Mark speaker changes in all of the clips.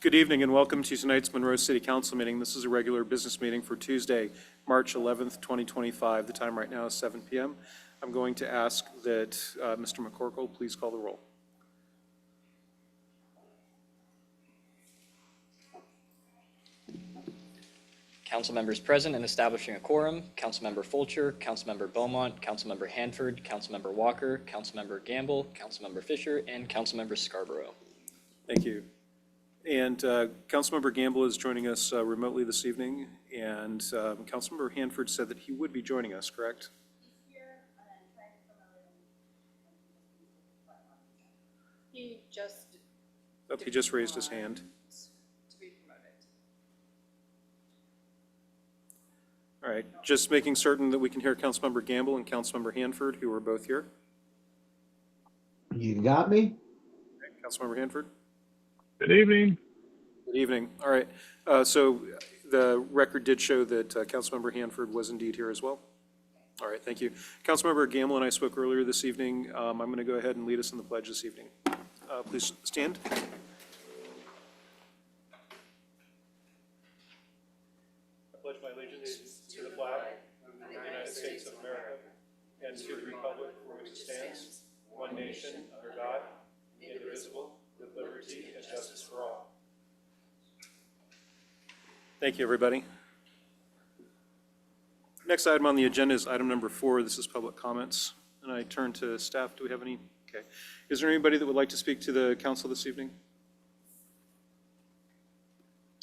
Speaker 1: Good evening and welcome to tonight's Monroe City Council meeting. This is a regular business meeting for Tuesday, March 11th, 2025. The time right now is 7 p.m. I'm going to ask that Mr. McCorkle please call the roll.
Speaker 2: Council members present and establishing a quorum: Councilmember Fulcher, Councilmember Beaumont, Councilmember Hanford, Councilmember Walker, Councilmember Gamble, Councilmember Fisher, and Councilmember Scarborough.
Speaker 1: Thank you. And Councilmember Gamble is joining us remotely this evening, and Councilmember Hanford said that he would be joining us, correct?
Speaker 3: He's here and trying to promote him. He just.
Speaker 1: Oh, he just raised his hand.
Speaker 3: To be promoted.
Speaker 1: All right, just making certain that we can hear Councilmember Gamble and Councilmember Hanford, who are both here.
Speaker 4: You got me?
Speaker 1: Okay, Councilmember Hanford.
Speaker 5: Good evening.
Speaker 1: Good evening. All right. So the record did show that Councilmember Hanford was indeed here as well. All right. Thank you. Councilmember Gamble and I spoke earlier this evening. I'm going to go ahead and lead us in the pledge this evening. Please stand. I pledge my allegiance to the flag of the United States of America and to the republic for which it stands, one nation, under God, indivisible, with liberty and justice for all. Thank you, everybody. Next item on the agenda is item number 4. This is public comments. And I turn to staff. Do we have any? Okay. Is there anybody that would like to speak to the council this evening?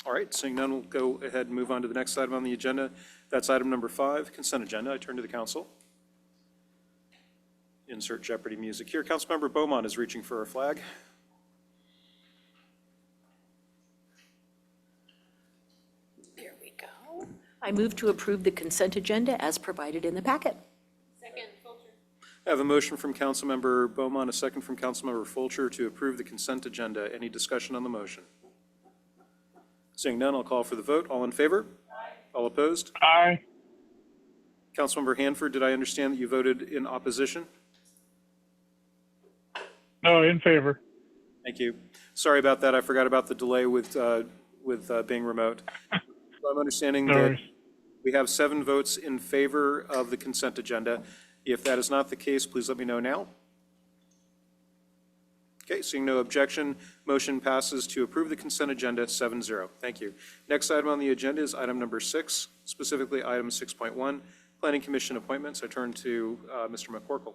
Speaker 1: All right, seeing none, we'll go ahead and move on to the next item on the agenda. That's item number 5, consent agenda. I turn to the council. Insert Jeopardy music here. Councilmember Beaumont is reaching for a flag.
Speaker 6: There we go. I move to approve the consent agenda as provided in the packet.
Speaker 3: Second, Fulcher.
Speaker 1: I have a motion from Councilmember Beaumont, a second from Councilmember Fulcher to approve the consent agenda. Any discussion on the motion? Seeing none, I'll call for the vote. All in favor? Aye. All opposed?
Speaker 5: Aye.
Speaker 1: Councilmember Hanford, did I understand that you voted in opposition?
Speaker 5: No, in favor.
Speaker 1: Thank you. Sorry about that. I forgot about the delay with being remote. So I'm understanding
Speaker 5: No
Speaker 1: that
Speaker 5: worries.
Speaker 1: we have 7 votes in favor of the consent agenda. If that is not the case, please let me know now. Okay, seeing no objection, motion passes to approve the consent agenda 7-0. Thank you. Next item on the agenda is item number 6, specifically item 6.1, Planning Commission appointments. I turn to Mr. McCorkle.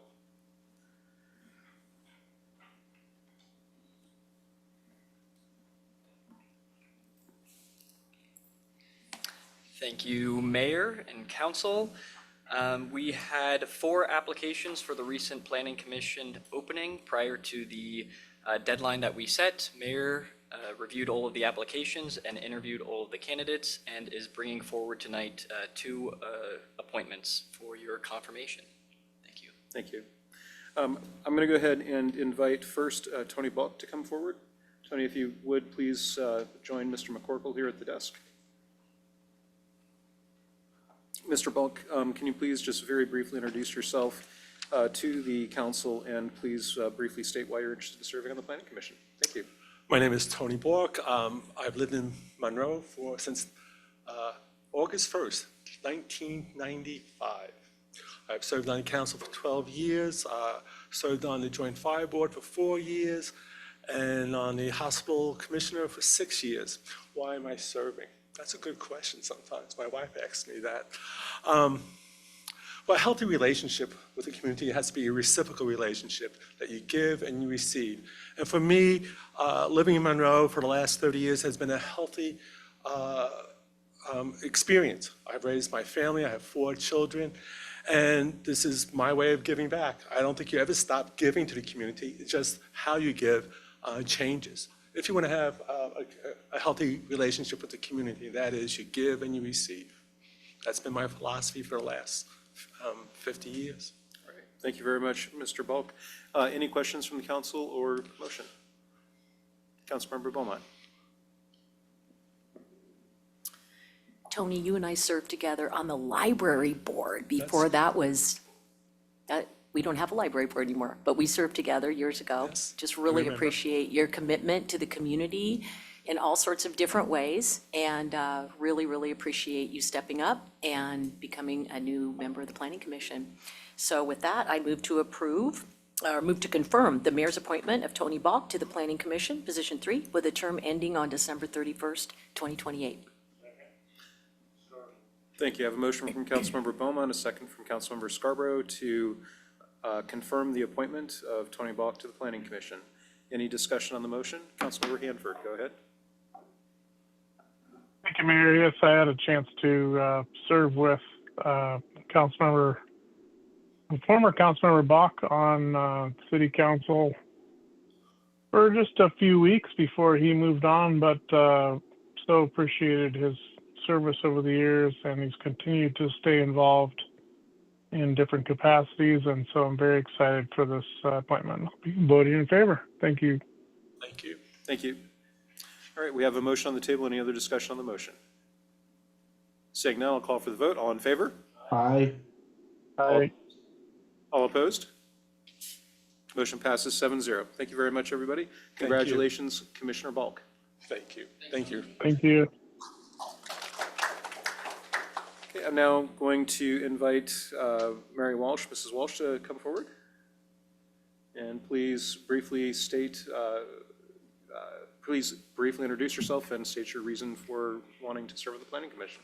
Speaker 2: Thank you, Mayor and Council. We had 4 applications for the recent Planning Commission opening prior to the deadline that we set. Mayor reviewed all of the applications and interviewed all of the candidates and is bringing forward tonight 2 appointments for your confirmation. Thank you.
Speaker 1: Thank you. I'm going to go ahead and invite first Tony Bulk to come forward. Tony, if you would, please join Mr. McCorkle here at the desk. Mr. Bulk, can you please just very briefly introduce yourself to the council and please briefly state why you're interested in serving on the Planning Commission? Thank you.
Speaker 7: My name is Tony Bork. I've lived in Monroe since August 1st, 1995. I've served on the council for 12 years, served on the Joint Fire Board for 4 years, and on the hospital commissioner for 6 years. Why am I serving? That's a good question sometimes. My wife asks me that. Well, a healthy relationship with the community has to be a reciprocal relationship that you give and you receive. And for me, living in Monroe for the last 30 years has been a healthy experience. I've raised my family, I have 4 children, and this is my way of giving back. I don't think you ever stop giving to the community. It's just how you give changes. If you want to have a healthy relationship with the community, that is, you give and you receive. That's been my philosophy for the last 50 years.
Speaker 1: All right. Thank you very much, Mr. Bulk. Any questions from the council or motion? Councilmember Beaumont.
Speaker 6: Tony, you and I served together on the library board before that was, we don't have a library board anymore, but we served together years ago.
Speaker 7: Yes,
Speaker 6: Just
Speaker 7: I
Speaker 6: really
Speaker 7: remember.
Speaker 6: appreciate your commitment to the community in all sorts of different ways, and really, really appreciate you stepping up and becoming a new member of the Planning Commission. So with that, I move to confirm the mayor's appointment of Tony Balk to the Planning Commission, position 3, with a term ending on December 31st, 2028.
Speaker 1: Thank you. I have a motion from Councilmember Beaumont, a second from Councilmember Scarborough to confirm the appointment of Tony Balk to the Planning Commission. Any discussion on the motion? Councilmember Hanford, go ahead.
Speaker 5: Thank you, Mayor. Yes, I had a chance to serve with former Councilmember Bach on City Council for just a few weeks before he moved on, but so appreciated his service over the years, and he's continued to stay involved in different capacities, and so I'm very excited for this appointment. I'll be voting in favor. Thank you.
Speaker 7: Thank you.
Speaker 1: Thank you. All right, we have a motion on the table. Any other discussion on the motion? Seeing none, I'll call for the vote. All in favor?
Speaker 4: Aye.
Speaker 5: Aye.
Speaker 1: All opposed? Motion passes 7-0. Thank you very much, everybody. Congratulations, Commissioner Balk.
Speaker 7: Thank you. Thank you.
Speaker 5: Thank you.
Speaker 1: Okay, I'm now going to invite Mary Walsh, Mrs. Walsh, to come forward. And please briefly introduce yourself and state your reason for wanting to serve on the Planning Commission.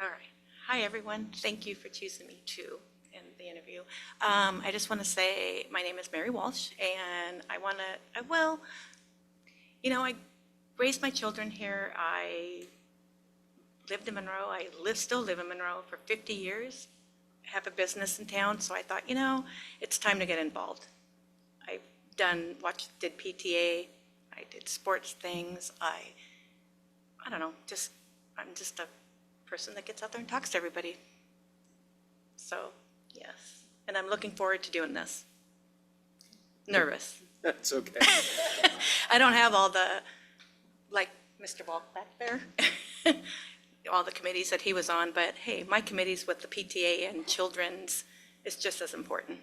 Speaker 8: All right. Hi, everyone. Thank you for choosing me too in the interview. I just want to say my name is Mary Walsh, and I raised my children here. I lived in Monroe. Still live in Monroe for 50 years. I have a business in town, so I thought, it's time to get involved. I've did PTA. I did sports things. I don't know, I'm just a person that gets out there and talks to everybody. So, yes. And I'm looking forward to doing this. Nervous.
Speaker 1: That's okay.
Speaker 8: I don't have all like Mr. Balk back there, all the committees that he was on, but hey, my committees with the PTA and children's is just as important.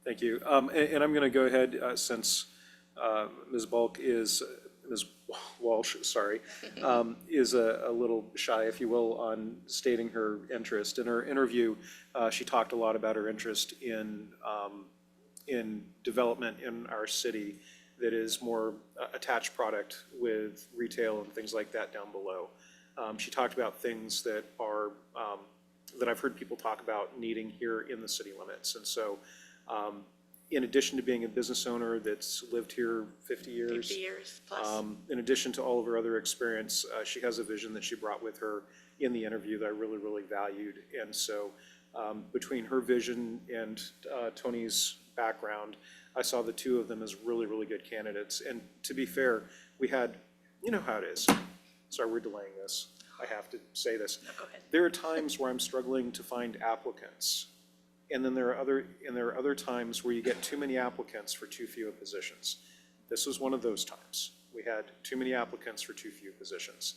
Speaker 1: Thank you. And I'm going to go ahead, since Ms. Walsh, sorry, is a little shy, if you will, on stating her interest. In her interview, she talked a lot about her interest in development in our city that is more attached product with retail and things like that down below. She talked about things that are that I've heard people talk about needing here in the city limits. And so in addition to being a business owner that's lived here 50 years.
Speaker 8: 50 years plus.
Speaker 1: In addition to all of her other experience, she has a vision that she brought with her in the interview that I really, really valued. And so between her vision and Tony's background, I saw the two of them as really, really good candidates. And to be fair, we had, you know how it is. Sorry, we're delaying this. I have to say this.
Speaker 8: No, go ahead.
Speaker 1: There are times where I'm struggling to find applicants. And then there are other times where you get too many applicants for too few positions. This was one of those times. We had too many applicants for too few positions.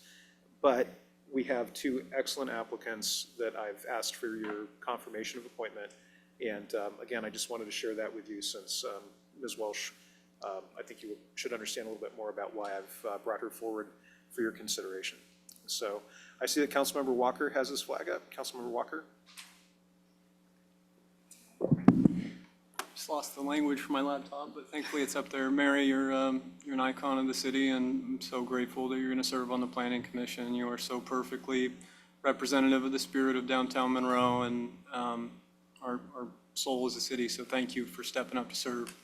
Speaker 1: But we have two excellent applicants that I've asked for your confirmation of appointment. And again, I just wanted to share that with you since Ms. Welsh, I think you should understand a little bit more about why I've brought her forward for your consideration. So I see that Councilmember Walker has his flag up. Councilmember Walker?
Speaker 9: Just lost the language for my laptop, but thankfully it's up there. Mary, you're an icon of the city, and I'm so grateful that you're going to serve on the Planning Commission. You are so perfectly representative of the spirit of downtown Monroe and our soul as a city, so thank you for stepping up to serve.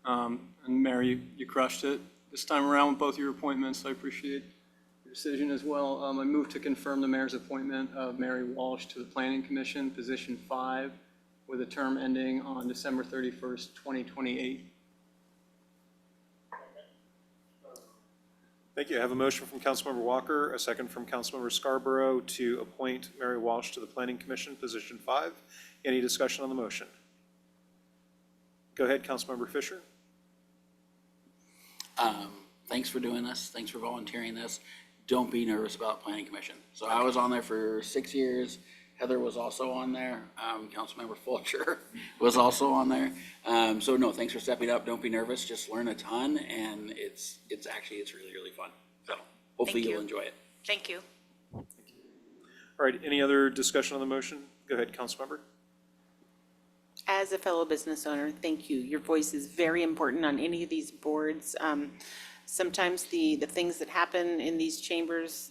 Speaker 9: And Mary, you crushed it this time around with both your appointments. I appreciate your decision as well. I move to confirm the mayor's appointment of Mary Walsh to the Planning Commission, position 5, with a term ending on December 31st, 2028.
Speaker 1: Thank you. I have a motion from Councilmember Walker, a second from Councilmember Scarborough to appoint Mary Walsh to the Planning Commission, position 5. Any discussion on the motion? Go ahead, Councilmember Fisher.
Speaker 4: Thanks for doing this. Thanks for volunteering this. Don't be nervous about Planning Commission. So I was on there for 6 years, Heather was also on there. Councilmember Fulcher was also on there. So no, thanks for stepping up. Don't be nervous. Just learn a ton, and it's really, really fun. So hopefully
Speaker 8: Thank you.
Speaker 4: you'll enjoy it.
Speaker 8: Thank you.
Speaker 1: All right, any other discussion on the motion? Go ahead, Councilmember.
Speaker 10: As a fellow business owner, thank you. Your voice is very important on any of these boards. Sometimes the things that happen in these chambers,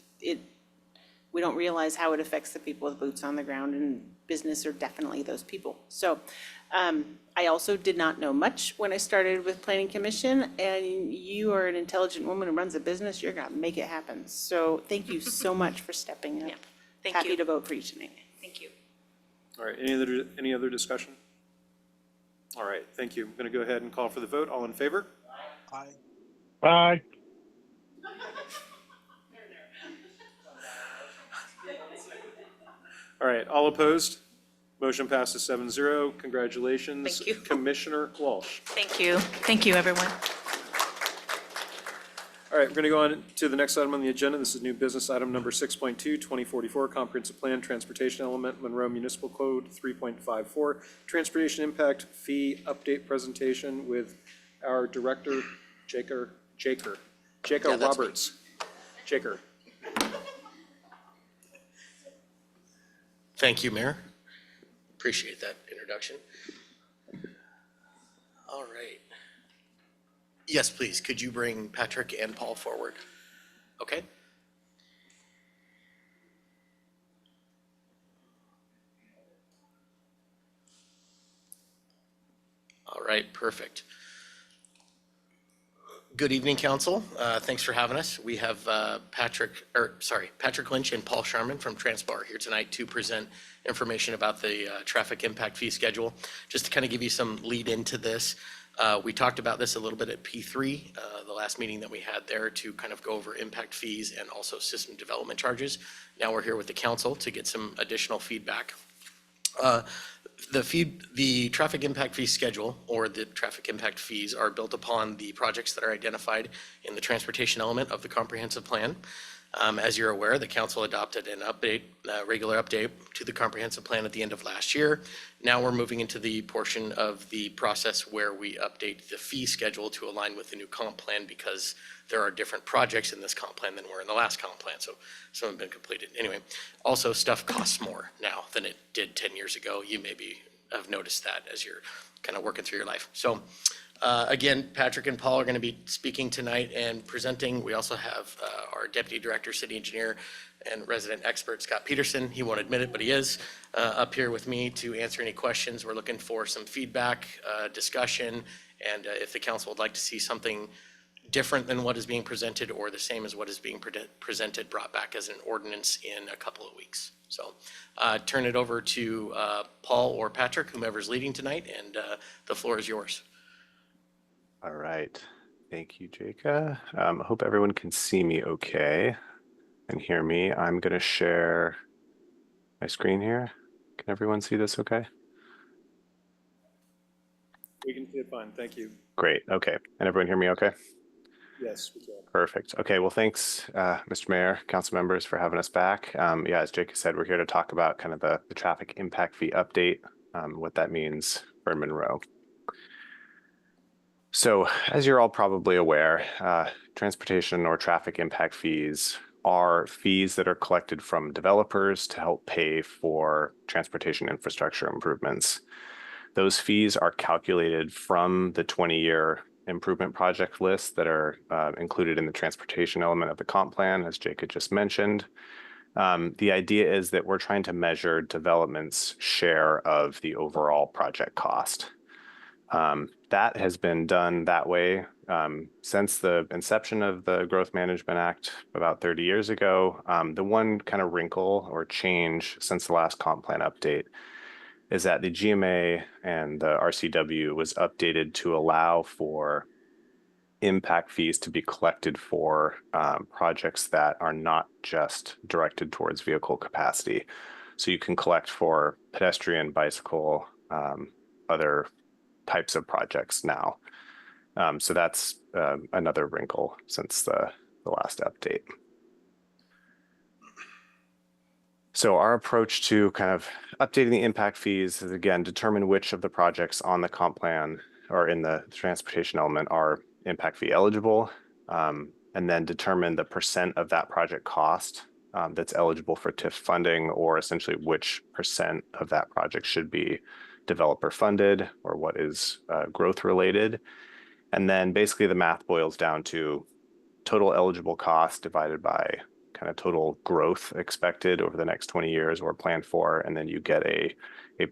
Speaker 10: we don't realize how it affects the people with boots on the ground, and business are definitely those people. So I also did not know much when I started with Planning Commission, and you are an intelligent woman who runs a business. You're gonna make it happen. So thank you so much for stepping up.
Speaker 8: Yeah, thank
Speaker 10: Happy
Speaker 8: you.
Speaker 10: to vote for you tonight.
Speaker 8: Thank you.
Speaker 1: All right, any other discussion? All right, thank you. I'm going to go ahead and call for the vote. All in favor?
Speaker 5: Bye.
Speaker 1: All right, all opposed? Motion passes 7-0. Congratulations.
Speaker 8: Thank you.
Speaker 1: Commissioner Walsh.
Speaker 8: Thank you. Thank you, everyone.
Speaker 1: All right, we're going to go on to the next item on the agenda. This is new business item number 6.2, 2044 Comprehensive Plan Transportation Element, Monroe Municipal Code 3.54, Transportation Impact Fee Update Presentation with our Director, Jaker
Speaker 11: that's me.
Speaker 1: Roberts. Jaker.
Speaker 11: Thank you, Mayor. Appreciate that introduction. All right. Yes, please. Could you bring Patrick and Paul forward? Okay. All right, perfect. Good evening, Council. Thanks for having us. We have Patrick Lynch and Paul Sharman from Transpar here tonight to present information about the traffic impact fee schedule. Just to kind of give you some lead into this, we talked about this a little bit at P3, the last meeting that we had there, to kind of go over impact fees and also system development charges. Now we're here with the council to get some additional feedback. The traffic impact fee schedule, or the traffic impact fees, are built upon the projects that are identified in the transportation element of the comprehensive plan. As you're aware, the council adopted an regular update to the comprehensive plan at the end of last year. Now we're moving into the portion of the process where we update the fee schedule to align with the new comp plan, because there are different projects in this comp plan than were in the last comp plan, so some have been completed. Anyway, also stuff costs more now than it did 10 years ago. You maybe have noticed that as you're kind of working through your life. So again, Patrick and Paul are going to be speaking tonight and presenting. We also have our Deputy Director, City Engineer, and resident expert, Scott Peterson. He won't admit it, but he is up here with me to answer any questions. We're looking for some feedback, discussion, and if the council would like to see something different than what is being presented or the same as what is being presented, brought back as an ordinance in a couple of weeks. So turn it over to Paul or Patrick, whomever's leading tonight, and the floor is yours.
Speaker 12: All right. Thank you, Jacob. I hope everyone can see me okay and hear me. I'm going to share my screen here. Can everyone see this okay?
Speaker 1: We can see it fine. Thank you.
Speaker 12: Great. Okay. And everyone hear me okay?
Speaker 1: Yes, we can.
Speaker 12: Perfect. Okay. Well, thanks, Mr. Mayor, council members, for having us back. Yeah, as Jacob said, we're here to talk about kind of the traffic impact fee update, what that means for Monroe. So as you're all probably aware, transportation or traffic impact fees are fees that are collected from developers to help pay for transportation infrastructure improvements. Those fees are calculated from the 20-year improvement project list that are included in the transportation element of the comp plan, as Jacob just mentioned. The idea is that we're trying to measure development's share of the overall project cost. That has been done that way since the inception of the Growth Management Act about 30 years ago. The one kind of wrinkle or change since the last comp plan update is that the GMA and the RCW was updated to allow for impact fees to be collected for projects that are not just directed towards vehicle capacity. So you can collect for pedestrian, bicycle, other types of projects now. So that's another wrinkle since the last update. So our approach to kind of updating the impact fees is, again, determine which of the projects on the comp plan or in the transportation element are impact fee eligible, and then determine the percent of that project cost that's eligible for TIF funding, or essentially which percent of that project should be developer funded or what is growth related. And then basically the math boils down to total eligible cost divided by kind of total growth expected over the next 20 years or planned for, and then you get a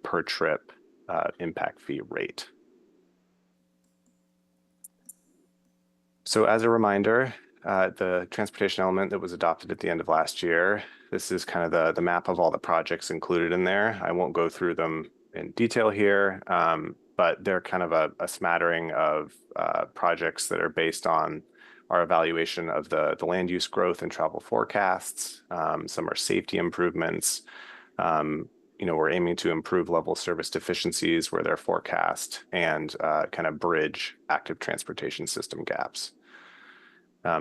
Speaker 12: per trip impact fee rate. So as a reminder, the transportation element that was adopted at the end of last year, this is kind of the map of all the projects included in there. I won't go through them in detail here, but they're kind of a smattering of projects that are based on our evaluation of the land use growth and travel forecasts. Some are safety improvements. We're aiming to improve level service deficiencies where they're forecast and kind of bridge active transportation system gaps.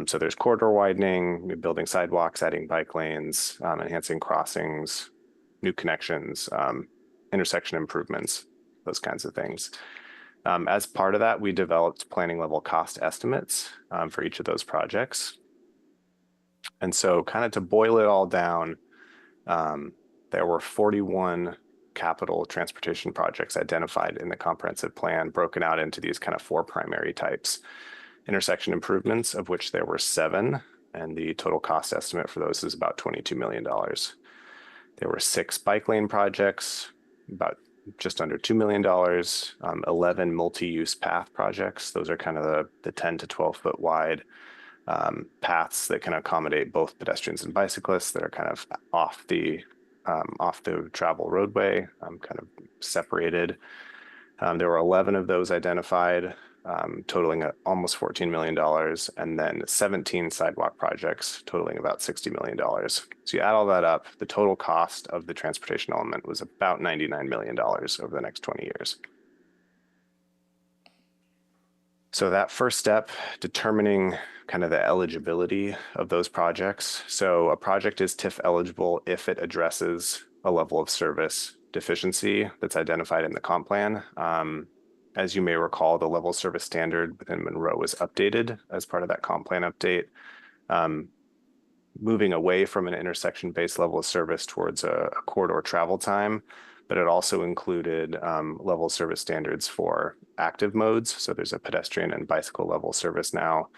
Speaker 12: So there's corridor widening, building sidewalks, adding bike lanes, enhancing crossings, new connections, intersection improvements, those kinds of things. As part of that, we developed planning level cost estimates for each of those projects. And so kind of to boil it all down, there were 41 capital transportation projects identified in the comprehensive plan, broken out into these kind of 4 primary types. Intersection improvements, of which there were 7, and the total cost estimate for those is about $22 million. There were 6 bike lane projects, about just under $2 million, 11 multi-use path projects. Those are kind of the 10 to 12 foot wide paths that can accommodate both pedestrians and bicyclists that are kind of off the travel roadway, kind of separated. There were 11 of those identified, totaling almost $14 million, and then 17 sidewalk projects totaling about $60 million. So you add all that up, the total cost of the transportation element was about $99 million over the next 20 years. So that first step, determining kind of the eligibility of those projects. So a project is TIF eligible if it addresses a level of service deficiency that's identified in the comp plan. As you may recall, the level service standard within Monroe was updated as part of that comp plan update, moving away from an intersection-based level of service towards a corridor travel time, but it also included level service standards for active modes. So there's a pedestrian and bicycle level service now.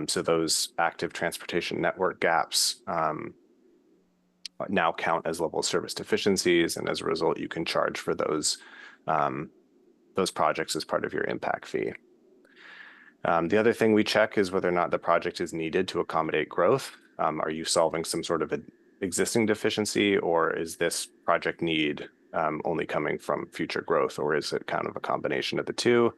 Speaker 12: So those active transportation network gaps now count as level service deficiencies, and as a result, you can charge for those projects as part of your impact fee. The other thing we check is whether or not the project is needed to accommodate growth. Are you solving some sort of an existing deficiency, or is this project need only coming from future growth, or is it kind of a combination of the two?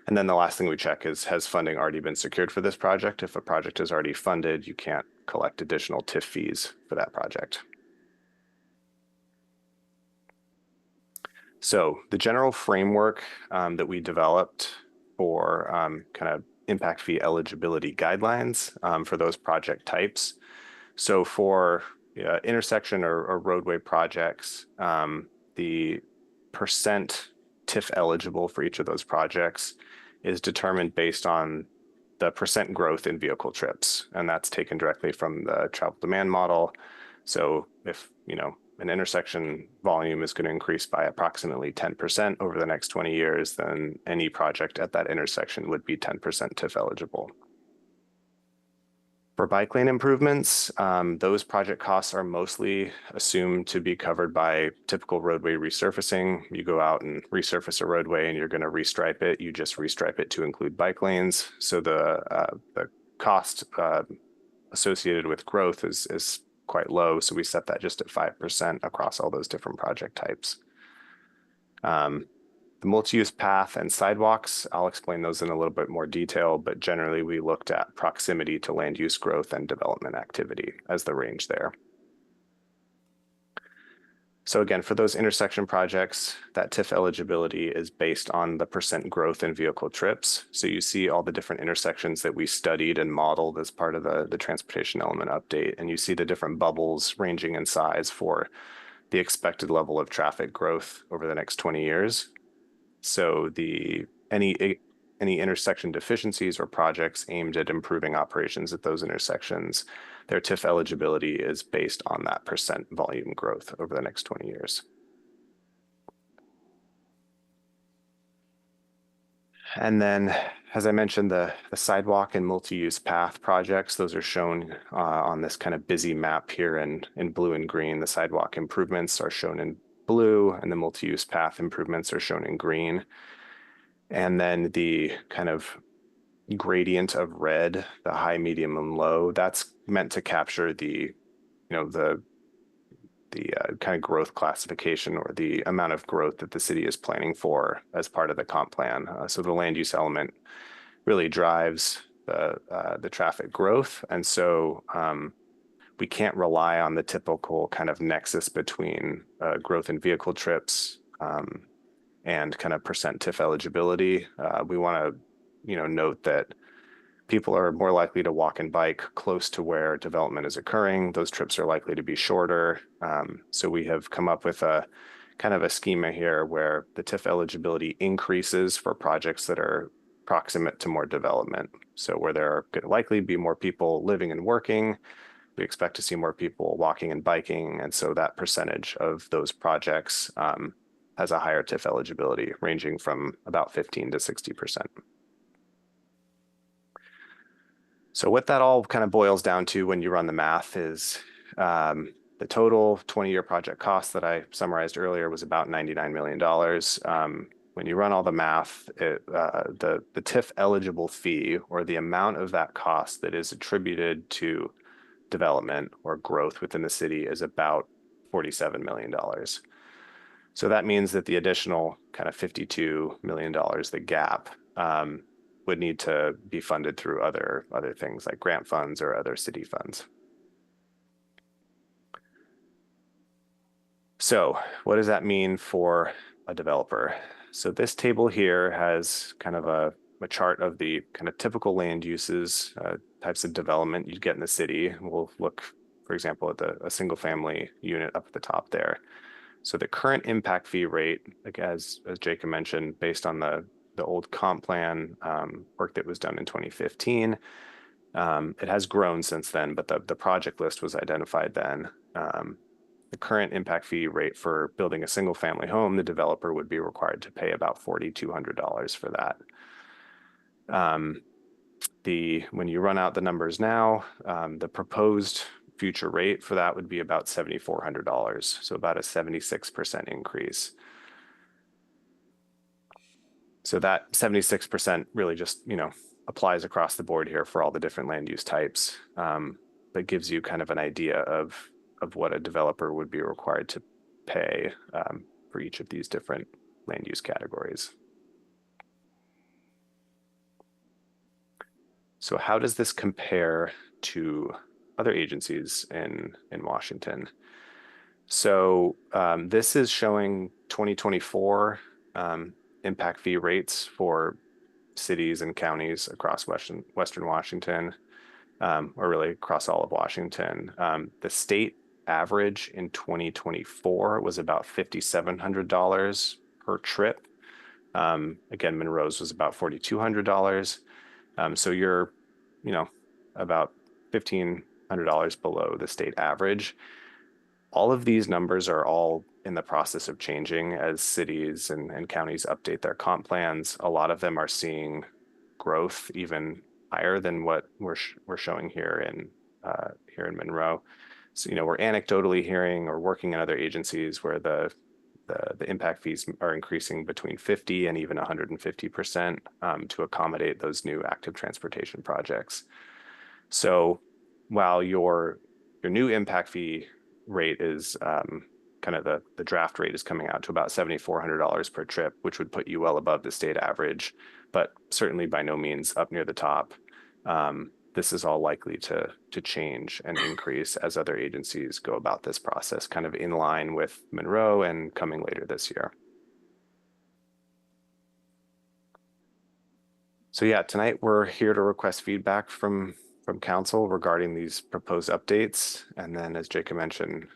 Speaker 12: And then the last thing we check is, has funding already been secured for this project? If a project is already funded, you can't collect additional TIF fees for that project. So the general framework that we developed for kind of impact fee eligibility guidelines for those project types. So for intersection or roadway projects, the percent TIF eligible for each of those projects is determined based on the percent growth in vehicle trips. And that's taken directly from the travel demand model. So if, an intersection volume is going to increase by approximately 10% over the next 20 years, then any project at that intersection would be 10% TIF eligible. For bike lane improvements, those project costs are mostly assumed to be covered by typical roadway resurfacing. You go out and resurface a roadway and you're going to restripe it. You just restripe it to include bike lanes. So the cost associated with growth is quite low. So we set that just at 5% across all those different project types. The multi-use path and sidewalks, I'll explain those in a little bit more detail, but generally we looked at proximity to land use growth and development activity as the range there. So again, for those intersection projects, that TIF eligibility is based on the percent growth in vehicle trips. So you see all the different intersections that we studied and modeled as part of the transportation element update. And you see the different bubbles ranging in size for the expected level of traffic growth over the next 20 years. So any intersection deficiencies or projects aimed at improving operations at those intersections, their TIF eligibility is based on that percent volume growth over the next 20 years. And then, as I mentioned, the sidewalk and multi-use path projects, those are shown on this kind of busy map here in blue and green. The sidewalk improvements are shown in blue, and the multi-use path improvements are shown in green. And then the kind of gradient of red, the high, medium, and low, that's meant to capture the kind of growth classification or the amount of growth that the city is planning for as part of the comp plan. So the land use element really drives the traffic growth. And so we can't rely on the typical kind of nexus between growth in vehicle trips and kind of percent TIF eligibility. We want to note that people are more likely to walk and bike close to where development is occurring. Those trips are likely to be shorter. So we have come up with a kind of a schema here where the TIF eligibility increases for projects that are proximate to more development. So where there are going to likely be more people living and working, we expect to see more people walking and biking. And so that percentage of those projects has a higher TIF eligibility, ranging from about 15 to 60%. So what that all kind of boils down to when you run the math is the total 20-year project cost that I summarized earlier was about $99 million. When you run all the math, the TIF eligible fee, or the amount of that cost that is attributed to development or growth within the city, is about $47 million. So that means that the additional kind of $52 million, the gap, would need to be funded through other things like grant funds or other city funds. So what does that mean for a developer? So this table here has kind of a chart of the kind of typical land uses, types of development you'd get in the city. We'll look, for example, at a single family unit up at the top there. So the current impact fee rate, like as Jacob mentioned, based on the old comp plan work that was done in 2015, it has grown since then, but the project list was identified then. The current impact fee rate for building a single family home, the developer would be required to pay about $4,200 for that. When you run out the numbers now, the proposed future rate for that would be about $7,400, so about a 76% increase. So that 76% really just, applies across the board here for all the different land use types. That gives you kind of an idea of what a developer would be required to pay for each of these different land use categories. So how does this compare to other agencies in Washington? So this is showing 2024 impact fee rates for cities and counties across Western Washington, or really across all of Washington. The state average in 2024 was about $5,700 per trip. Again, Monroe's was about $4,200. So you're, about $1,500 below the state average. All of these numbers are all in the process of changing as cities and counties update their comp plans. A lot of them are seeing growth even higher than what we're showing here in Monroe. So we're anecdotally hearing or working in other agencies where the impact fees are increasing between 50 and even 150% to accommodate those new active transportation projects. So while your new impact fee rate is kind of the draft rate is coming out to about $7,400 per trip, which would put you well above the state average, but certainly by no means up near the top. this is all likely to change and increase as other agencies go about this process, kind of in line with Monroe and coming later this year. So yeah, tonight we're here to request feedback from council regarding these proposed updates. And then as Jacob mentioned,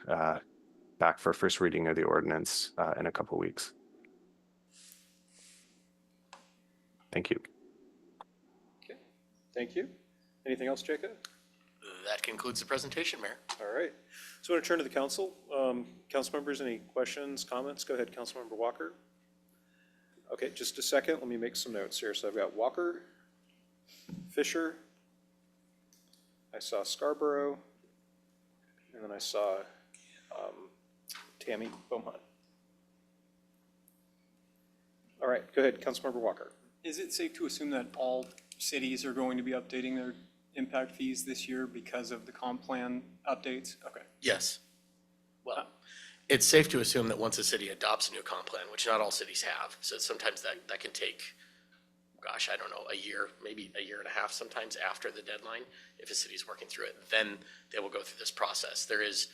Speaker 12: back for first reading of the ordinance in a couple weeks. Thank you.
Speaker 1: Okay, thank you. Anything else, Jacob?
Speaker 11: That concludes the presentation, Mayor.
Speaker 1: All right. So I want to turn to the council. Council members, any questions, comments? Go ahead, Councilmember Walker. Okay, just a second. Let me make some notes here. So I've got Walker, Fisher, I saw Scarborough, and then I saw Tammy Beaumont. All right, go ahead, Councilmember Walker.
Speaker 9: Is it safe to assume that all cities are going to be updating their impact fees this year because of the comp plan updates? Okay.
Speaker 11: Yes. Well, it's safe to assume that once a city adopts a new comp plan, which not all cities have, so sometimes that can take, gosh, I don't know, a year, maybe a year and a half sometimes after the deadline. If a city's working through it, then they will go through this process. There is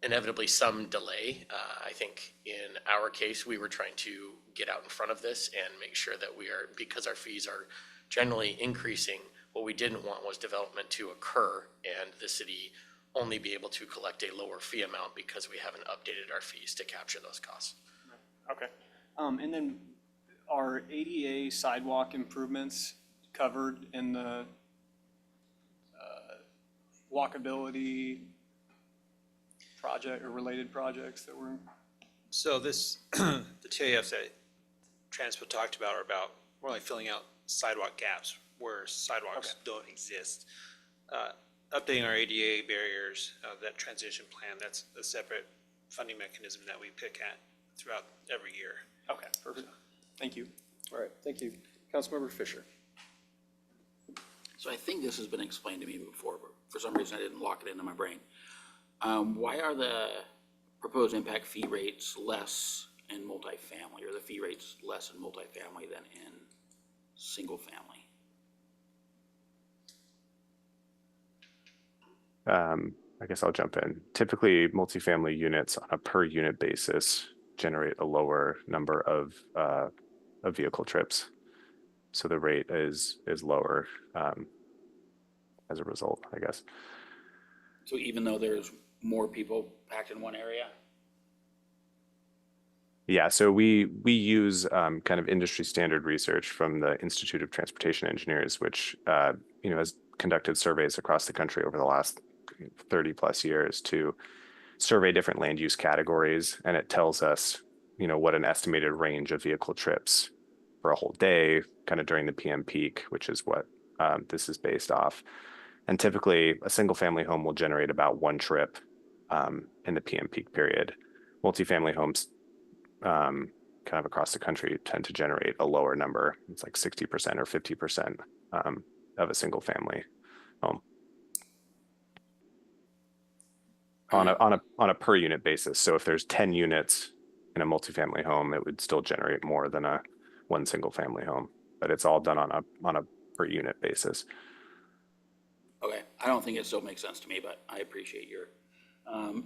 Speaker 11: inevitably some delay. I think in our case, we were trying to get out in front of this and make sure that we are, because our fees are generally increasing, what we didn't want was development to occur and the city only be able to collect a lower fee amount because we haven't updated our fees to capture those costs.
Speaker 9: Okay. And then are ADA sidewalk improvements covered in the walkability project or related projects that were?
Speaker 13: So this, the TIFs that Transport talked about are about more like filling out sidewalk gaps where sidewalks don't exist. Updating our ADA barriers, that transition plan, that's a separate funding mechanism that we pick at throughout every year.
Speaker 9: Okay, perfect. Thank you.
Speaker 1: All right, thank you. Councilmember Fisher.
Speaker 4: So I think this has been explained to me before, but for some reason I didn't lock it into my brain. Why are the proposed impact fee rates less in multifamily, or the fee rates less in multifamily than in single family?
Speaker 12: I guess I'll jump in. Typically, multifamily units on a per unit basis generate a lower number of vehicle trips. So the rate is lower as a result, I guess.
Speaker 4: So even though there's more people packed in one area?
Speaker 12: Yeah, so we use kind of industry standard research from the Institute of Transportation Engineers, which has conducted surveys across the country over the last 30 plus years to survey different land use categories, and it tells us what an estimated range of vehicle trips for a whole day, kind of during the PM peak, which is what this is based off. And typically, a single family home will generate about one trip in the PM peak period. Multifamily homes kind of across the country tend to generate a lower number. It's like 60% or 50% of a single family home on a per unit basis. So if there's 10 units in a multifamily home, it would still generate more than one single family home, but it's all done on a per unit basis.
Speaker 4: Okay, I don't think it still makes sense to me, but I appreciate your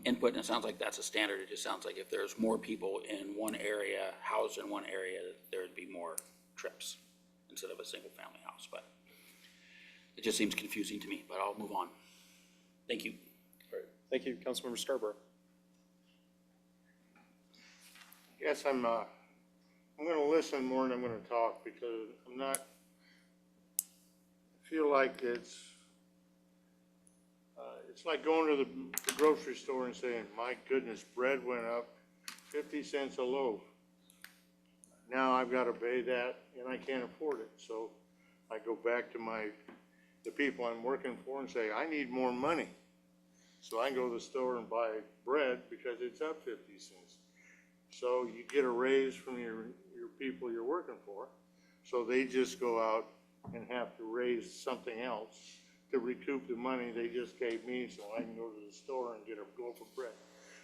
Speaker 4: input, and it sounds like that's a standard. It just sounds like if there's more people in one area, housed in one area, there'd be more trips instead of a single family house, but it just seems confusing to me, but I'll move on. Thank you.
Speaker 1: All right, thank you, Councilmember Scarborough.
Speaker 14: Yes, I'm gonna listen more than I'm gonna talk, because I feel like it's like going to the grocery store and saying, my goodness, bread went up 50 cents a loaf. Now I've got to pay that and I can't afford it. So I go back to the people I'm working for and say, I need more money. So I go to the store and buy bread because it's up 50 cents. So you get a raise from your people you're working for. So they just go out and have to raise something else to recoup the money they just gave me, so I can go to the store and get a loaf of bread.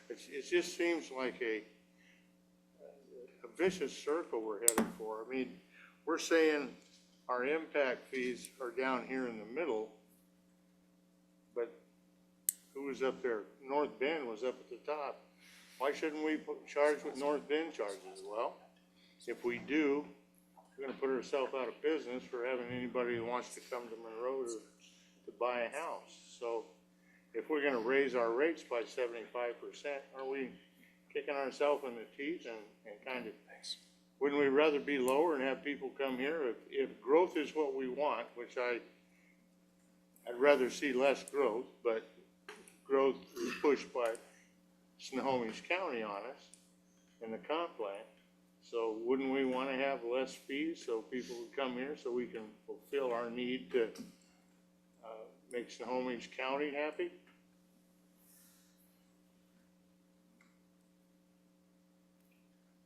Speaker 14: It just seems like a vicious circle we're headed for. I mean, we're saying our impact fees are down here in the middle, who was up there? North Bend was up at the top. Why shouldn't we charge what North Bend charges? Well, if we do, we're gonna put ourselves out of business for having anybody who wants to come to Monroe to buy a house. So if we're gonna raise our rates by 75%, are we kicking ourselves in the teeth and kind of, wouldn't we rather be lower and have people come here? If growth is what we want, which I'd rather see less growth, but growth is pushed by Snohomish County on us in the comp plan. So wouldn't we want to have less fees so people would come here so we can fulfill our need to make Snohomish County happy?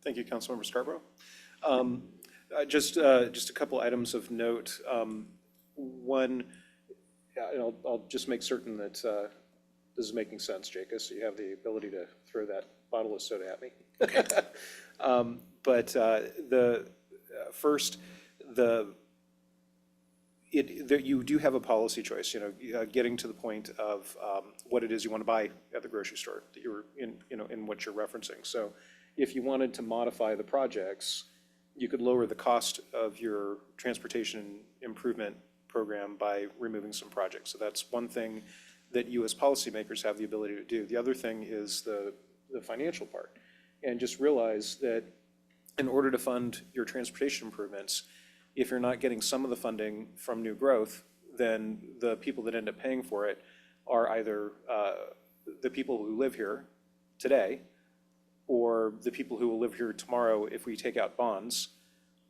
Speaker 1: Thank you, Councilmember Scarborough. Just a couple items of note. One, and I'll just make certain that this is making sense, Jacob, so you have the ability to throw that bottle of soda at me. Okay. But first, you do have a policy choice, getting to the point of what it is you want to buy at the grocery store that you're in what you're referencing. So if you wanted to modify the projects, you could lower the cost of your transportation improvement program by removing some projects. So that's one thing that you as policymakers have the ability to do. The other thing is the financial part. And just realize that in order to fund your transportation improvements, if you're not getting some of the funding from new growth, then the people that end up paying for it are either the people who live here today, or the people who will live here tomorrow if we take out bonds,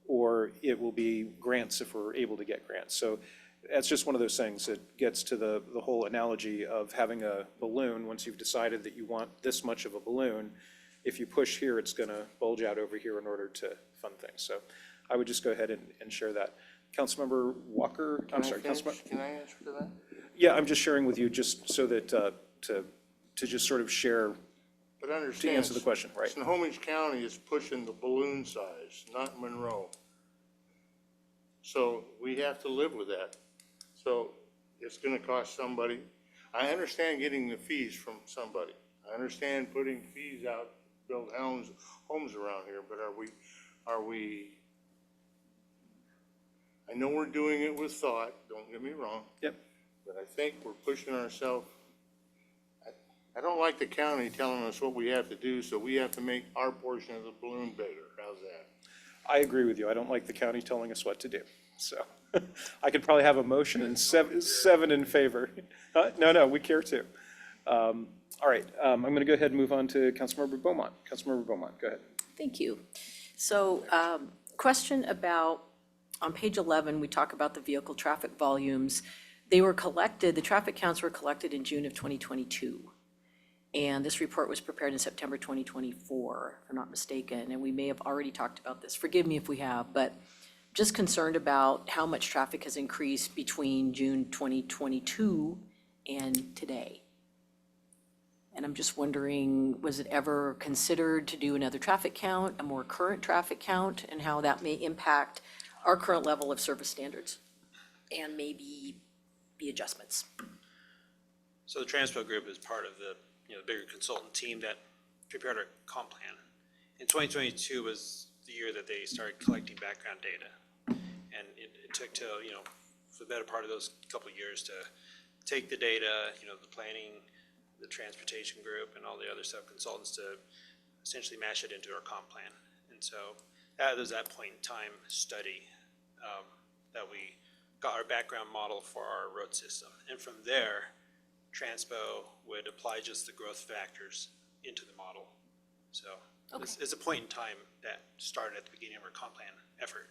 Speaker 1: or it will be grants if we're able to get grants. So that's just one of those things that gets to the whole analogy of having a balloon. Once you've decided that you want this much of a balloon, if you push here, it's gonna bulge out over here in order to fund things. So I would just go ahead and share that. Councilmember Walker, I'm sorry, Councilmember.
Speaker 14: Can I answer to that?
Speaker 1: Yeah, I'm just sharing with you just so that, to just sort of share,
Speaker 14: But
Speaker 1: to
Speaker 14: understand,
Speaker 1: answer the question, right?
Speaker 14: Snohomish County is pushing the balloon size, not Monroe. So we have to live with that. So it's gonna cost somebody. I understand getting the fees from somebody. I understand putting fees out, to build homes around here, but are we, I know we're doing it with thought, don't get me wrong.
Speaker 1: Yep.
Speaker 14: But I think we're pushing ourselves. I don't like the county telling us what we have to do, so we have to make our portion of the balloon bigger. How's that?
Speaker 1: I agree with you. I don't like the county telling us what to do. So I could probably have a motion and seven in favor. No, we care too. All right, I'm going to go ahead and move on to Councilmember Beaumont. Councilmember Beaumont, go ahead.
Speaker 6: Thank you. So question about, on page 11, we talk about the vehicle traffic volumes. They were collected, the traffic counts were collected in June of 2022. And this report was prepared in September 2024, if I'm not mistaken. And we may have already talked about this. Forgive me if we have, but just concerned about how much traffic has increased between June 2022 and today. And I'm just wondering, was it ever considered to do another traffic count, a more current traffic count, and how that may impact our current level of service standards and maybe be adjustments?
Speaker 13: So the Transpo Group is part of the bigger consultant team that prepared our comp plan. And 2022 was the year that they started collecting background data. And it took till, for the better part of those couple of years to take the data, the planning, the transportation group, and all the other sub-consultants to essentially mash it into our comp plan. And so that was that point in time study that we got our background model for our road system. And from there, Transpo would apply just the growth factors into the model. So it's a point in time that started at the beginning of our comp plan effort.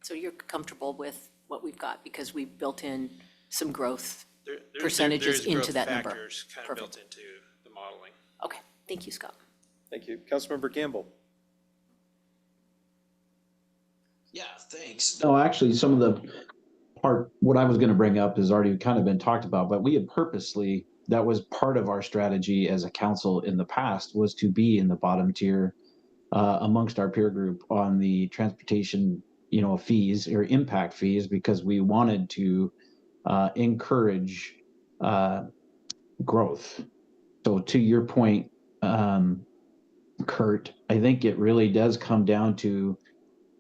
Speaker 6: So you're comfortable with what we've got because we've built in some growth
Speaker 13: There's
Speaker 6: percentages into
Speaker 13: growth
Speaker 6: that number?
Speaker 13: factors kind of built into the modeling.
Speaker 6: Okay, thank you, Scott.
Speaker 1: Thank you. Councilmember Gamble.
Speaker 15: Yeah, thanks. No, actually, some of the what I was going to bring up has already kind of been talked about, but we had purposely, that was part of our strategy as a council in the past, was to be in the bottom tier amongst our peer group on the transportation, fees or impact fees, because we wanted to encourage growth. So to your point, Kurt, I think it really does come down to,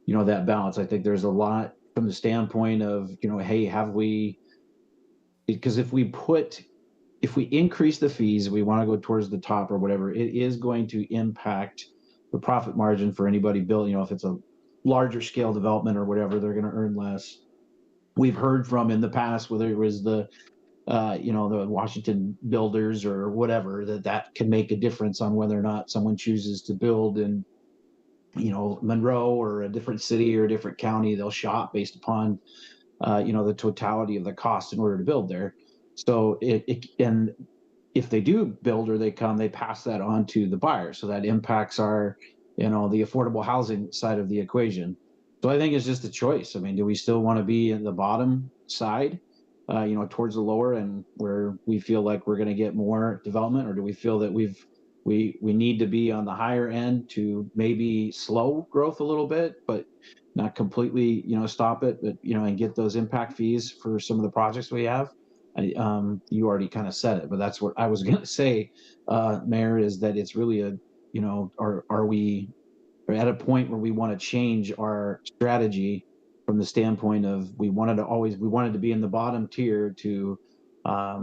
Speaker 15: that balance. I think there's a lot from the standpoint of, hey, because if we increase the fees, we want to go towards the top or whatever, it is going to impact the profit margin for anybody building. If it's a larger scale development or whatever, they're going to earn less. We've heard from in the past, whether it was the Washington builders or whatever, that can make a difference on whether or not someone chooses to build in, Monroe or a different city or a different county. They'll shop based upon, the totality of the cost in order to build there. So and if they do build or they pass that on to the buyer. So that impacts our, the affordable housing side of the equation. So I think it's just a choice. I mean, do we still want to be in the bottom side, towards the lower end where we feel like we're going to get more development, or do we feel that we need to be on the higher end to maybe slow growth a little bit, but not completely, stop it, but, and get those impact fees for some of the projects we have? You already kind of said it, but that's what I was going to say, Mayor, is that it's really are we at a point where we want to change our strategy from the standpoint of we wanted to be in the bottom tier to,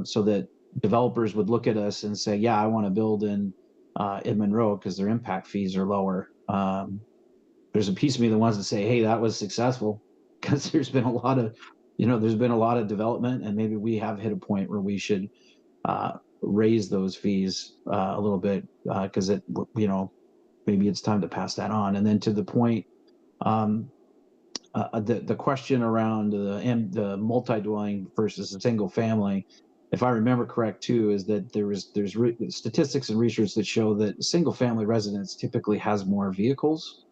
Speaker 15: so that developers would look at us and say, yeah, I want to build in Monroe because their impact fees are lower. There's a piece of me that wants to say, hey, that was successful, because there's been a lot of development, and maybe we have hit a point where we should raise those fees a little bit, because maybe it's time to pass that on. And then to the point, the question around the multi-dwelling versus a single family, if I remember correct too, is that there's statistics and research that show that single family residence typically has more vehicles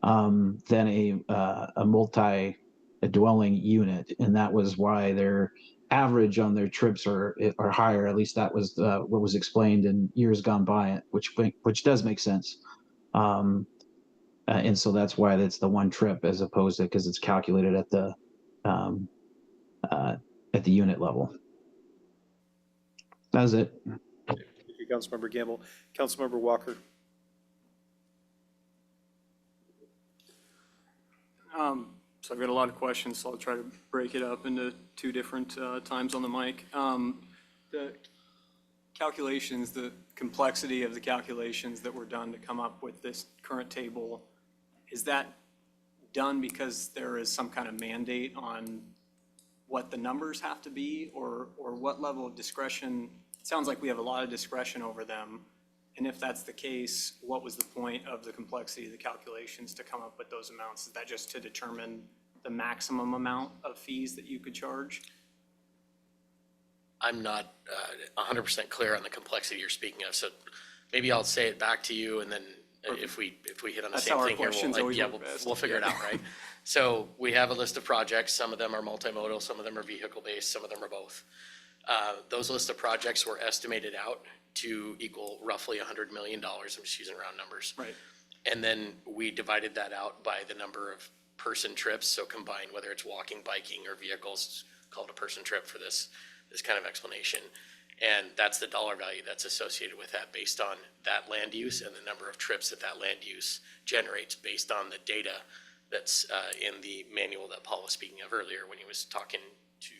Speaker 15: than a multi-dwelling unit, and that was why their average on their trips are higher. At least that was what was explained in years gone by, which does make sense. And so that's why it's the one trip, as opposed to, because it's calculated at the unit level. That's it.
Speaker 1: Thank you, Councilmember Gamble. Councilmember Walker.
Speaker 9: So I've got a lot of questions, so I'll try to break it up into two different times on the mic. The calculations, the complexity of the calculations that were done to come up with this current table, is that done because there is some kind of mandate on what the numbers have to be, or what level of discretion? It sounds like we have a lot of discretion over them. And if that's the case, what was the point of the complexity of the calculations to come up with those amounts? Is that just to determine the maximum amount of fees that you could charge?
Speaker 11: I'm not 100% clear on the complexity you're speaking of, so maybe I'll say it back to you, and then if we hit on the same thing here, we'll figure it out, right? So we have a list of projects. Some of them are multimodal, some of them are vehicle-based, some of them are both. Those list of projects were estimated out to equal roughly $100 million. I'm just using round numbers.
Speaker 9: Right.
Speaker 11: And then we divided that out by the number of person trips. So combined, whether it's walking, biking, or vehicles, called a person trip for this kind of explanation. And that's the dollar value that's associated with that, based on that land use and the number of trips that land use generates, based on the data that's in the manual that Paul was speaking of earlier when he was talking to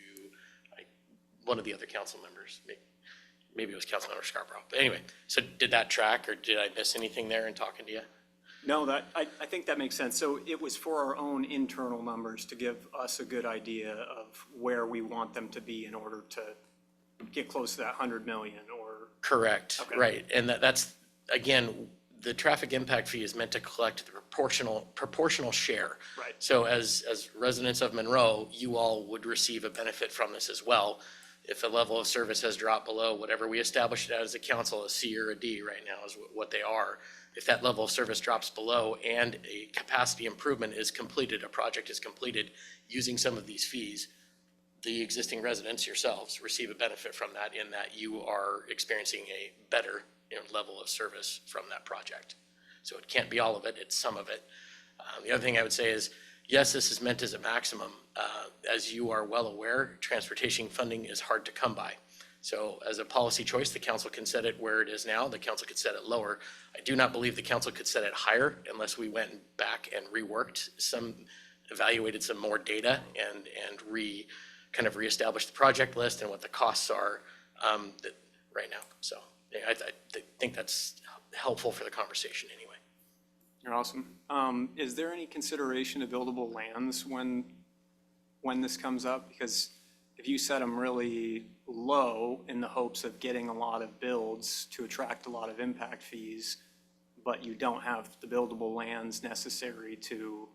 Speaker 11: one of the other council members. Maybe it was Councilmember Scarborough. But anyway, so did that track, or did I miss anything there in talking to you?
Speaker 9: No, I think that makes sense. So it was for our own internal numbers to give us a good idea of where we want them to be in order to get close to that 100 million, or?
Speaker 11: Correct,
Speaker 9: Okay.
Speaker 11: right. And that's, again, the traffic impact fee is meant to collect the proportional share.
Speaker 9: Right.
Speaker 11: So as residents of Monroe, you all would receive a benefit from this as well. If a level of service has dropped below whatever we established it as a council, a C or a D right now is what they are. If that level of service drops below and a capacity improvement is completed, a project is completed using some of these fees, the existing residents yourselves receive a benefit from that, in that you are experiencing a better level of service from that project. So it can't be all of it, it's some of it. The other thing I would say is, yes, this is meant as a maximum. As you are well aware, transportation funding is hard to come by. So as a policy choice, the council can set it where it is now, the council could set it lower. I do not believe the council could set it higher unless we went back and reworked evaluated some more data and kind of reestablished the project list and what the costs are right now. So yeah, I think that's helpful for the conversation anyway.
Speaker 9: You're awesome. Is there any consideration of buildable lands when this comes up? Because if you set them really low in the hopes of getting a lot of builds to attract a lot of impact fees, but you don't have the buildable lands necessary to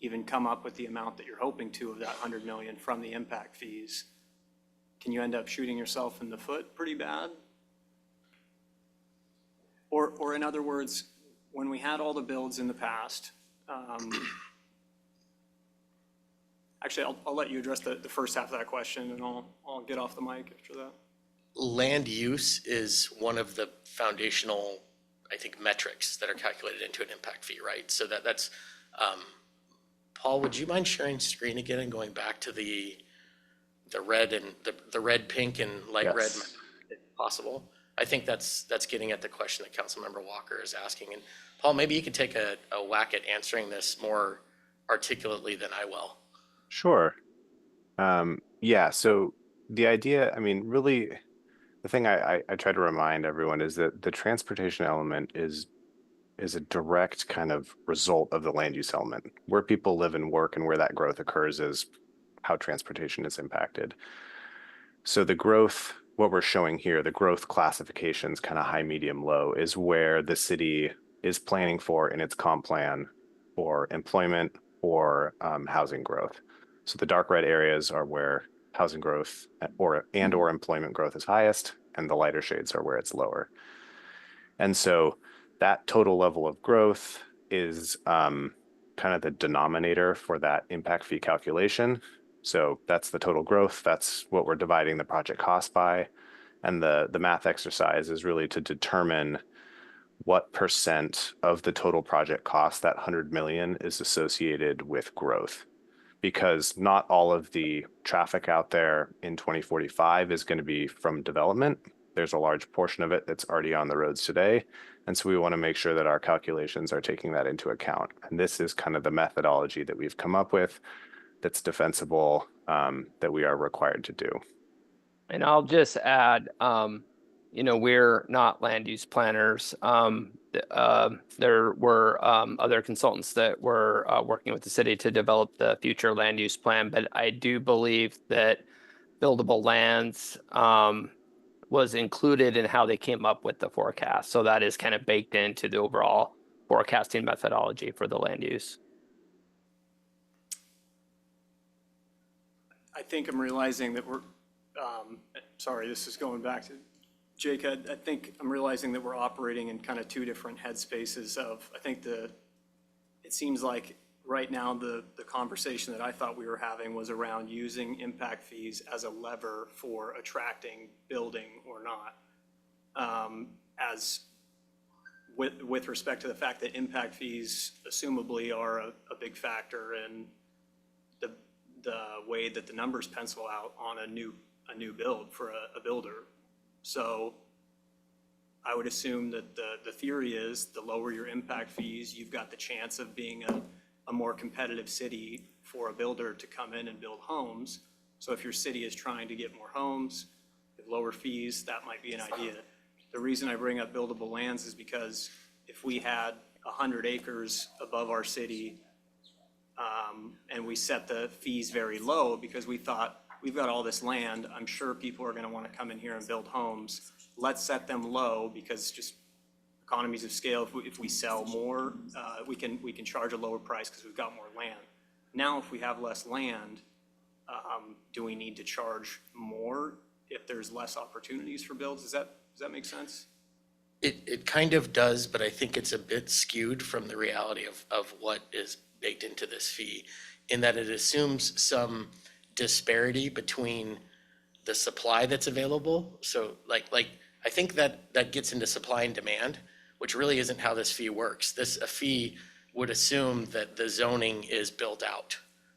Speaker 9: even come up with the amount that you're hoping to of that 100 million from the impact fees, can you end up shooting yourself in the foot pretty bad? Or in other words, when we had all the builds in the past, actually, I'll let you address the first half of that question, and I'll get off the mic after that.
Speaker 11: Land use is one of the foundational, I think, metrics that are calculated into an impact fee, right? So that's, Paul, would you mind sharing screen again and going back to the red and the red, pink, and light red, if possible? I think that's getting at the question that Councilmember Walker is asking. And Paul, maybe you could take a whack at answering this more articulately than I will.
Speaker 12: Sure. Yeah, so the idea, I mean, really, the thing I try to remind everyone is that the transportation element is a direct kind of result of the land use element. Where people live and work and where that growth occurs is how transportation is impacted. So the growth, what we're showing here, the growth classifications, kind of high, medium, low, is where the city is planning for in its comp plan for employment or housing growth. So the dark red areas are where housing growth or employment growth is highest, and the lighter shades are where it's lower. And so that total level of growth is kind of the denominator for that impact fee calculation. So that's the total growth. That's what we're dividing the project cost by. And the math exercise is really to determine what percent of the total project cost, that 100 million, is associated with growth. Because not all of the traffic out there in 2045 is going to be from development. There's a large portion of it that's already on the roads today. And so we want to make sure that our calculations are taking that into account. And this is kind of the methodology that we've come up with that's defensible, that we are required to do.
Speaker 16: And I'll just add, we're not land use planners. There were other consultants that were working with the city to develop the future land use plan, but I do believe that buildable lands was included in how they came up with the forecast. So that is kind of baked into the overall forecasting methodology for the land use.
Speaker 9: I think I'm realizing that we're, sorry, this is going back to Jake. I think I'm realizing that we're operating in kind of two different headspaces of, I think it seems like right now the conversation that I thought we were having was around using impact fees as a lever for attracting building or not. As with respect to the fact that impact fees assumably are a big factor in the way that the numbers pencil out on a new build for a builder. So I would assume that the theory is the lower your impact fees, you've got the chance of being a more competitive city for a builder to come in and build homes. So if your city is trying to get more homes with lower fees, that might be an idea. The reason I bring up buildable lands is because if we had 100 acres above our city, and we set the fees very low because we thought, we've got all this land, I'm sure people are gonna wanna come in here and build homes. Let's set them low because just economies of scale, if we sell more, we can charge a lower price because we've got more land. Now, if we have less land, do we need to charge more if there's less opportunities for builds? Does that make sense?
Speaker 11: It kind of does, but I think it's a bit skewed from the reality of what is baked into this fee, in that it assumes some disparity between the supply that's available. So like I think that gets into supply and demand, which really isn't how this fee works. A fee would assume that the zoning is built out,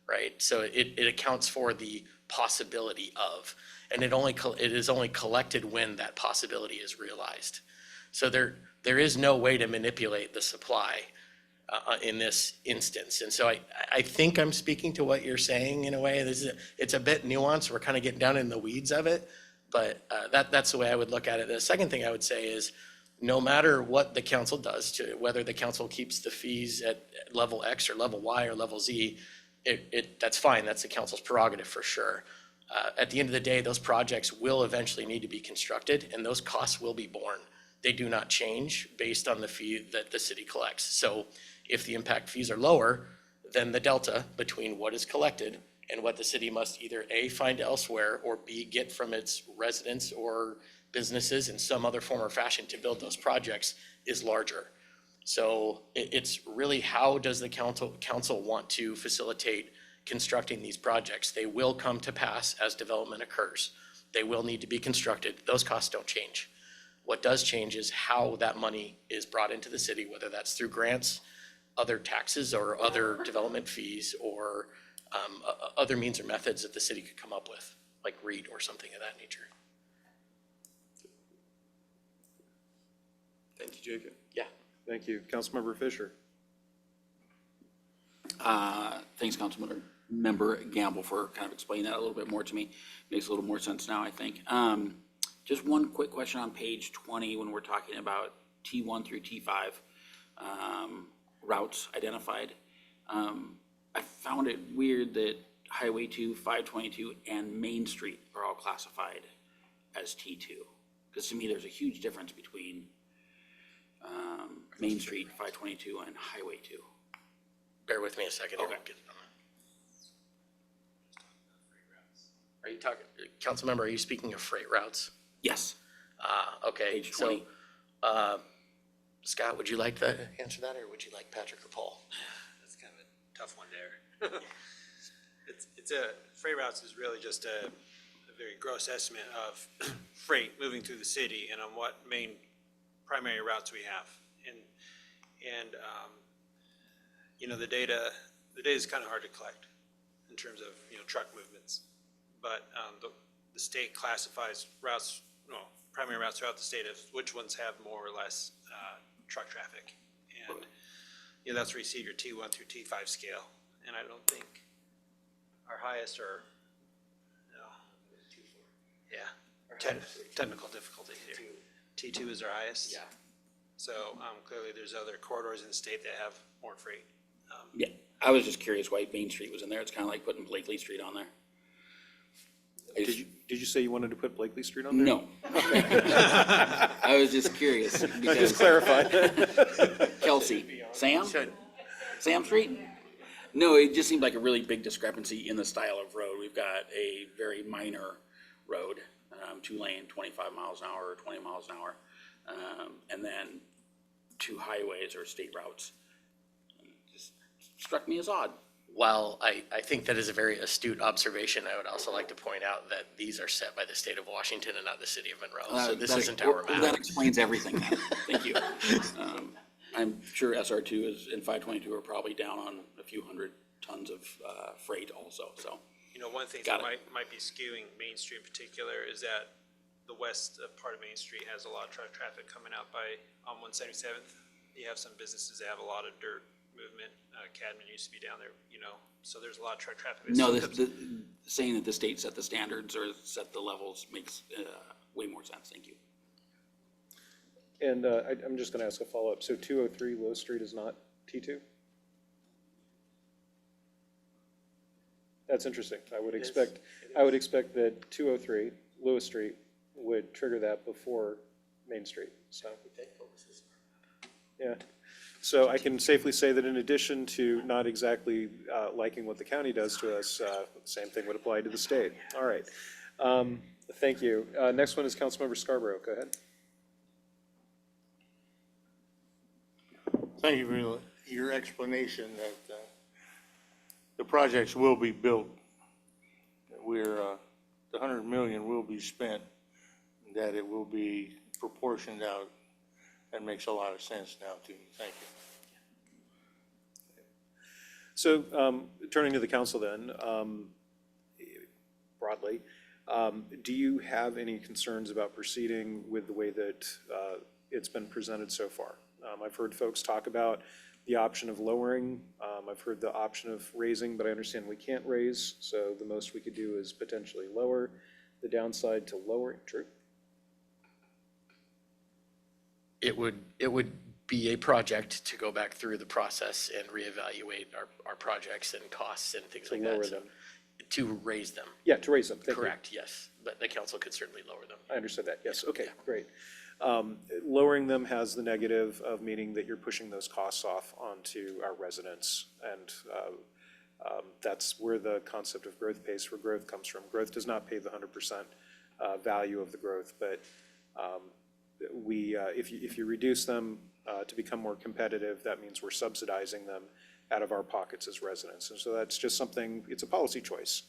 Speaker 11: right? So it accounts for the possibility of, and it is only collected when that possibility is realized. So there is no way to manipulate the supply in this instance. And so I think I'm speaking to what you're saying in a way. It's a bit nuanced. We're kind of getting down in the weeds of it, but that's the way I would look at it. The second thing I would say is, no matter what the council does, to whether the council keeps the fees at level X or level Y or level Z, that's fine. That's the council's prerogative for sure. At the end of the day, those projects will eventually need to be constructed, and those costs will be borne. They do not change based on the fee that the city collects. So if the impact fees are lower, then the delta between what is collected and what the city must either A, find elsewhere, or B, get from its residents or businesses in some other form or fashion to build those projects is larger. So it's really, how does the council want to facilitate constructing these projects? They will come to pass as development occurs. They will need to be constructed. Those costs don't change. What does change is how that money is brought into the city, whether that's through grants, other taxes, or other development fees, or other means or methods that the city could come up with, like REIT or something of that nature.
Speaker 1: Thank you, Jacob.
Speaker 11: Yeah.
Speaker 1: Thank you. Councilmember Fisher.
Speaker 4: Thanks, Councilmember Gamble, for kind of explaining that a little bit more to me. Makes a little more sense now, I think. Just one quick question on page 20 when we're talking about T1 through T5 routes identified. I found it weird that Highway 2, 522, and Main Street are all classified as T2. Because to me, there's a huge difference between Main Street, 522, and Highway 2.
Speaker 11: Bear with me a second.
Speaker 4: Okay.
Speaker 11: Are you talking, Councilmember, are you speaking of freight routes?
Speaker 4: Yes.
Speaker 11: Okay.
Speaker 4: Page 20.
Speaker 11: So, Scott, would you like to answer that, or would you like Patrick or Paul?
Speaker 13: That's kind of a tough one there. Freight routes is really just a very gross estimate of freight moving through the city and on what main primary routes we have. And the data is kind of hard to collect in terms of, truck movements. But the state classifies routes, primary routes throughout the state of which ones have more or less truck traffic. And that's where you see your T1 through T5 scale. And I don't think our highest are, technical difficulty here. T2 is our highest.
Speaker 11: Yeah.
Speaker 13: So clearly there's other corridors in the state that have more freight.
Speaker 4: Yeah, I was just curious why Main Street was in there. It's kind of like putting Blakely Street on there.
Speaker 1: Did you say you wanted to put Blakely Street on there?
Speaker 4: No. I was just curious because
Speaker 1: Just clarify.
Speaker 4: Kelsey, Sam Street? No, it just seemed like a really big discrepancy in the style of road. We've got a very minor road, 2-lane, 25 miles an hour or 20 miles an hour, and then 2 highways or state routes. Just struck me as odd.
Speaker 11: While I think that is a very astute observation, I would also like to point out that these are set by the state of Washington and not the city of Monroe. So this isn't our map.
Speaker 4: That explains everything. Thank you. I'm sure SR2 and 522 are probably down on a few hundred tons of freight also, so.
Speaker 13: One thing that might be skewing Main Street in particular is that the west part of Main Street has a lot of truck traffic coming out on 177th. You have some businesses that have a lot of dirt movement. Cadman used to be down there, so there's a lot of truck traffic.
Speaker 4: No, saying that the state set the standards or set the levels makes way more sense. Thank you.
Speaker 1: And I'm just going to ask a follow-up. So 203 Low Street is not T2? That's interesting. I would expect that 203 Lewis Street would trigger that before Main Street. So yeah. So I can safely say that in addition to not exactly liking what the county does to us, the same thing would apply to the state. All right. Thank you. Next one is Councilmember Scarborough. Go ahead.
Speaker 14: Thank you for your explanation that the projects will be built. The $100 million will be spent, that it will be proportioned out. That makes a lot of sense now to me. Thank you.
Speaker 1: So turning to the council then, broadly, do you have any concerns about proceeding with the way that it's been presented so far? I've heard folks talk about the option of lowering. I've heard the option of raising, but I understand we can't raise, so the most we could do is potentially lower. The downside to lowering, true?
Speaker 11: It would be a project to go back through the process and reevaluate our projects and costs and things
Speaker 1: To
Speaker 11: like
Speaker 1: lower
Speaker 11: that.
Speaker 1: them.
Speaker 11: To raise them.
Speaker 1: Yeah, to raise them, thank you.
Speaker 11: Correct, yes. But the council could certainly lower them.
Speaker 1: I understood that, yes, okay, great. Lowering them has the negative of meaning that you're pushing those costs off onto our residents. And that's where the concept of growth pays for growth comes from. Growth does not pay the 100% value of the growth, but if you reduce them to become more competitive, that means we're subsidizing them out of our pockets as residents. And so that's just something, it's a policy choice.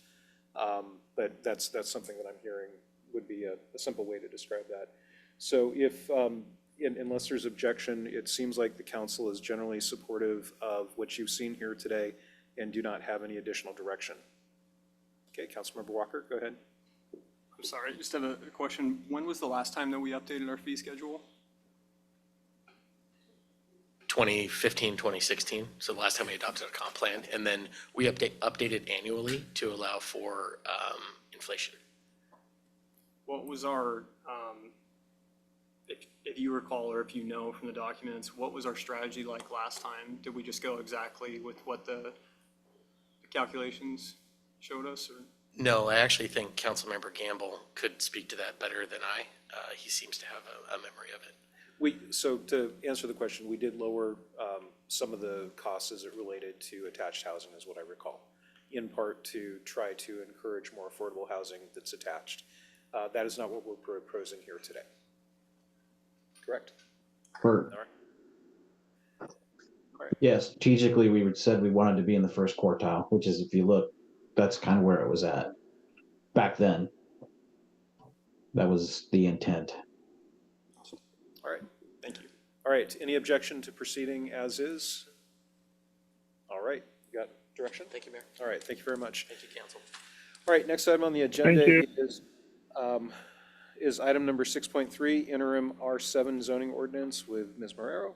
Speaker 1: But that's something that I'm hearing would be a simple way to describe that. So if, unless there's objection, it seems like the council is generally supportive of what you've seen here today and do not have any additional direction. Okay, Councilmember Walker, go ahead.
Speaker 9: I'm sorry, I just have a question. When was the last time that we updated our fee schedule?
Speaker 11: 2015, 2016, so the last time we adopted a comp plan, and then we update it annually to allow for inflation.
Speaker 9: What was our, if you recall or if you know from the documents, what was our strategy like last time? Did we just go exactly with what the calculations showed us, or?
Speaker 11: No, I actually think Councilmember Gamble could speak to that better than I. He seems to have a memory of it.
Speaker 1: So to answer the question, we did lower some of the costs as it related to attached housing, is what I recall, in part to try to encourage more affordable housing that's attached. That is not what we're proposing here today. Correct?
Speaker 15: For,
Speaker 1: All right.
Speaker 15: yeah, strategically, we said we wanted to be in the first quartile, which is, if you look, that's kind of where it was at back then. That was the intent.
Speaker 1: All right, thank you. All right, any objection to proceeding as is? All right, you got direction?
Speaker 11: Thank you, Mayor.
Speaker 1: All right, thank you very much.
Speaker 11: Thank you, Council.
Speaker 1: All right, next item on the agenda
Speaker 5: you.
Speaker 1: is item number 6.3, interim R7 zoning ordinance with Ms. Monroe.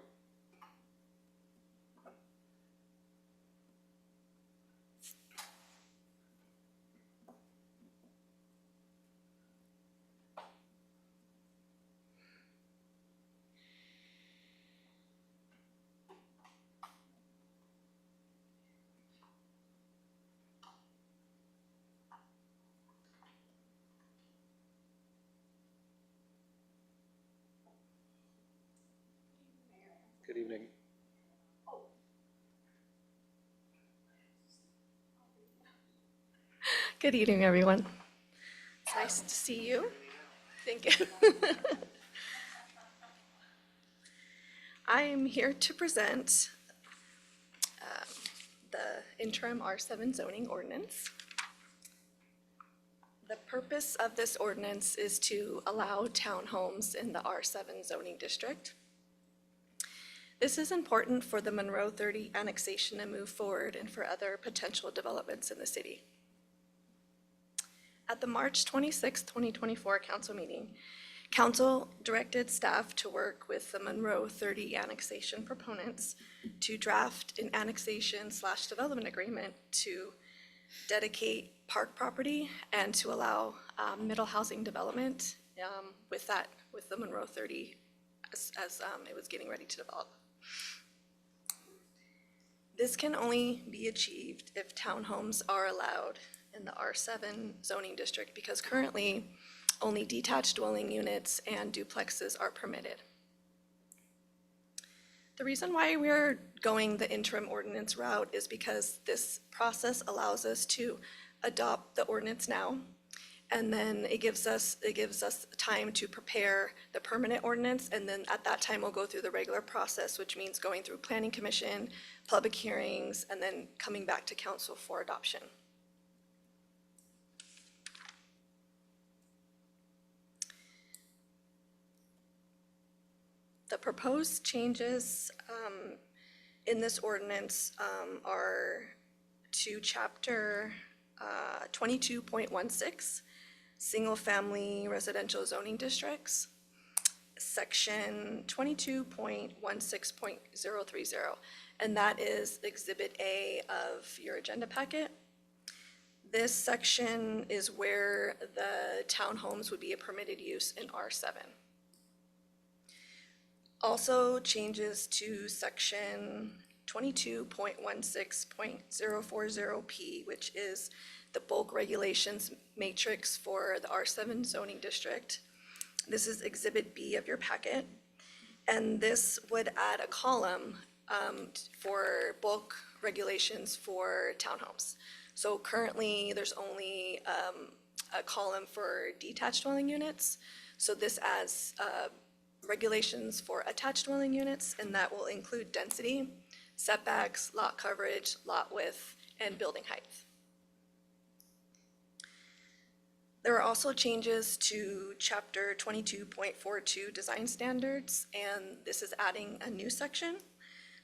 Speaker 1: Good evening.
Speaker 17: Good evening, everyone. It's nice to see you. Thank you. I am here to present the interim R7 zoning ordinance. The purpose of this ordinance is to allow townhomes in the R7 zoning district. This is important for the Monroe 30 annexation to move forward and for other potential developments in the city. At the March 26, 2024 council meeting, council directed staff to work with the Monroe 30 annexation proponents to draft an annexation/development agreement to dedicate park property and to allow middle housing development with the Monroe 30 as it was getting ready to develop. This can only be achieved if townhomes are allowed in the R7 zoning district, because currently only detached dwelling units and duplexes are permitted. The reason why we're going the interim ordinance route is because this process allows us to adopt the ordinance now, and then it gives us time to prepare the permanent ordinance, and then at that time we'll go through the regular process, which means going through planning commission, public hearings, and then coming back to council for adoption. The proposed changes in this ordinance are to chapter 22.16, single-family residential zoning districts, section 22.16.030, and that is Exhibit A of your agenda packet. This section is where the townhomes would be a permitted use in R7. Also changes to section 22.16.040P, which is the bulk regulations matrix for the R7 zoning district. This is Exhibit B of your packet, and this would add a column for bulk regulations for townhomes. So currently, there's only a column for detached dwelling units. So this adds regulations for attached dwelling units, and that will include density, setbacks, lot coverage, lot width, and building height. There are also changes to Chapter 22.42 Design Standards, and this is adding a new section.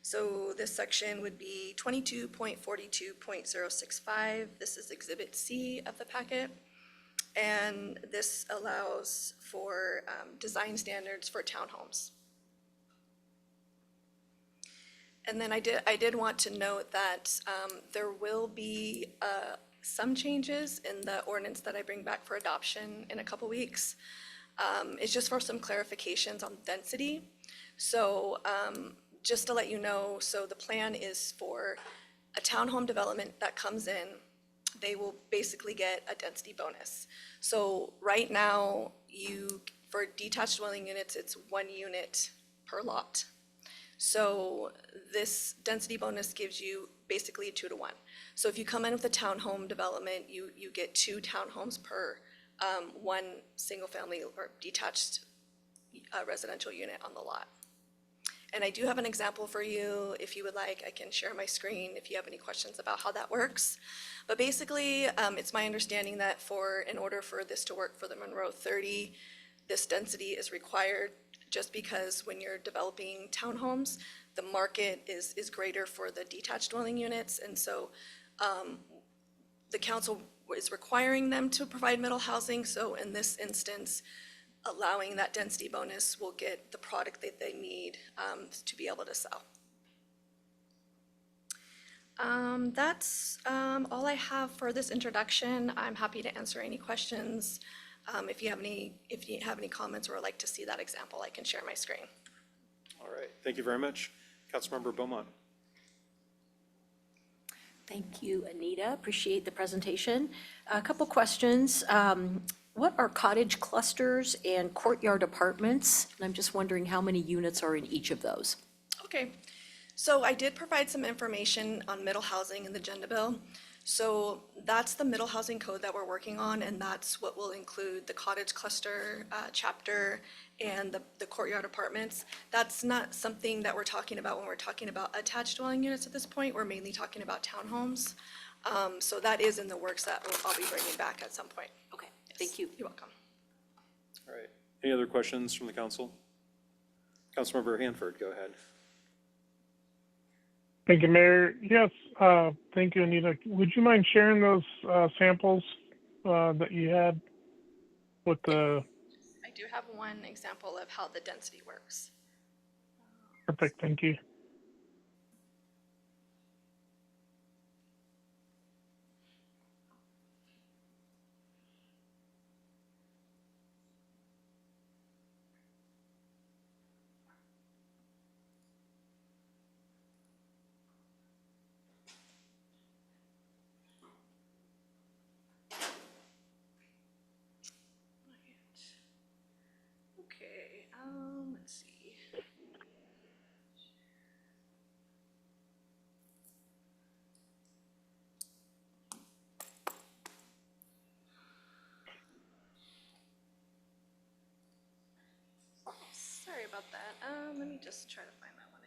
Speaker 17: So this section would be 22.42.065. This is Exhibit C of the packet. And this allows for design standards for townhomes. And then I did want to note that there will be some changes in the ordinance that I bring back for adoption in a couple weeks. It's just for some clarifications on density. So just to let you know, so the plan is for a townhome development that comes in, they will basically get a density bonus. So right now, for detached dwelling units, it's 1 unit per lot. So this density bonus gives you basically a 2-to-1. So if you come in with a townhome development, you get 2 townhomes per 1 single family or detached residential unit on the lot. And I do have an example for you. If you would like, I can share my screen if you have any questions about how that works. But basically, it's my understanding that in order for this to work for the Monroe 30, this density is required just because when you're developing townhomes, the market is greater for the detached dwelling units. And so the council is requiring them to provide middle housing. So in this instance, allowing that density bonus will get the product that they need to be able to sell. That's all I have for this introduction. I'm happy to answer any questions. If you have any comments or would like to see that example, I can share my screen.
Speaker 1: All right, thank you very much. Councilmember Beaumont.
Speaker 6: Thank you, Anita. Appreciate the presentation. A couple questions. What are cottage clusters and courtyard apartments? And I'm just wondering how many units are in each of those?
Speaker 17: Okay, so I did provide some information on middle housing in the agenda bill. So that's the middle housing code that we're working on, and that's what will include the cottage cluster chapter and the courtyard apartments. That's not something that we're talking about when we're talking about attached dwelling units at this point. We're mainly talking about townhomes. So that is in the works that I'll be bringing back at some point.
Speaker 6: Okay, thank you.
Speaker 17: You're welcome.
Speaker 1: All right, any other questions from the council? Councilmember Hanford, go ahead.
Speaker 5: Thank you, Mayor. Yes, thank you, Anita. Would you mind sharing those samples that you had with the?
Speaker 17: I do have one example of how the density works.
Speaker 5: Perfect, thank you.
Speaker 17: Okay, let's see. Sorry about that. Let me just try to find that one again.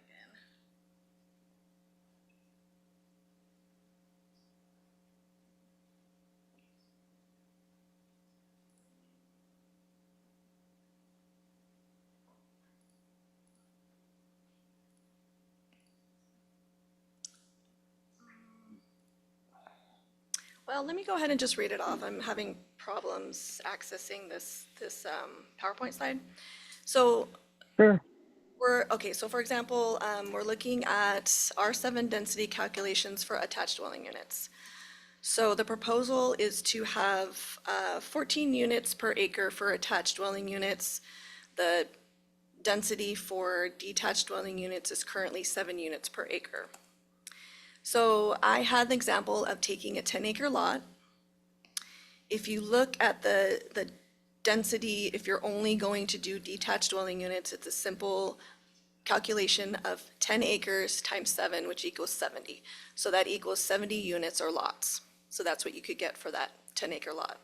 Speaker 17: Well, let me go ahead and just read it off. I'm having problems accessing this PowerPoint slide. So
Speaker 5: Sure.
Speaker 17: so for example, we're looking at R7 density calculations for attached dwelling units. So the proposal is to have 14 units per acre for attached dwelling units. The density for detached dwelling units is currently 7 units per acre. So I had an example of taking a 10-acre lot. If you look at the density, if you're only going to do detached dwelling units, it's a simple calculation of 10 acres times 7, which equals 70. So that equals 70 units or lots. So that's what you could get for that 10-acre lot.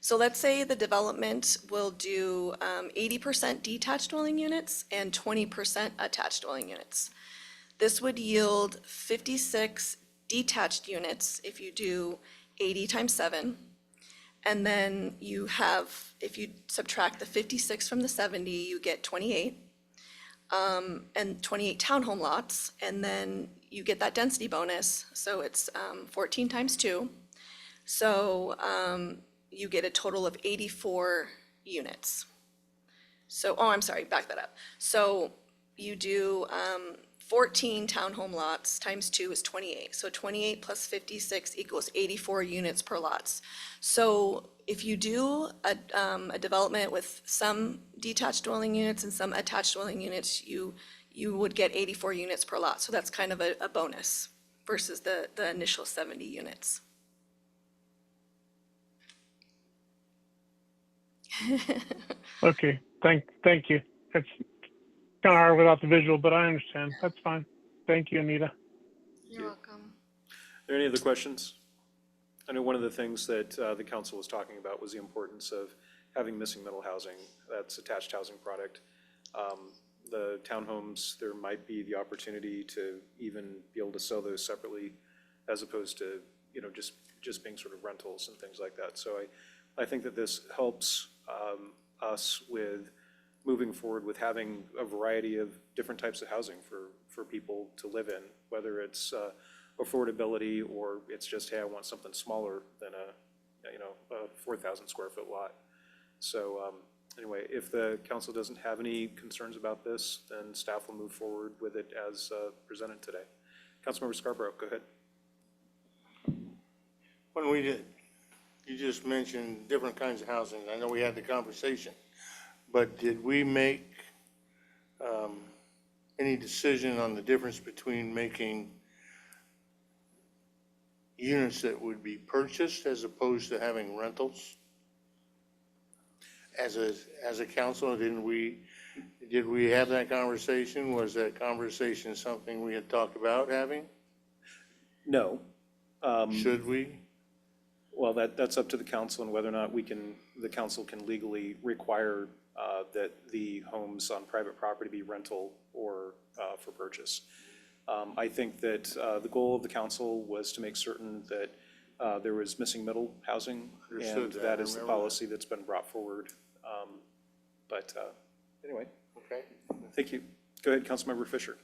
Speaker 17: So let's say the development will do 80% detached dwelling units and 20% attached dwelling units. This would yield 56 detached units if you do 80 times 7. And then you have, if you subtract the 56 from the 70, you get 28. And 28 townhome lots, and then you get that density bonus, so it's 14 times 2. So you get a total of 84 units. So, oh, I'm sorry, back that up. So you do 14 townhome lots times 2 is 28. So 28 plus 56 equals 84 units per lots. So if you do a development with some detached dwelling units and some attached dwelling units, you would get 84 units per lot. So that's kind of a bonus versus the initial 70 units.
Speaker 5: Okay, thank you. It's kind of hard without the visual, but I understand. That's fine. Thank you, Anita.
Speaker 17: You're welcome.
Speaker 1: Are there any other questions? I know one of the things that the council was talking about was the importance of having missing middle housing. That's attached housing product. The townhomes, there might be the opportunity to even be able to sell those separately as opposed to, just being sort of rentals and things like that. So I think that this helps us with moving forward with having a variety of different types of housing for people to live in, whether it's affordability or it's just, hey, I want something smaller than a 4,000 square foot lot. So anyway, if the council doesn't have any concerns about this, then staff will move forward with it as presented today. Councilmember Scarborough, go ahead.
Speaker 14: When we did, you just mentioned different kinds of housing. I know we had the conversation, but did we make any decision on the difference between making units that would be purchased as opposed to having rentals? As a council, did we have that conversation? Was that conversation something we had talked about having?
Speaker 1: No.
Speaker 14: Should we?
Speaker 1: Well, that's up to the council and whether or not the council can legally require that the homes on private property be rental or for purchase. I think that the goal of the council was to make certain that there was missing middle housing, and that is the policy that's been brought forward. But anyway.
Speaker 14: Okay.
Speaker 1: Thank you. Go ahead, Councilmember Fisher.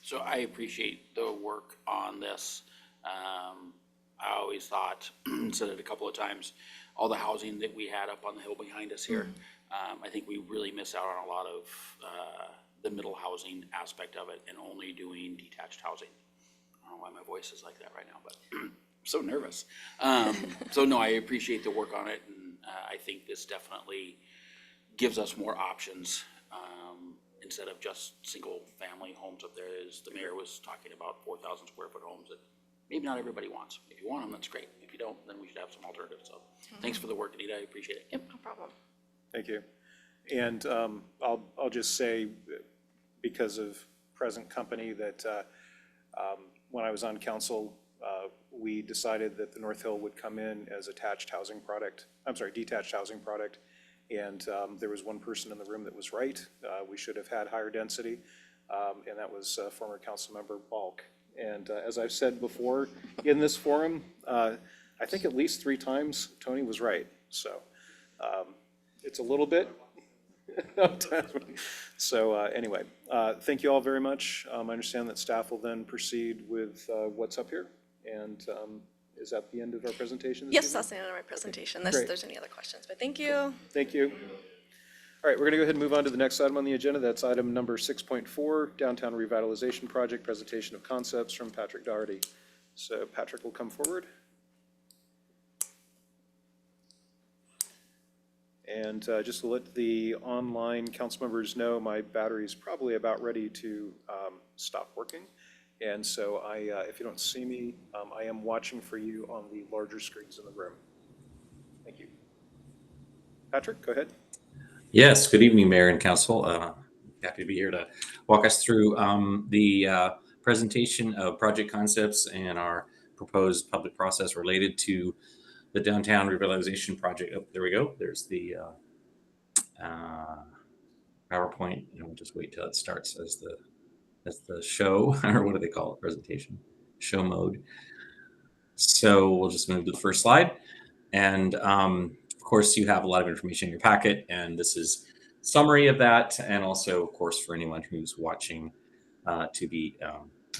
Speaker 4: So I appreciate the work on this. I always thought, said it a couple of times, all the housing that we had up on the hill behind us here, I think we really miss out on a lot of the middle housing aspect of it and only doing detached housing. I don't know why my voice is like that right now, but I'm so nervous. So no, I appreciate the work on it, and I think this definitely gives us more options instead of just single-family homes up there, as the mayor was talking about, 4,000 square foot homes that maybe not everybody wants. If you want them, that's great. If you don't, then we should have some alternatives. So thanks for the work, Anita. I appreciate it.
Speaker 17: Yep, no problem.
Speaker 1: Thank you. And I'll just say, because of present company, that when I was on council, we decided that the North Hill would come in as detached housing product. And there was one person in the room that was right. We should have had higher density, and that was former council member Balk. And as I've said before in this forum, I think at least 3 times Tony was right. So it's a little bit. So anyway, thank you all very much. I understand that staff will then proceed with what's up here. And Is that the end of our presentation this
Speaker 17: Yes,
Speaker 1: evening?
Speaker 17: that's the end of my presentation, unless
Speaker 1: Great.
Speaker 17: there's any other questions, but thank you.
Speaker 1: Thank you. All right, we're going to go ahead and move on to the next item on the agenda. That's item number 6.4, Downtown Revitalization Project, Presentation of Concepts from Patrick Doherty. So Patrick will come forward. And just to let the online council members know, my battery's probably about ready to stop working. And so if you don't see me, I am watching for you on the larger screens in the room. Thank you. Patrick, go ahead.
Speaker 18: Yes, good evening, Mayor and Council. Happy to be here to walk us through the presentation of project concepts and our proposed public process related to the Downtown Revitalization Project. Oh, there we go. There's the PowerPoint, and we'll just wait till it starts as the show, or what do they call it? Presentation, show mode. So we'll just move to the first slide. And of course, you have a lot of information in your packet, and this is a summary of that, and also, of course, for anyone who's watching to be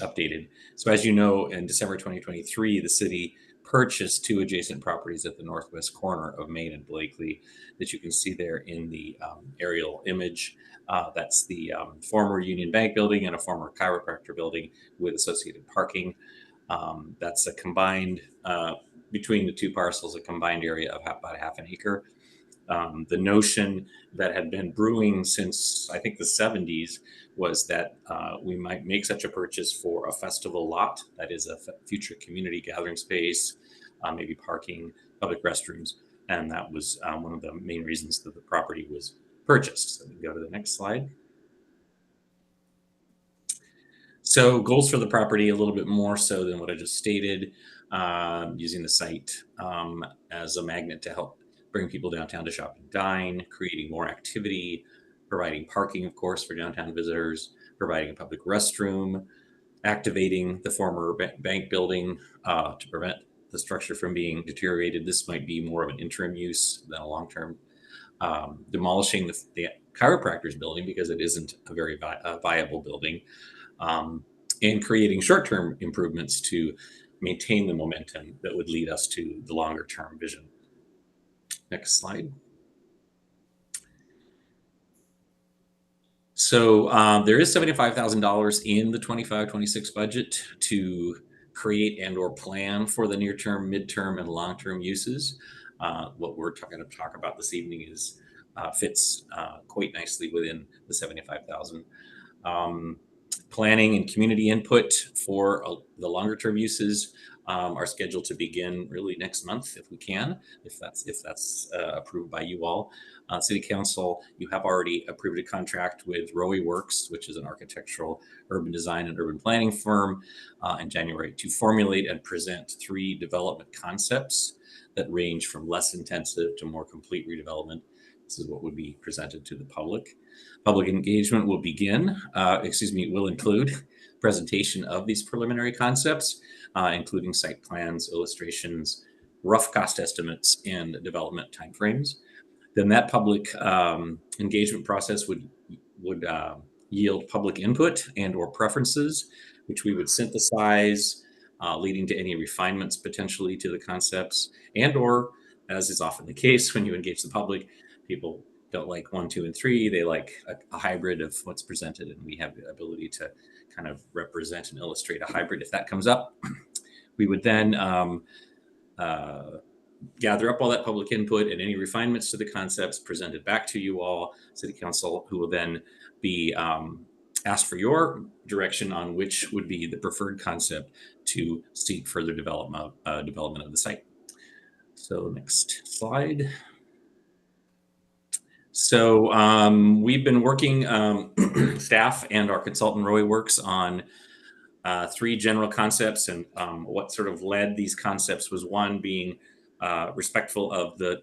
Speaker 18: updated. So as you know, in December 2023, the city purchased 2 adjacent properties at the northwest corner of Main and Blakely that you can see there in the aerial image. That's the former Union Bank building and a former chiropractor building with associated parking. That's a combined, between the two parcels, a combined area of about half an acre. The notion that had been brewing since, I think, the 70s was that we might make such a purchase for a festival lot, that is a future community gathering space, maybe parking, public restrooms, and that was one of the main reasons that the property was purchased. So we can go to the next slide. So goals for the property, a little bit more so than what I just stated, using the site as a magnet to help bring people downtown to shop and dine, creating more activity, providing parking, of course, for downtown visitors, providing a public restroom, activating the former bank building to prevent the structure from being deteriorated. This might be more of an interim use than a long-term. Demolishing the chiropractor's building because it isn't a very viable building. And creating short-term improvements to maintain the momentum that would lead us to the longer-term vision. Next slide. So there is $75,000 in the 25-26 budget to create and or plan for the near-term, mid-term, and long-term uses. What we're going to talk about this evening is fits quite nicely within the $75,000. Planning and community input for the longer term uses are scheduled to begin really next month if we can, if that's approved by you all. City Council, you have already approved a contract with Roe Works, which is an architectural, urban design, and urban planning firm in January to formulate and present 3 development concepts that range from less intensive to more complete redevelopment. This is what would be presented to the public. Public engagement will will include presentation of these preliminary concepts, including site plans, illustrations, rough cost estimates, and development timeframes. Then that public engagement process would yield public input and or preferences, which we would synthesize, leading to any refinements potentially to the concepts, and or, as is often the case when you engage the public, people don't like 1, 2, and 3. They like a hybrid of what's presented, and we have the ability to kind of represent and illustrate a hybrid if that comes up. We would then gather up all that public input and any refinements to the concepts presented back to you all, City Council, who will then be asked for your direction on which would be the preferred concept to seek further development of the site. So next slide. So we've been working, staff and our consultant Roy works on 3 general concepts, and what sort of led these concepts was one being respectful of the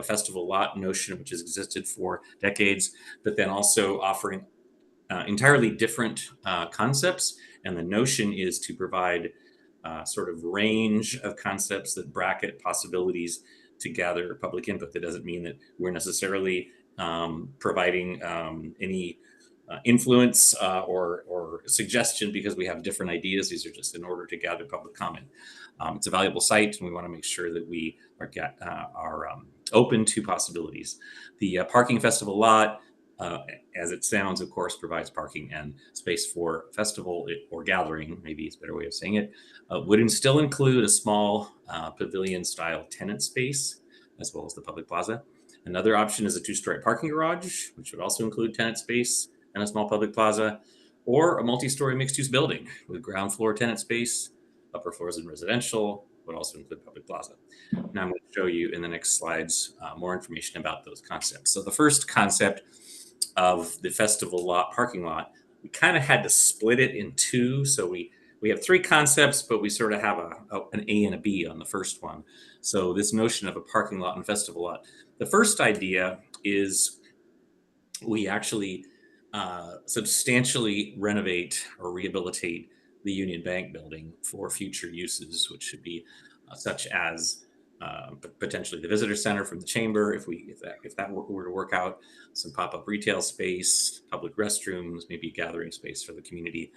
Speaker 18: festival lot notion, which has existed for decades, but then also offering entirely different concepts. And the notion is to provide sort of range of concepts that bracket possibilities to gather public input. That doesn't mean that we're necessarily providing any influence or suggestion because we have different ideas. These are just in order to gather public comment. It's a valuable site, and we want to make sure that we are open to possibilities. The parking festival lot, as it sounds, of course, provides parking and space for festival or gathering, maybe it's a better way of saying it, would still include a small pavilion-style tenant space, as well as the public plaza. Another option is a two-story parking garage, which would also include tenant space and a small public plaza, or a multi-story mixed-use building with ground floor tenant space, upper floors in residential, would also include public plaza. Now I'm going to show you in the next slides more information about those concepts. So the first concept of the festival lot, parking lot, we kind of had to split it in two. So we have three concepts, but we sort of have an A and a B on the first one. So this notion of a parking lot and festival lot. The first idea is we actually substantially renovate or rehabilitate the Union Bank building for future uses, which should be such as potentially the visitor center from the chamber, if that were to work out, some pop-up retail space, public restrooms, maybe a gathering space for the community.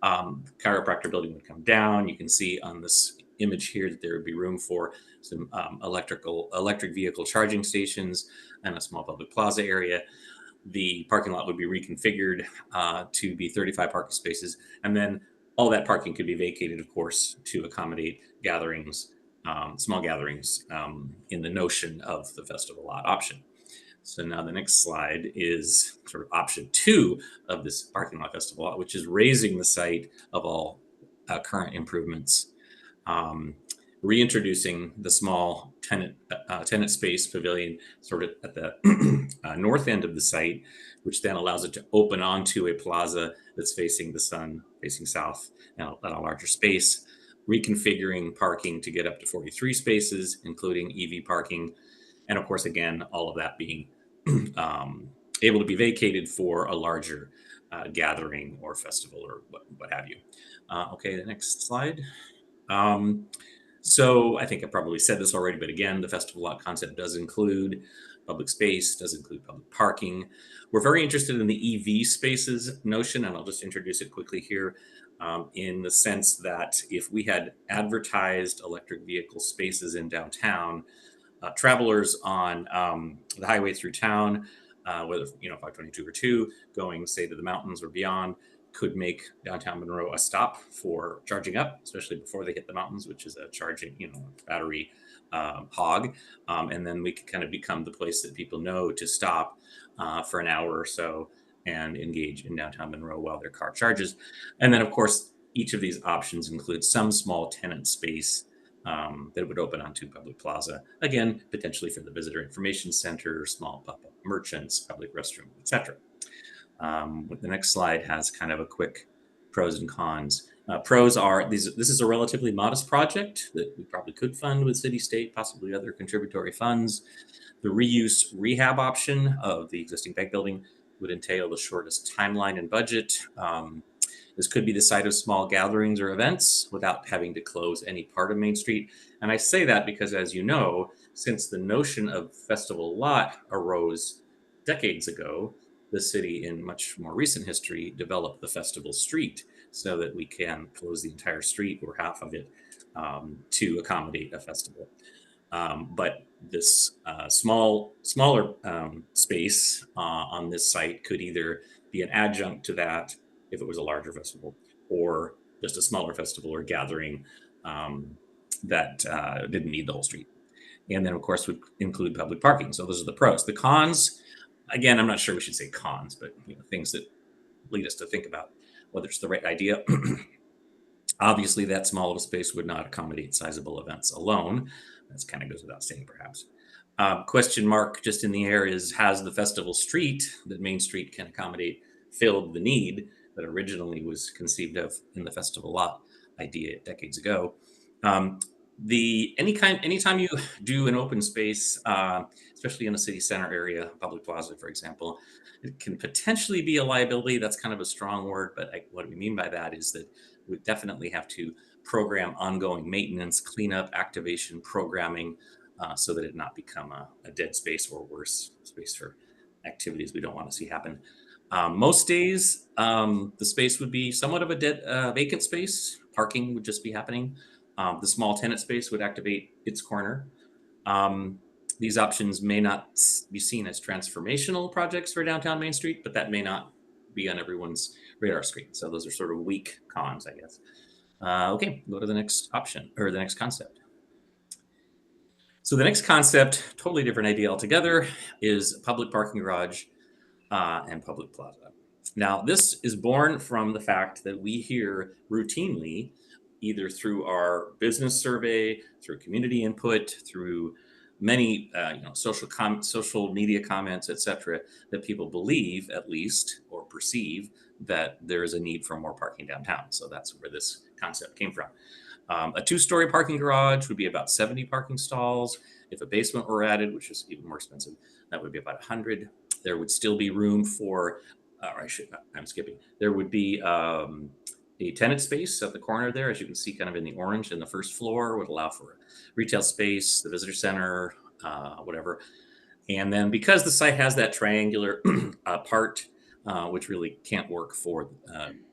Speaker 18: Chiropractor building would come down. You can see on this image here that there would be room for some electric vehicle charging stations and a small public plaza area. The parking lot would be reconfigured to be 35 parking spaces, and then all that parking could be vacated, of course, to accommodate gatherings, small gatherings, in the notion of the festival lot option. So now the next slide is sort of option 2 of this parking lot festival lot, which is raising the site of all current improvements, reintroducing the small tenant space pavilion sort of at the north end of the site, which then allows it to open onto a plaza that's facing the sun, facing south, and a larger space, reconfiguring parking to get up to 43 spaces, including EV parking. And of course, again, all of that being able to be vacated for a larger gathering or festival or what have you. Okay, the next slide. So I think I probably said this already, but again, the festival lot concept does include public space, does include public parking. We're very interested in the EV spaces notion, and I'll just introduce it quickly here, in the sense that if we had advertised electric vehicle spaces in downtown, travelers on the highway through town, whether 522 or 2, going say to the mountains or beyond, could make downtown Monroe a stop for charging up, especially before they hit the mountains, which is a charging, battery hog. And then we could kind of become the place that people know to stop for an hour or so and engage in downtown Monroe while their car charges. And then, of course, each of these options includes some small tenant space that would open onto public plaza, again, potentially for the visitor information center, small pop-up merchants, public restroom, etc. The next slide has kind of a quick pros and cons. Pros are this is a relatively modest project that we probably could fund with city, state, possibly other contributory funds. The reuse rehab option of the existing bank building would entail the shortest timeline and budget. This could be the site of small gatherings or events without having to close any part of Main Street. And I say that because, as you know, since the notion of festival lot arose decades ago, the city in much more recent history developed the festival street so that we can close the entire street or half of it to accommodate a festival. But this smaller space on this site could either be an adjunct to that if it was a larger festival, or just a smaller festival or gathering that didn't need the whole street. And then, of course, would include public parking. So those are the pros. The cons, again, I'm not sure we should say cons, but things that lead us to think about whether it's the right idea. Obviously, that small of a space would not accommodate sizable events alone. That kind of goes without saying, perhaps. Question mark just in the air is, has the festival street that Main Street can accommodate filled the need that originally was conceived of in the festival lot idea decades ago? Anytime you do an open space, especially in a city center area, public plaza, for example, it can potentially be a liability. That's kind of a strong word, but what we mean by that is that we definitely have to program ongoing maintenance, cleanup, activation, programming, so that it not become a dead space or worse, space for activities we don't want to see happen. Most days, the space would be somewhat of a vacant space. Parking would just be happening. The small tenant space would activate its corner. These options may not be seen as transformational projects for downtown Main Street, but that may not be on everyone's radar screen. So those are sort of weak cons, I guess. Okay, go to the next option, or the next concept. So the next concept, totally different idea altogether, is public parking garage and public plaza. Now, this is born from the fact that we hear routinely, either through our business survey, through community input, through many social media comments, etc., that people believe, at least, or perceive that there is a need for more parking downtown. So that's where this concept came from. A two-story parking garage would be about 70 parking stalls. If a basement were added, which is even more expensive, that would be about 100. There would still be room for, I'm skipping. There would be a tenant space at the corner there, as you can see kind of in the orange in the first floor, would allow for retail space, the visitor center, whatever. And then because the site has that triangular part, which really can't work for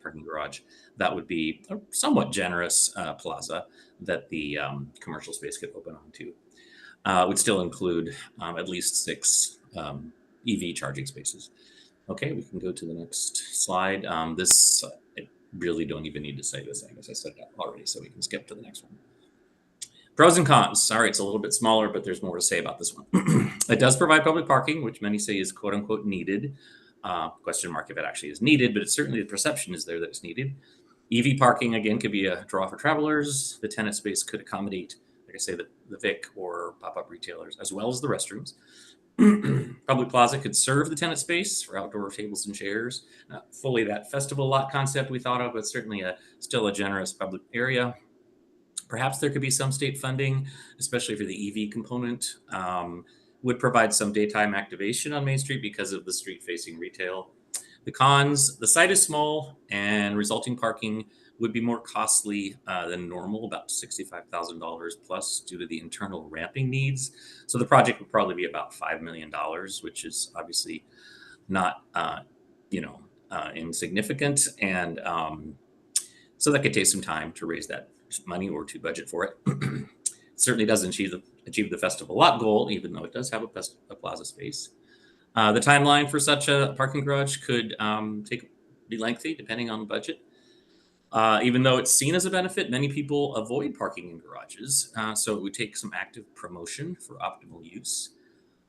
Speaker 18: parking garage, that would be a somewhat generous plaza that the commercial space could open onto. Would still include at least 6 EV charging spaces. Okay, we can go to the next slide. I really don't even need to say this. I guess I said that already, so we can skip to the next one. Pros and cons. Sorry, it's a little bit smaller, but there's more to say about this one. It does provide public parking, which many say is quote unquote needed. Question mark if it actually is needed, but it's certainly the perception is there that it's needed. EV parking, again, could be a draw for travelers. The tenant space could accommodate, like I say, the Vic or pop-up retailers, as well as the restrooms. Public plaza could serve the tenant space for outdoor tables and chairs. Not fully that festival lot concept we thought of, but certainly still a generous public area. Perhaps there could be some state funding, especially for the EV component. Would provide some daytime activation on Main Street because of the street-facing retail. The cons, the site is small and resulting parking would be more costly than normal, about $65,000 plus due to the internal ramping needs. So the project would probably be about $5 million, which is obviously not, insignificant. And so that could take some time to raise that money or to budget for it. Certainly doesn't achieve the festival lot goal, even though it does have a plaza space. The timeline for such a parking garage could be lengthy, depending on the budget. Even though it's seen as a benefit, many people avoid parking in garages, so it would take some active promotion for optimal use.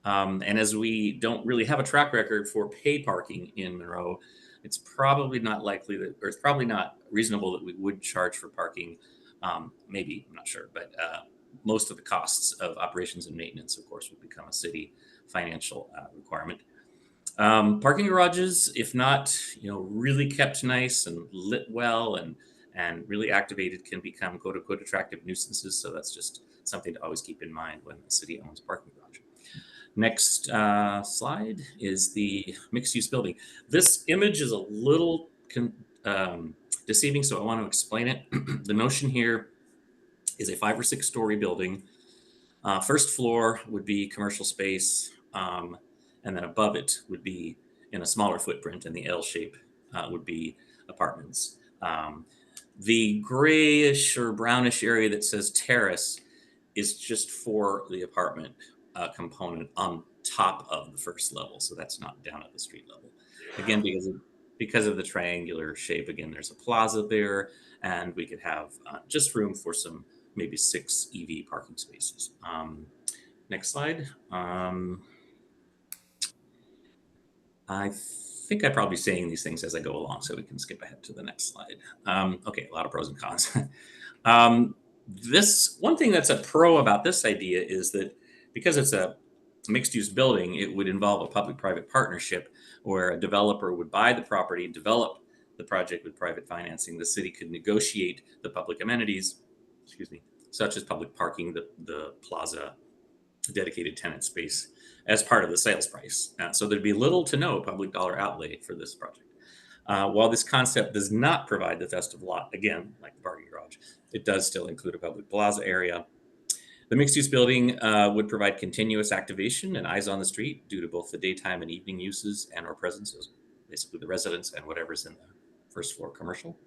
Speaker 18: And as we don't really have a track record for pay parking in Monroe, it's probably not likely that, or it's probably not reasonable that we would charge for parking. Maybe, I'm not sure, but most of the costs of operations and maintenance, of course, would become a city financial requirement. Parking garages, if not, really kept nice and lit well and really activated, can become quote unquote attractive nuisances. So that's just something to always keep in mind when the city owns a parking garage. Next slide is the mixed-use building. This image is a little deceiving, so I want to explain it. The notion here is a 5 or 6 story building. First floor would be commercial space, and then above it would be in a smaller footprint, and the L shape would be apartments. The grayish or brownish area that says terrace is just for the apartment component on top of the first level, so that's not down at the street level. Again, because of the triangular shape, again, there's a plaza there, and we could have just room for some maybe 6 EV parking spaces. Next slide. I think I'm probably saying these things as I go along, so we can skip ahead to the next slide. Okay, a lot of pros and cons. This one thing that's a pro about this idea is that because it's a mixed-use building, it would involve a public-private partnership where a developer would buy the property, develop the project with private financing. The city could negotiate the public amenities, such as public parking, the plaza, dedicated tenant space as part of the sales price. So there'd be little to no public dollar outlay for this project. While this concept does not provide the festival lot, again, like the parking garage, it does still include a public plaza area. The mixed-use building would provide continuous activation and eyes on the street due to both the daytime and evening uses and or presences, basically the residents and whatever's in the first floor commercial.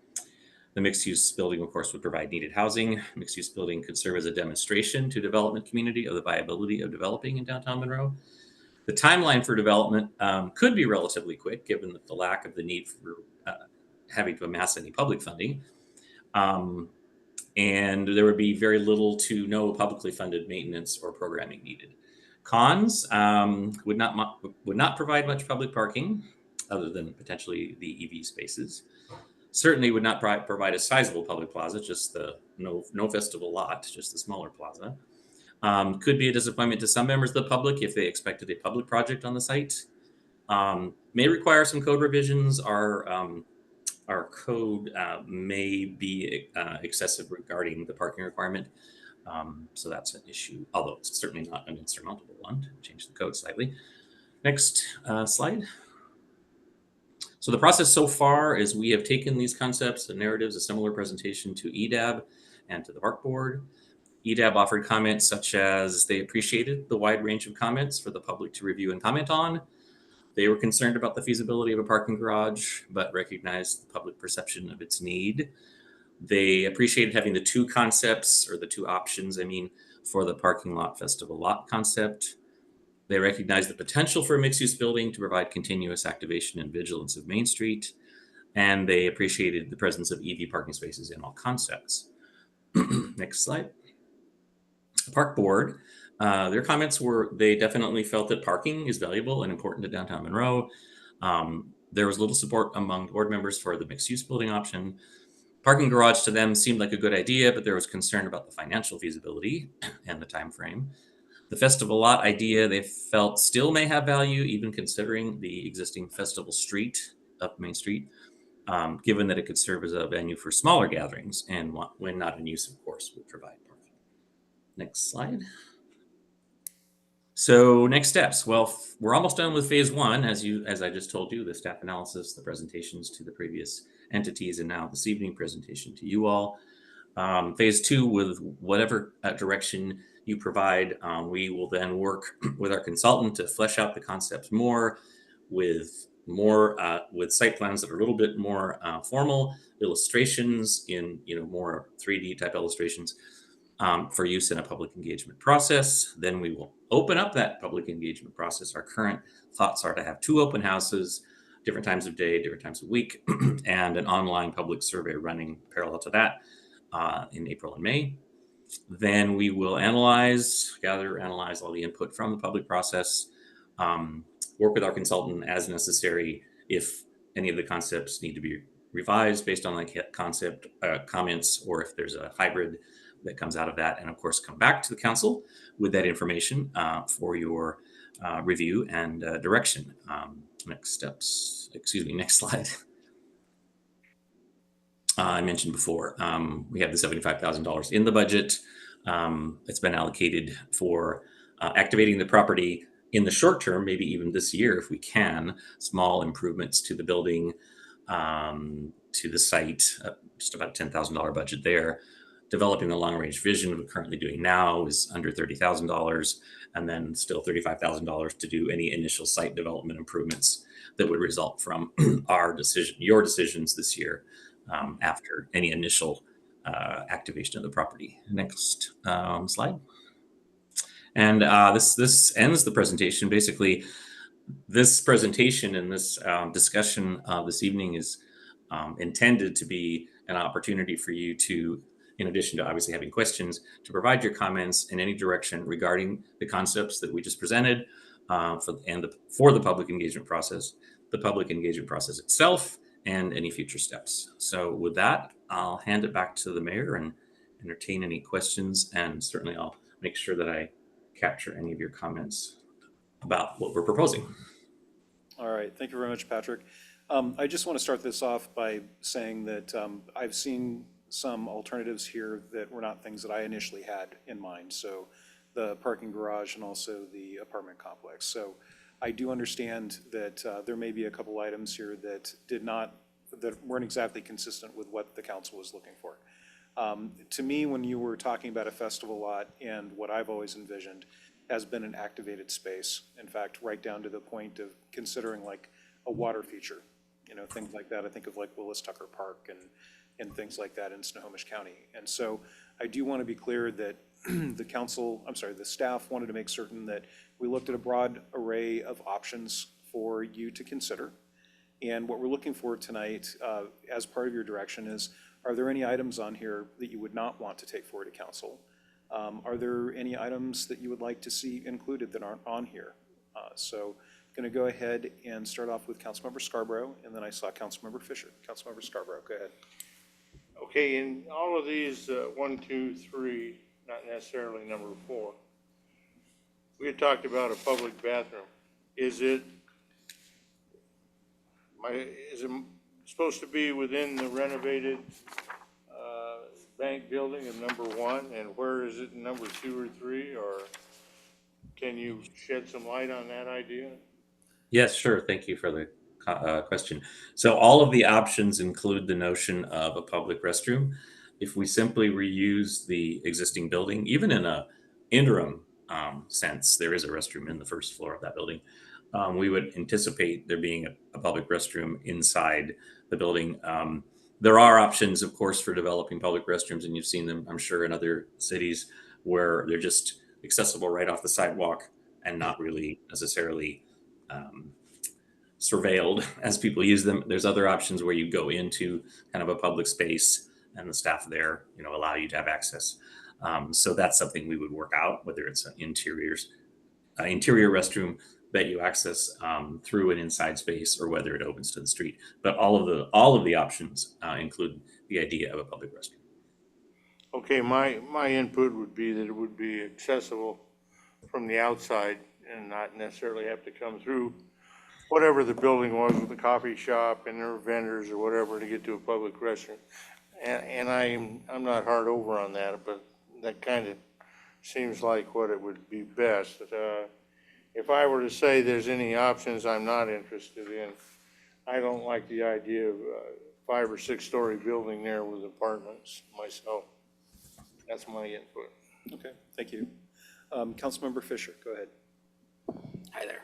Speaker 18: The mixed-use building, of course, would provide needed housing. Mixed-use building could serve as a demonstration to development community of the viability of developing in downtown Monroe. The timeline for development could be relatively quick, given the lack of the need for having to amass any public funding. And there would be very little to no publicly funded maintenance or programming needed. Cons would not provide much public parking, other than potentially the EV spaces. Certainly would not provide a sizable public plaza, just the no festival lot, just the smaller plaza. Could be a disappointment to some members of the public if they expected a public project on the site. May require some code revisions. Our code may be excessive regarding the parking requirement. So that's an issue, although it's certainly not an insurmountable one. Change the code slightly. Next slide. So the process so far is we have taken these concepts and narratives, a similar presentation to EDAB and to the Park Board. EDAB offered comments such as they appreciated the wide range of comments for the public to review and comment on. They were concerned about the feasibility of a parking garage, but recognized the public perception of its need. They appreciated having the two concepts, or the two options, for the parking lot festival lot concept. They recognized the potential for a mixed-use building to provide continuous activation and vigilance of Main Street. And they appreciated the presence of EV parking spaces in all concepts. Next slide. Park Board, their comments were, they definitely felt that parking is valuable and important to downtown Monroe. There was little support among board members for the mixed-use building option. Parking garage to them seemed like a good idea, but there was concern about the financial feasibility and the time frame. The festival lot idea they felt still may have value, even considering the existing festival street up Main Street, given that it could serve as a venue for smaller gatherings and when not in use, of course, would provide parking. Next slide. So next steps. Well, we're almost done with phase one, as I just told you, the staff analysis, the presentations to the previous entities, and now this evening presentation to you all. Phase two, with whatever direction you provide, we will then work with our consultant to flesh out the concepts more with site plans that are a little bit more formal, illustrations in more 3D type illustrations for use in a public engagement process. Then we will open up that public engagement process. Our current thoughts are to have 2 open houses, different times of day, different times of week, and an online public survey running parallel to that in April and May. Then we will analyze all the input from the public process, work with our consultant as necessary if any of the concepts need to be revised based on like concept comments, or if there's a hybrid that comes out of that, and of course come back to the council with that information for your review and direction. Next slide. I mentioned before, we have the $75,000 in the budget. It's been allocated for activating the property in the short term, maybe even this year if we can, small improvements to the building, to the site, just about a $10,000 budget there. Developing the long-range vision we're currently doing now is under $30,000, and then still $35,000 to do any initial site development improvements that would result from your decisions this year after any initial activation of the property. Next slide. And this ends the presentation. Basically, this presentation and this discussion this evening is intended to be an opportunity for you to, in addition to obviously having questions, to provide your comments in any direction regarding the concepts that we just presented for the public engagement process, the public engagement process itself, and any future steps. So with that, I'll hand it back to the mayor and entertain any questions, and certainly I'll make sure that I capture any of your comments about what we're proposing.
Speaker 1: All right, thank you very much, Patrick. I just want to start this off by saying that I've seen some alternatives here that were not things that I initially had in mind. So the parking garage and also the apartment complex. So I do understand that there may be a couple items here that weren't exactly consistent with what the council was looking for. To me, when you were talking about a festival lot, and what I've always envisioned has been an activated space. In fact, right down to the point of considering like a water feature, things like that. I think of like Willis Tucker Park and things like that in Snohomish County. And so I do want to be clear that the staff wanted to make certain that we looked at a broad array of options for you to consider. And what we're looking for tonight, as part of your direction, is, are there any items on here that you would not want to take forward to council? Are there any items that you would like to see included that aren't on here? So I'm going to go ahead and start off with Councilmember Scarborough, and then I saw Councilmember Fisher. Councilmember Scarborough, go ahead.
Speaker 14: Okay, in all of these, 1, 2, 3, not necessarily number 4, we had talked about a public bathroom. Is it supposed to be within the renovated bank building of number 1, and where is it in number 2 or 3, or can you shed some light on that idea?
Speaker 18: Yes, sure. Thank you for the question. So all of the options include the notion of a public restroom. If we simply reuse the existing building, even in a interim sense, there is a restroom in the first floor of that building. We would anticipate there being a public restroom inside the building. There are options, of course, for developing public restrooms, and you've seen them, I'm sure, in other cities where they're just accessible right off the sidewalk and not really necessarily surveilled as people use them. There's other options where you go into kind of a public space and the staff there, allow you to have access. So that's something we would work out, whether it's an interior restroom that you access through an inside space or whether it opens to the street. But all of the options include the idea of a public restroom.
Speaker 14: Okay, my input would be that it would be accessible from the outside and not necessarily have to come through whatever the building was with the coffee shop and their vendors or whatever to get to a public restroom. And I'm not hard over on that, but that kind of seems like what it would be best. If I were to say there's any options I'm not interested in, I don't like the idea of a 5 or 6 story building there with apartments myself. That's my input.
Speaker 1: Okay, thank you. Councilmember Fisher, go ahead.
Speaker 4: Hi there.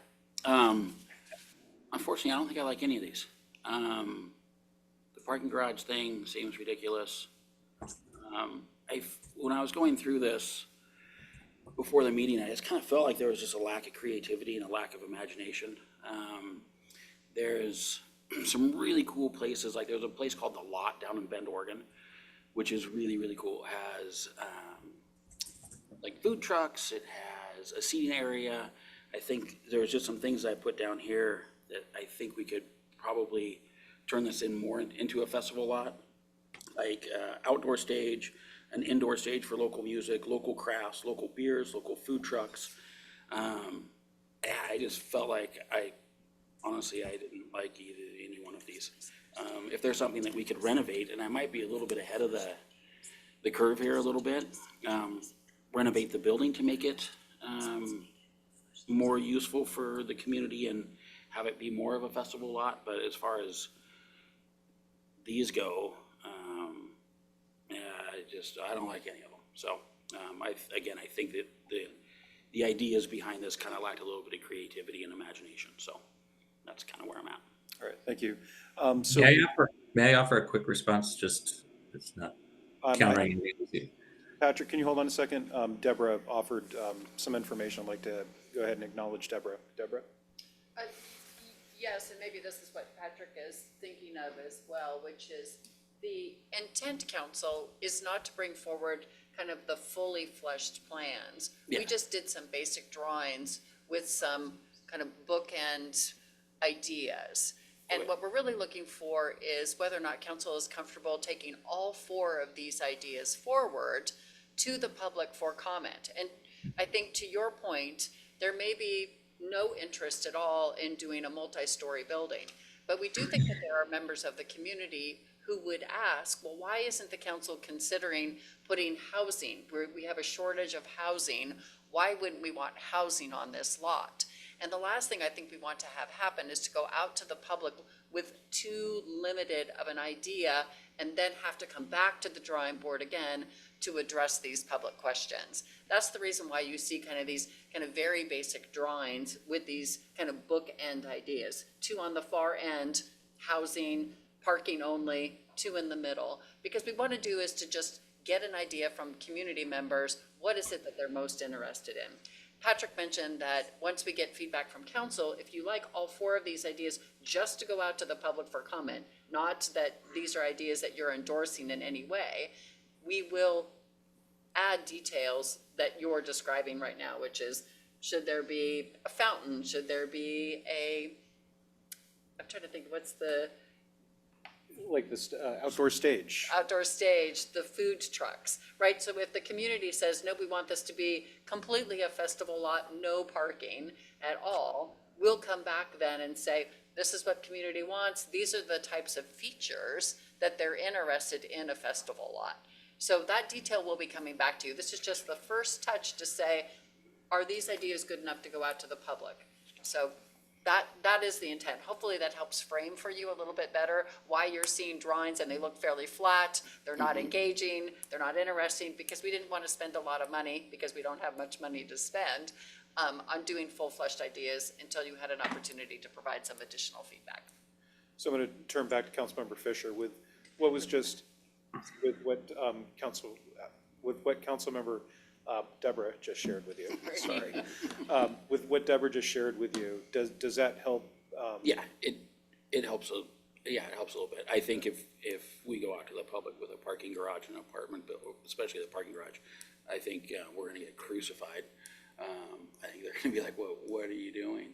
Speaker 4: Unfortunately, I don't think I like any of these. The parking garage thing seems ridiculous. When I was going through this before the meeting, I just kind of felt like there was just a lack of creativity and a lack of imagination. There's some really cool places, like there's a place called The Lot down in Bend, Oregon, which is really, really cool. It has like food trucks, it has a seating area. I think there's just some things I put down here that I think we could probably turn this into a festival lot, like outdoor stage, an indoor stage for local music, local crafts, local beers, local food trucks. I just felt like honestly, I didn't like any one of these. If there's something that we could renovate, and I might be a little bit ahead of the curve here a little bit, renovate the building to make it more useful for the community and have it be more of a festival lot. But as far as these go, I don't like any of them. So I think that the ideas behind this kind of lacked a little bit of creativity and imagination. So that's kind of where I'm at.
Speaker 1: All right, thank you.
Speaker 18: May I offer a quick response? Just it's not countering anything.
Speaker 1: Patrick, can you hold on a second? Deborah offered some information. I'd like to go ahead and acknowledge Deborah. Deborah?
Speaker 19: Yes, and maybe this is what Patrick is thinking of as well, which is the intent, council, is not to bring forward kind of the fully fleshed plans.
Speaker 4: Yeah.
Speaker 19: We just did some basic drawings with some kind of bookend ideas. And what we're really looking for is whether or not council is comfortable taking all 4 of these ideas forward to the public for comment. And I think to your point, there may be no interest at all in doing a multi-story building. But we do think that there are members of the community who would ask, well, why isn't the council considering putting housing? We have a shortage of housing. Why wouldn't we want housing on this lot? And the last thing I think we want to have happen is to go out to the public with too limited of an idea and then have to come back to the drawing board again to address these public questions. That's the reason why you see kind of these kind of very basic drawings with these kind of bookend ideas. 2 on the far end, housing, parking only, two in the middle. Because we want to do is to just get an idea from community members, what is it that they're most interested in? Patrick mentioned that once we get feedback from council, if you like all four of these ideas, just to go out to the public for comment, not that these are ideas that you're endorsing in any way, we will add details that you're describing right now, which is, should there be a fountain? Should there be I'm trying to think, what's the
Speaker 1: Like this outdoor stage.
Speaker 19: outdoor stage, the food trucks, right? So if the community says, no, we want this to be completely a festival lot, no parking at all, we'll come back then and say, this is what community wants. These are the types of features that they're interested in a festival lot. So that detail will be coming back to you. This is just the first touch to say, are these ideas good enough to go out to the public? So that is the intent. Hopefully that helps frame for you a little bit better why you're seeing drawings and they look fairly flat, they're not engaging, they're not interesting, because we didn't want to spend a lot of money, because we don't have much money to spend, on doing full-fleshed ideas until you had an opportunity to provide some additional feedback.
Speaker 1: So I'm going to turn back to Councilmember Fisher with what was just, with what Councilmember Deborah just shared with you. Sorry. With what Deborah just shared with you, does that help?
Speaker 4: Yeah, it helps, it helps a little bit. I think if we go out to the public with a parking garage and apartment, especially the parking garage, I think we're gonna get crucified. I think they're gonna be like, what are you doing?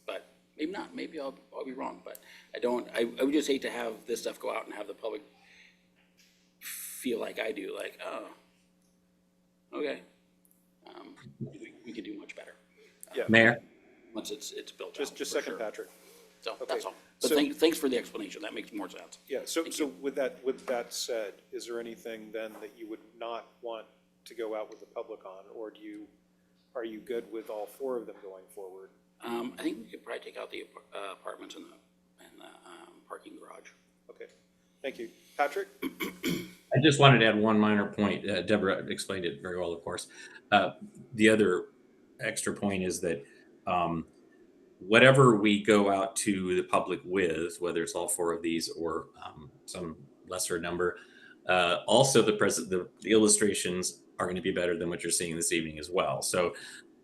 Speaker 4: But maybe not, maybe I'll be wrong, but I would just hate to have this stuff go out and have the public feel like I do, like, oh, okay, we could do much better.
Speaker 1: Yeah.
Speaker 18: Mayor?
Speaker 4: Once it's built out.
Speaker 1: Just
Speaker 4: for
Speaker 1: second,
Speaker 4: sure.
Speaker 1: Patrick.
Speaker 4: So
Speaker 1: Okay.
Speaker 4: that's all. But
Speaker 1: So-
Speaker 4: thanks for the explanation. That makes more sense.
Speaker 1: Yeah, so with that said, is there anything then that you would not want to go out with the public on, or are you good with all four of them going forward?
Speaker 4: I think we could probably take out the apartments and the parking garage.
Speaker 1: Okay, thank you. Patrick?
Speaker 18: I just wanted to add one minor point. Deborah explained it very well, of course. The other extra point is that whatever we go out to the public with, whether it's all four of these or some lesser number, also the illustrations are going to be better than what you're seeing this evening as well. So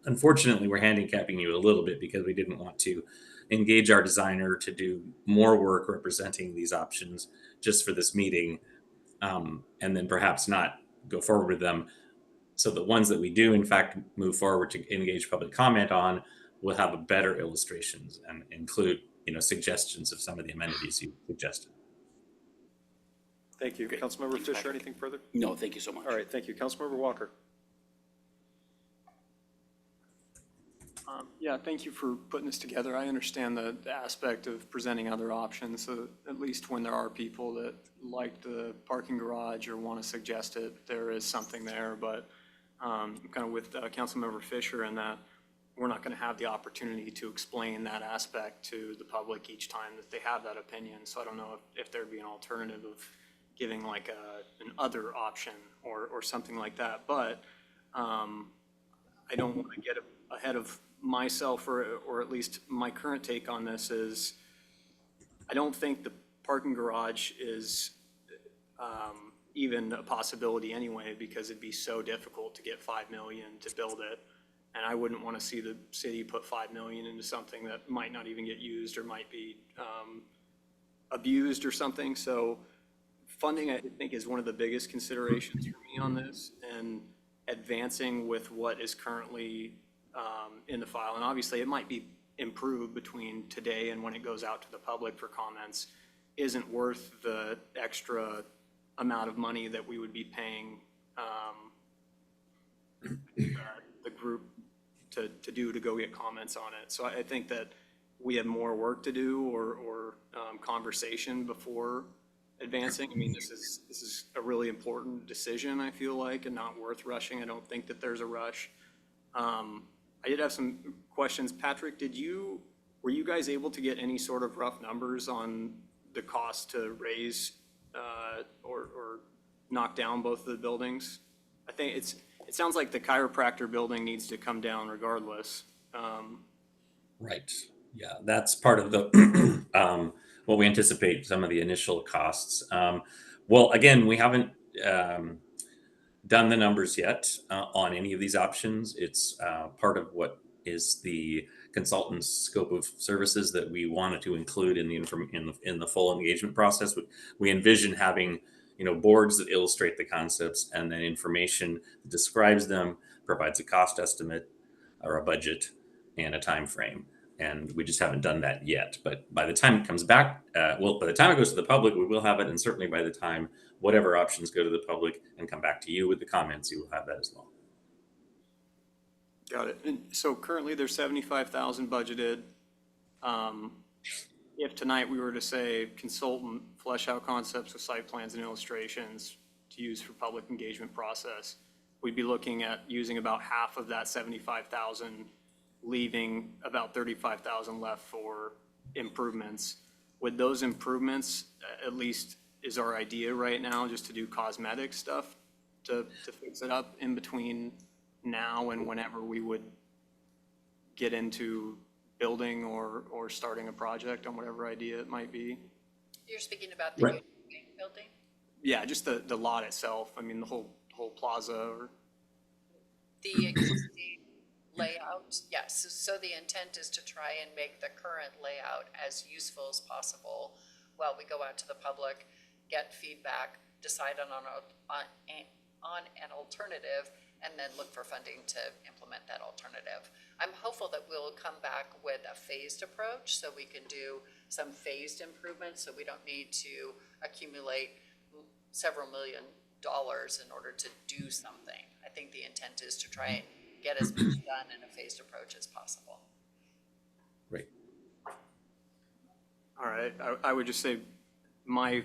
Speaker 18: unfortunately, we're handicapping you a little bit because we didn't want to engage our designer to do more work representing these options just for this meeting, and then perhaps not go forward with them. So the ones that we do, in fact, move forward to engage public comment on will have better illustrations and include, suggestions of some of the amenities you suggested.
Speaker 1: Thank you.
Speaker 4: Great.
Speaker 1: Councilmember
Speaker 4: Thanks,
Speaker 1: Fisher,
Speaker 4: Patrick.
Speaker 1: anything further?
Speaker 4: No, thank you so much.
Speaker 1: All right, thank you. Councilmember Walker?
Speaker 9: Yeah, thank you for putting this together. I understand the aspect of presenting other options, so at least when there are people that like the parking garage or want to suggest it, there is something there. But kind of with Councilmember Fisher in that we're not going to have the opportunity to explain that aspect to the public each time that they have that opinion. So I don't know if there'd be an alternative of giving like an other option or something like that. But I don't want to get ahead of myself, or at least my current take on this is, I don't think the parking garage is even a possibility anyway, because it'd be so difficult to get 5 million to build it. And I wouldn't want to see the city put 5 million into something that might not even get used or might be abused or something. So funding, I think, is one of the biggest considerations for me on this, and advancing with what is currently in the file. And obviously it might be improved between today and when it goes out to the public for comments, isn't worth the extra amount of money that we would be paying the group to go get comments on it. So I think that we have more work to do or conversation before advancing. I mean, this is a really important decision, I feel like, and not worth rushing. I don't think that there's a rush. I did have some questions. Patrick, were you guys able to get any sort of rough numbers on the cost to raise or knock down both of the buildings? I think it sounds like the chiropractor building needs to come down regardless.
Speaker 18: Right. Yeah, that's part of the what we anticipate some of the initial costs. Well, again, we haven't done the numbers yet on any of these options. It's part of what is the consultant's scope of services that we wanted to include in the full engagement process. We envision having boards that illustrate the concepts, and then information that describes them, provides a cost estimate or a budget and a time frame. And we just haven't done that yet. But by the time it comes back, by the time it goes to the public, we will have it. And certainly by the time whatever options go to the public and come back to you with the comments, you will have that as well.
Speaker 9: Got it. And so currently there's 75,000 budgeted. If tonight we were to say consultant, flesh out concepts with site plans and illustrations to use for public engagement process, we'd be looking at using about half of that 75,000, leaving about 35,000 left for improvements. With those improvements, at least is our idea right now, just to do cosmetic stuff to fix it up in between now and whenever we would get into building or starting a project on whatever idea it might be.
Speaker 19: You're speaking about the
Speaker 15: Right.
Speaker 19: Union building?
Speaker 9: Yeah, just the lot itself. I mean, the whole plaza or.
Speaker 19: The existing layout, yes, so the intent is to try and make the current layout as useful as possible while we go out to the public, get feedback, decide on an alternative, and then look for funding to implement that alternative. I'm hopeful that we'll come back with a phased approach so we can do some phased improvements, so we don't need to accumulate several $1 million in order to do something. I think the intent is to try and get as much done in a phased approach as possible.
Speaker 18: Right.
Speaker 9: All right, I would just say my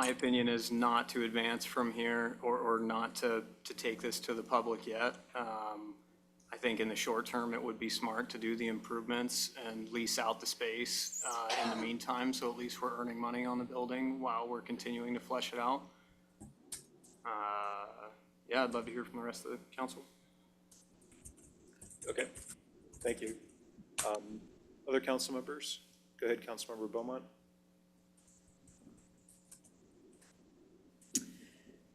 Speaker 9: opinion is not to advance from here or not to take this to the public yet. I think in the short term, it would be smart to do the improvements and lease out the space in the meantime, so at least we're earning money on the building while we're continuing to flesh it out. Yeah, I'd love to hear from the rest of the council.
Speaker 1: Okay, thank you. Other council members? Go ahead, Councilmember Beaumont.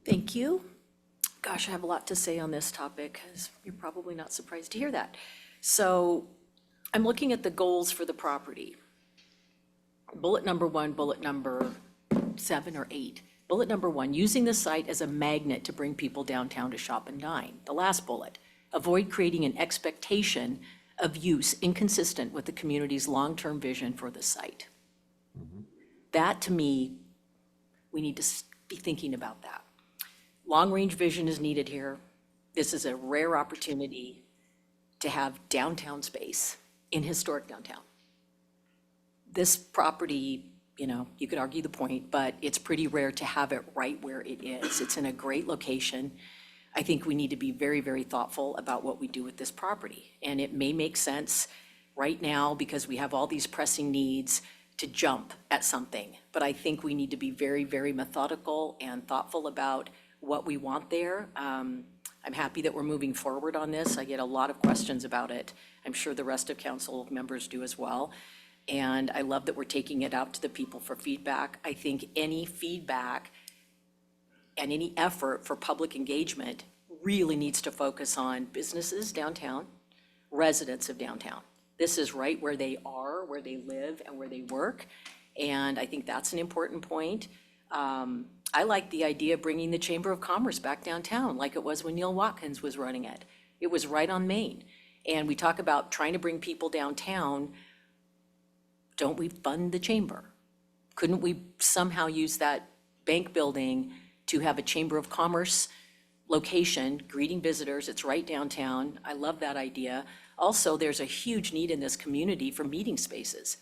Speaker 6: Thank you. Gosh, I have a lot to say on this topic, as you're probably not surprised to hear that. So I'm looking at the goals for the property. Bullet number 1, bullet number 7 or 8. Bullet number 1, using the site as a magnet to bring people downtown to shop and dine. The last bullet, avoid creating an expectation of use inconsistent with the community's long-term vision for the site. That, to me, we need to be thinking about that. Long-range vision is needed here. This is a rare opportunity to have downtown space in historic downtown. This property, you could argue the point, but it's pretty rare to have it right where it is. It's in a great location. I think we need to be very, very thoughtful about what we do with this property. And it may make sense right now because we have all these pressing needs to jump at something. But I think we need to be very, very methodical and thoughtful about what we want there. I'm happy that we're moving forward on this. I get a lot of questions about it. I'm sure the rest of council members do as well. And I love that we're taking it out to the people for feedback. I think any feedback and any effort for public engagement really needs to focus on businesses downtown, residents of downtown. This is right where they are, where they live, and where they work. And I think that's an important point. I like the idea of bringing the Chamber of Commerce back downtown like it was when Neil Watkins was running it. It was right on Main. And we talk about trying to bring people downtown. Don't we fund the chamber? Couldn't we somehow use that bank building to have a Chamber of Commerce location, greeting visitors? It's right downtown. I love that idea. Also, there's a huge need in this community for meeting spaces.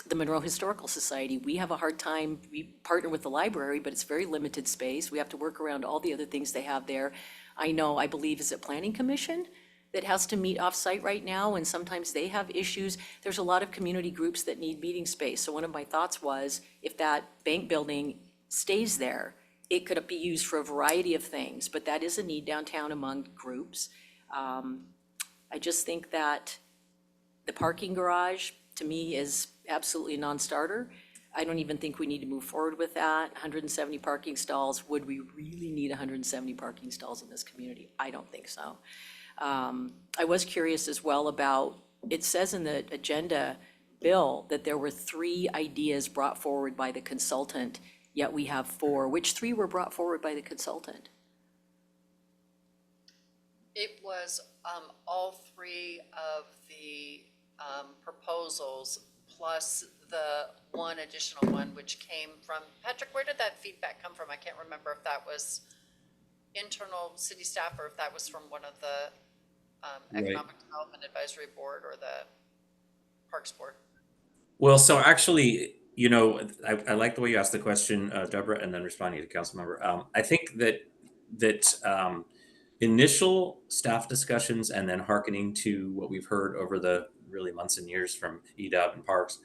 Speaker 6: The Monroe Historical Society, we have a hard time, we partner with the library, but it's very limited space. We have to work around all the other things they have there. I believe, is it Planning Commission that has to meet off-site right now, and sometimes they have issues. There's a lot of community groups that need meeting space. So one of my thoughts was, if that bank building stays there, it could be used for a variety of things, but that is a need downtown among groups. I just think that the parking garage, to me, is absolutely a non-starter. I don't even think we need to move forward with that. 170 parking stalls, would we really need 170 parking stalls in this community? I don't think so. I was curious as well about, it says in the agenda, Bill, that there were 3 ideas brought forward by the consultant, yet we have 4. Which 3 were brought forward by the consultant?
Speaker 19: It was all 3 of the proposals, plus the one additional one, which came from, Patrick, where did that feedback come from? I can't remember if that was internal city staff or if that was from one of the Economic Development Advisory Board or the Parks Board.
Speaker 18: Well, so actually, you know, I like the way you asked the question, Deborah, and then responding to council member. I think that initial staff discussions and then hearkening to what we've heard over the really months and years from EDUB and Parks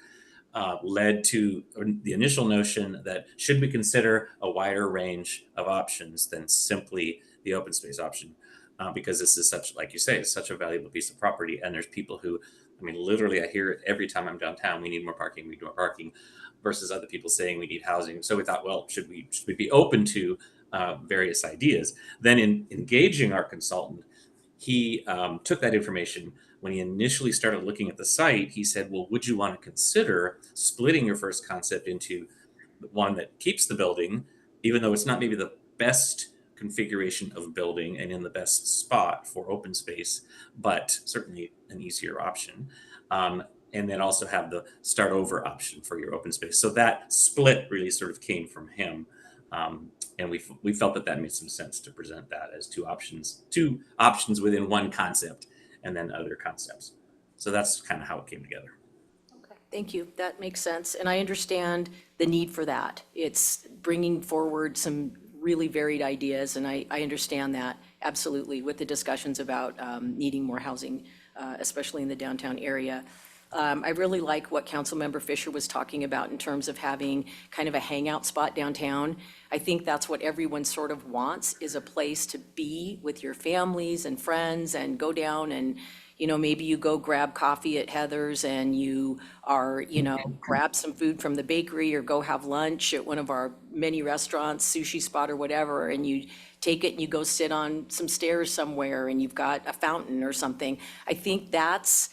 Speaker 18: led to the initial notion that should we consider a wider range of options than simply the open space option? Because this is such, like you say, it's such a valuable piece of property. And there's people who, I mean, literally I hear it every time I'm downtown, we need more parking, we need more parking, versus other people saying we need housing. So we thought, well, should we be open to various ideas? Then in engaging our consultant, he took that information. When he initially started looking at the site, he said, well, would you want to consider splitting your first concept into one that keeps the building, even though it's not maybe the best configuration of building and in the best spot for open space, but certainly an easier option. And then also have the start over option for your open space. So that split really sort of came from him. And we felt that made some sense to present that as two options within one concept and then other concepts. So that's kind of how it came together.
Speaker 6: Okay, thank you. That makes sense. And I understand the need for that. It's bringing forward some really varied ideas, and I understand that absolutely with the discussions about needing more housing, especially in the downtown area. I really like what Councilmember Fisher was talking about in terms of having kind of a hangout spot downtown. I think that's what everyone sort of wants, is a place to be with your families and friends and go down and, you know, maybe you go grab coffee at Heather's and you are, you know, grab some food from the bakery or go have lunch at one of our many restaurants, sushi spot or whatever, and you take it and you go sit on some stairs somewhere and you've got a fountain or something. I think that's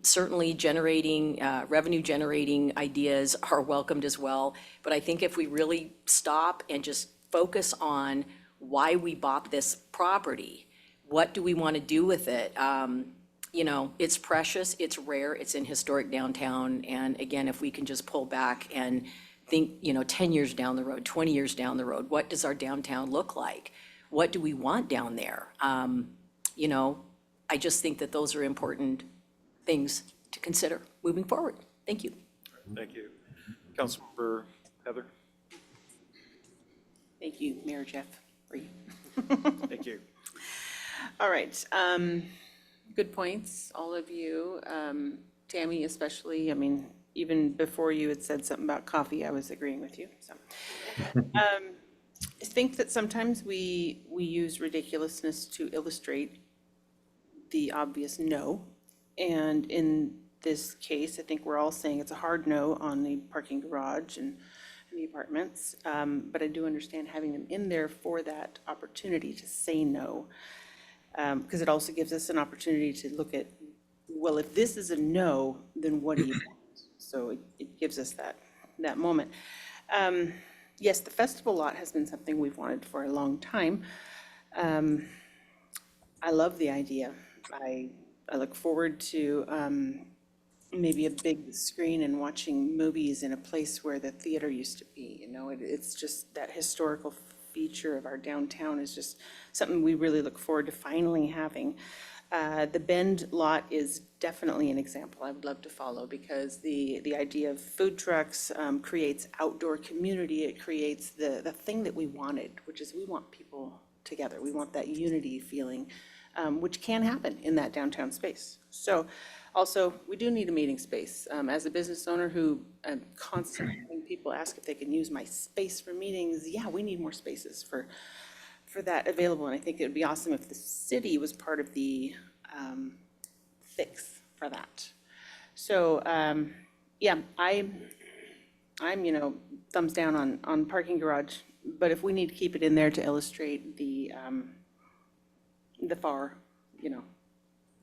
Speaker 6: certainly generating, revenue generating ideas are welcomed as well. But I think if we really stop and just focus on why we bought this property, what do we want to do with it? You know, it's precious, it's rare, it's in historic downtown. And again, if we can just pull back and think, you know, 10 years down the road, 20 years down the road, what does our downtown look like? What do we want down there? You know, I just think that those are important things to consider moving forward. Thank you.
Speaker 1: Thank you. Councilmember Heather?
Speaker 10: Thank you, Mayor Jeff.
Speaker 1: Thank you.
Speaker 10: All right, good points, all of you. Tammy especially, I mean, even before you had said something about coffee, I was agreeing with you, so. I think that sometimes we use ridiculousness to illustrate the obvious no. And in this case, I think we're all saying it's a hard no on the parking garage and the apartments. But I do understand having them in there for that opportunity to say no. Because it also gives us an opportunity to look at, well, if this is a no, then what do you want? So it gives us that moment. Yes, the festival lot has been something we've wanted for a long time. I love the idea. I look forward to maybe a big screen and watching movies in a place where the theater used to be. You know, it's just that historical feature of our downtown is just something we really look forward to finally having. The Bend lot is definitely an example I would love to follow, because the idea of food trucks creates outdoor community. It creates the thing that we wanted, which is we want people together. We want that unity feeling, which can happen in that downtown space. So also, we do need a meeting space. As a business owner who constantly having people ask if they can use my space for meetings, yeah, we need more spaces for that available. And I think it would be awesome if the city was part of the fix for that. So Yeah, I'm, thumbs down on parking garage, but if we need to keep it in there to illustrate the FAR,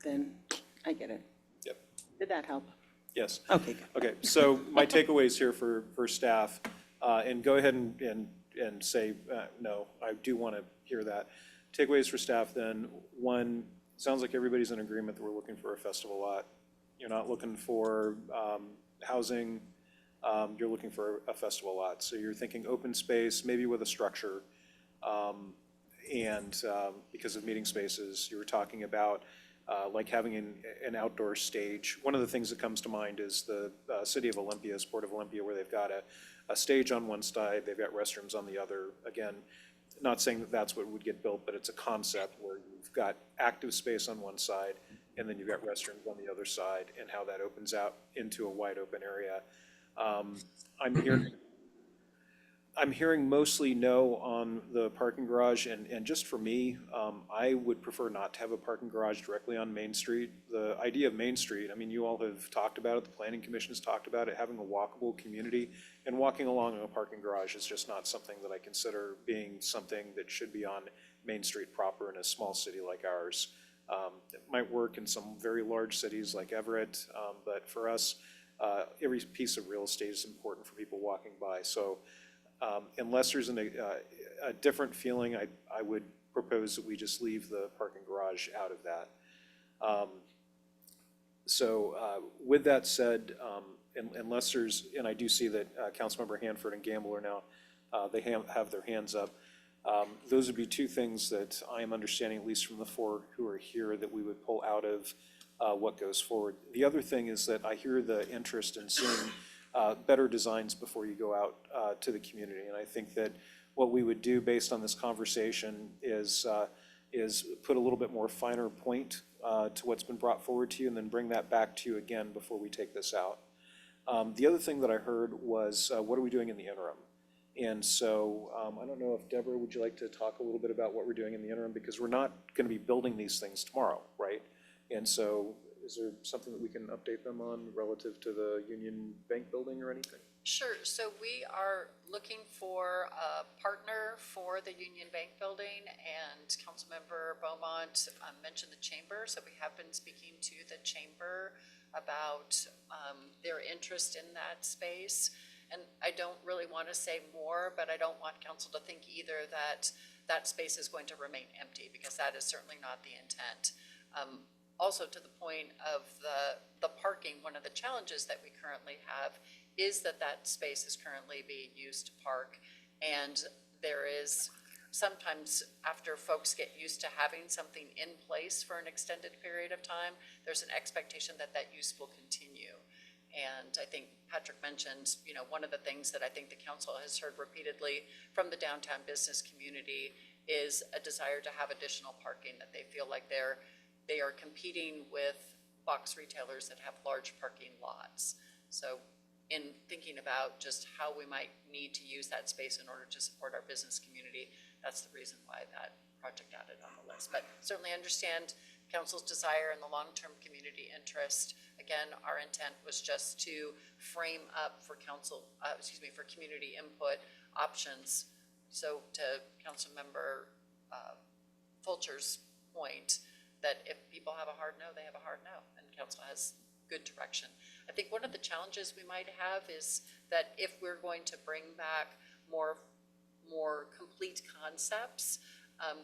Speaker 10: then I get it.
Speaker 1: Yep.
Speaker 10: Did that help?
Speaker 1: Yes.
Speaker 10: Okay, good.
Speaker 1: Okay, so my takeaways here for staff, and go ahead and say, no, I do want to hear that. Takeaways for staff then, one, sounds like everybody's in agreement that we're looking for a festival lot. You're not looking for housing, you're looking for a festival lot. So you're thinking open space, maybe with a structure. And because of meeting spaces, you were talking about like having an outdoor stage. One of the things that comes to mind is the city of Olympia, Port of Olympia, where they've got a stage on one side, they've got restrooms on the other. Again, not saying that that's what would get built, but it's a concept where you've got active space on one side, and then you've got restrooms on the other side, and how that opens out into a wide open area. I'm hearing mostly no on the parking garage, and just for me, I would prefer not to have a parking garage directly on Main Street. The idea of Main Street, I mean, you all have talked about it, the Planning Commission has talked about it, having a walkable community, and walking along in a parking garage is just not something that I consider being something that should be on Main Street proper in a small city like ours. It might work in some very large cities like Everett, but for us, every piece of real estate is important for people walking by. So unless there's a different feeling, I would propose that we just leave the parking garage out of that. With that said, unless there's, and I do see that Councilmember Hanford and Gamble are now, they have their hands up. Those would be two things that I am understanding, at least from the four who are here, that we would pull out of what goes forward. The other thing is that I hear the interest in seeing better designs before you go out to the community. And I think that what we would do based on this conversation is put a little bit more finer point to what's been brought forward to you, and then bring that back to you again before we take this out. The other thing that I heard was, what are we doing in the interim? And so I don't know if Deborah, would you like to talk a little bit about what we're doing in the interim? Because we're not going to be building these things tomorrow, right? And so is there something that we can update them on relative to the Union Bank building or anything?
Speaker 19: Sure. So we are looking for a partner for the Union Bank building, and Councilmember Beaumont mentioned the chamber. So we have been speaking to the chamber about their interest in that space. And I don't really want to say more, but I don't want council to think either that that space is going to remain empty, because that is certainly not the intent. Also, to the point of the parking, one of the challenges that we currently have is that that space is currently being used to park. And there is sometimes, after folks get used to having something in place for an extended period of time, there's an expectation that that use will continue. And I think Patrick mentioned, one of the things that I think the council has heard repeatedly from the downtown business community is a desire to have additional parking, that they feel like they are competing with box retailers that have large parking lots. So in thinking about just how we might need to use that space in order to support our business community, that's the reason why that project added on the list. But certainly understand council's desire and the long-term community interest. Again, our intent was just to frame up for for community input options. So to Councilmember Fulcher's point, that if people have a hard no, they have a hard no, and council has good direction. I think one of the challenges we might have is that if we're going to bring back more complete concepts,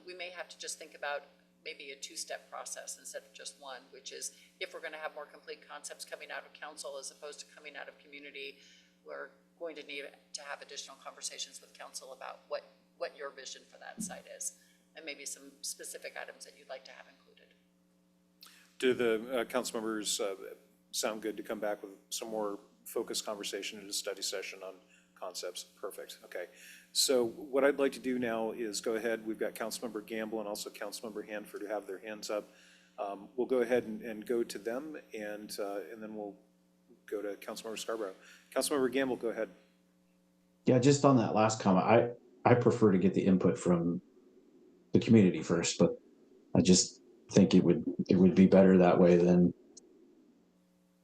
Speaker 19: we may have to just think about maybe a two-step process instead of just one, which is if we're going to have more complete concepts coming out of council as opposed to coming out of community, we're going to need to have additional conversations with council about what your vision for that site is, and maybe some specific items that you'd like to have included.
Speaker 1: Do the council members sound good to come back with some more focused conversation in a study session on concepts? Perfect. Okay. So what I'd like to do now is go ahead. We've got Councilmember Gamble and also Councilmember Hanford who have their hands up. We'll go ahead and go to them, and then we'll go to Councilmember Scarborough. Councilmember Gamble, go ahead.
Speaker 15: Yeah, just on that last comment, I prefer to get the input from the community first, but I just think it would be better that way than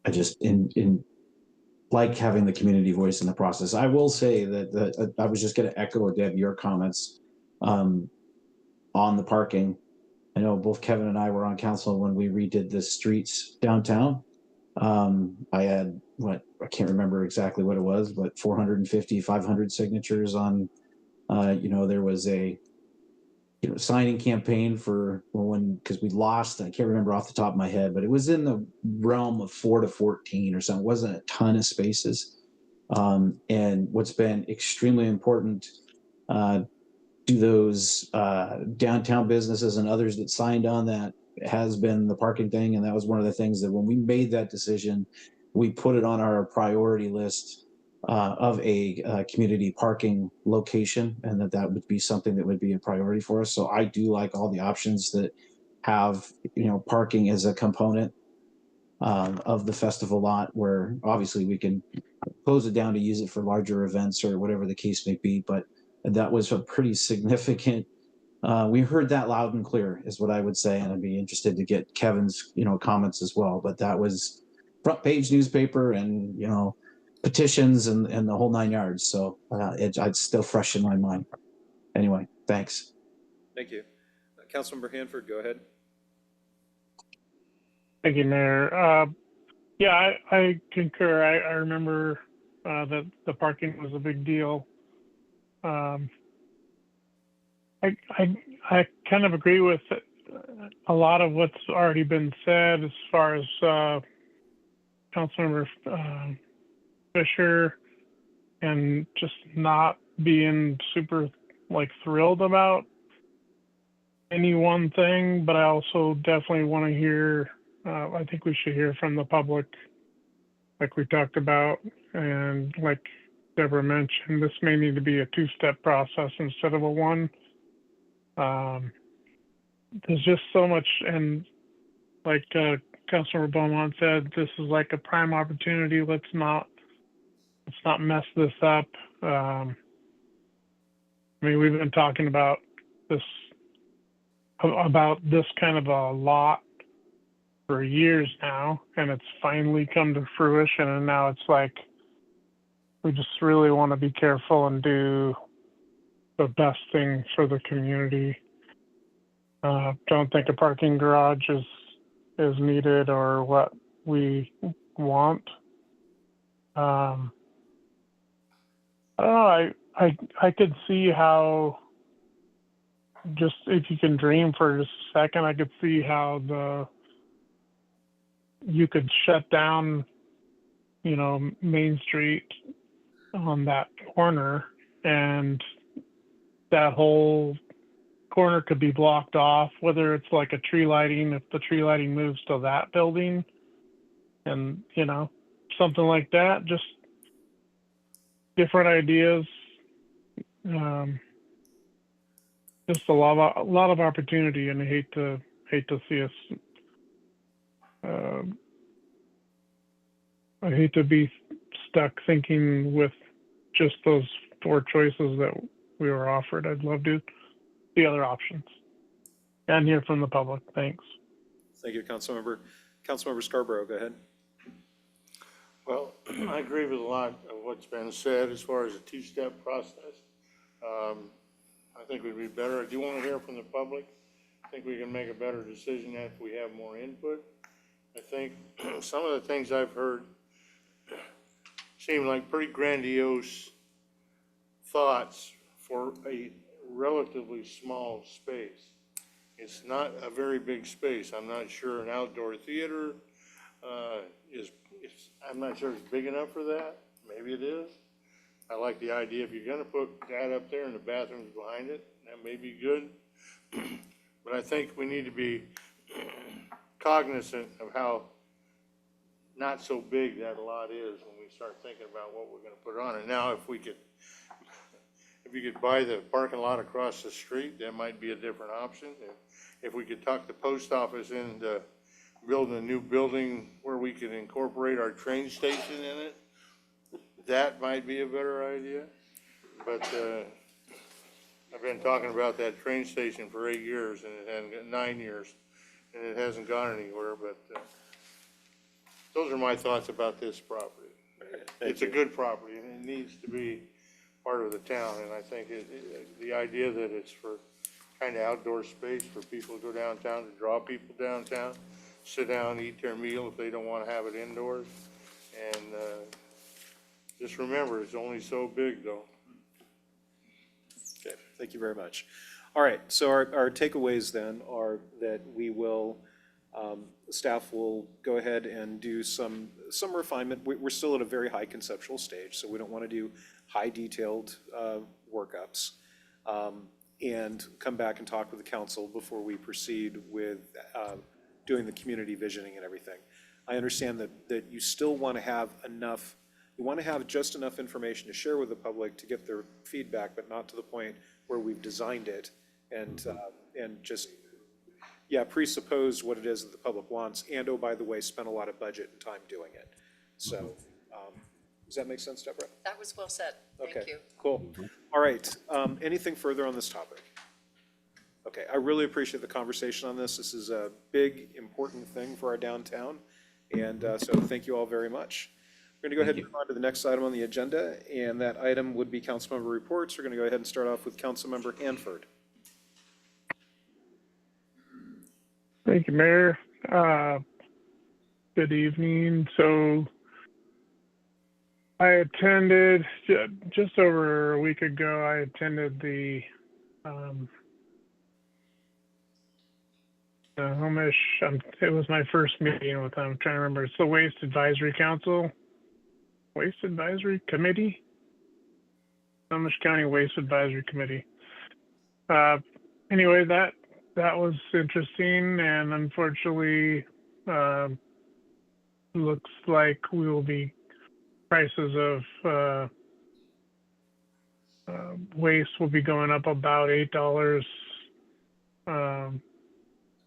Speaker 15: I just in like having the community voice in the process. I will say that I was just going to echo, Deb, your comments on the parking. I know both Kevin and I were on council when we redid the streets downtown. I had I can't remember exactly what it was, but 450, 500 signatures on, there was a, signing campaign for because we lost, I can't remember off the top of my head, but it was in the realm of 4 to 14 or something. It wasn't a ton of spaces. And what's been extremely important to those downtown businesses and others that signed on that has been the parking thing. And that was one of the things that when we made that decision, we put it on our priority list of a community parking location, and that would be something that would be a priority for us. So I do like all the options that have, parking as a component of the festival lot, where obviously we can close it down to use it for larger events or whatever the case may be. But that was a pretty significant, we heard that loud and clear is what I would say. And I'd be interested to get Kevin's, comments as well. But that was front page newspaper and, petitions and the whole 9 yards. So it's still fresh in my mind. Anyway, thanks.
Speaker 1: Thank you. Councilmember Hanford, go ahead.
Speaker 5: Thank you, Mayor. Yeah, I concur. I remember that the parking was a big deal. I kind of agree with a lot of what's already been said as far as Councilmember Fisher and just not being super thrilled about any one thing, but I also definitely want to hear, I think we should hear from the public, like we talked about, and like Deborah mentioned, this may need to be a two-step process instead of a one. There's just so much, and like Councilor Beaumont said, this is like a prime opportunity. Let's not mess this up. I mean, we've been talking about this kind of a lot for years now, and it's finally come to fruition. And now it's like we just really want to be careful and do the best thing for the community. Don't think a parking garage is needed or what we want. I don't know. I could see how, just if you can dream for just a second, I could see how you could shut down, Main Street on that corner, and that whole corner could be blocked off, whether it's like a tree lighting, if the tree lighting moves to that building, and, something like that. Just different ideas. Just a lot of opportunity, and I hate to see us. I hate to be stuck thinking with just those four choices that we were offered. I'd love to see other options and hear from the public. Thanks.
Speaker 1: Thank you, Councilmember. Councilmember Scarborough, go ahead.
Speaker 14: Well, I agree with a lot of what's been said as far as a two-step process. I think we'd be better. I do want to hear from the public. I think we can make a better decision if we have more input. I think some of the things I've heard seem like pretty grandiose thoughts for a relatively small space. It's not a very big space. I'm not sure an outdoor theater I'm not sure it's big enough for that. Maybe it is. I like the idea if you're gonna put that up there and the bathrooms behind it, that may be good. But I think we need to be cognizant of how not so big that lot is when we start thinking about what we're gonna put on it. Now, if you could buy the parking lot across the street, that might be a different option. If we could talk the post office into building a new building where we could incorporate our train station in it, that might be a better idea. But I've been talking about that train station for 8 years, and it hasn't got 9 years, and it hasn't gone anywhere. But those are my thoughts about this property. it's a good property, and it needs to be part of the town, and I think the idea that it's for kind of outdoor space for people to go downtown, to draw people downtown, sit down, eat their meal if they don't want to have it indoors, and just remember, it's only so big, though.
Speaker 1: Okay, thank you very much. All right, so our takeaways then are that we will, staff will go ahead and do some refinement. We're still at a very high conceptual stage, so we don't want to do high detailed workups. And come back and talk with the council before we proceed with doing the community visioning and everything. I understand that you still want to have enough, you want to have just enough information to share with the public to get their feedback, but not to the point where we've designed it and just, yeah, presuppose what it is that the public wants, and oh, by the way, spend a lot of budget and time doing it. So, does that make sense, Deborah?
Speaker 19: That was well said. Thank
Speaker 1: Okay,
Speaker 19: you.
Speaker 1: cool. All right, anything further on this topic? Okay, I really appreciate the conversation on this. This is a big, important thing for our downtown, and so thank you all very much. We're going to go ahead and move on to the next item on the agenda, and that item would be councilmember reports. We're going to go ahead and start off with Councilmember Hanford.
Speaker 5: Thank you, Mayor. Good evening. So I attended, just over a week ago, I attended the Homish, it was my first meeting with them. I'm trying to remember. It's the Waste Advisory Council, Waste Advisory Committee, Homish County Waste Advisory Committee. Anyway, that was interesting, and unfortunately, looks like we will be prices of waste will be going up about $8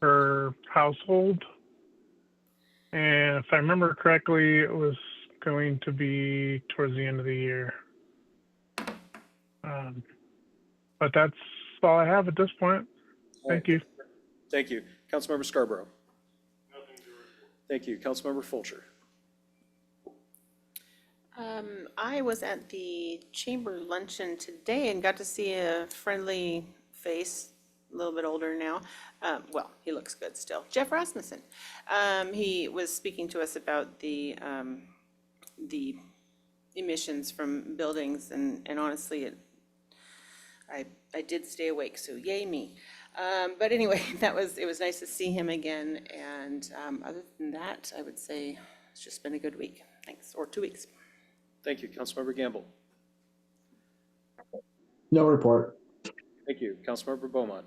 Speaker 5: per household. And if I remember correctly, it was going to be towards the end of the year. But that's all I have at this point. Thank you.
Speaker 1: Thank you. Councilmember Scarborough. Thank you. Councilmember Fulcher.
Speaker 10: I was at the chamber luncheon today and got to see a friendly face, a little bit older now. Well, he looks good still. Jeff Rasmussen. He was speaking to us about the emissions from buildings, and honestly, I did stay awake, so yay me. But anyway, it was nice to see him again, and other than that, I would say it's just been a good week. Thanks, or 2 weeks.
Speaker 1: Thank you. Councilmember Gamble.
Speaker 15: No report.
Speaker 1: Thank you. Councilmember Beaumont.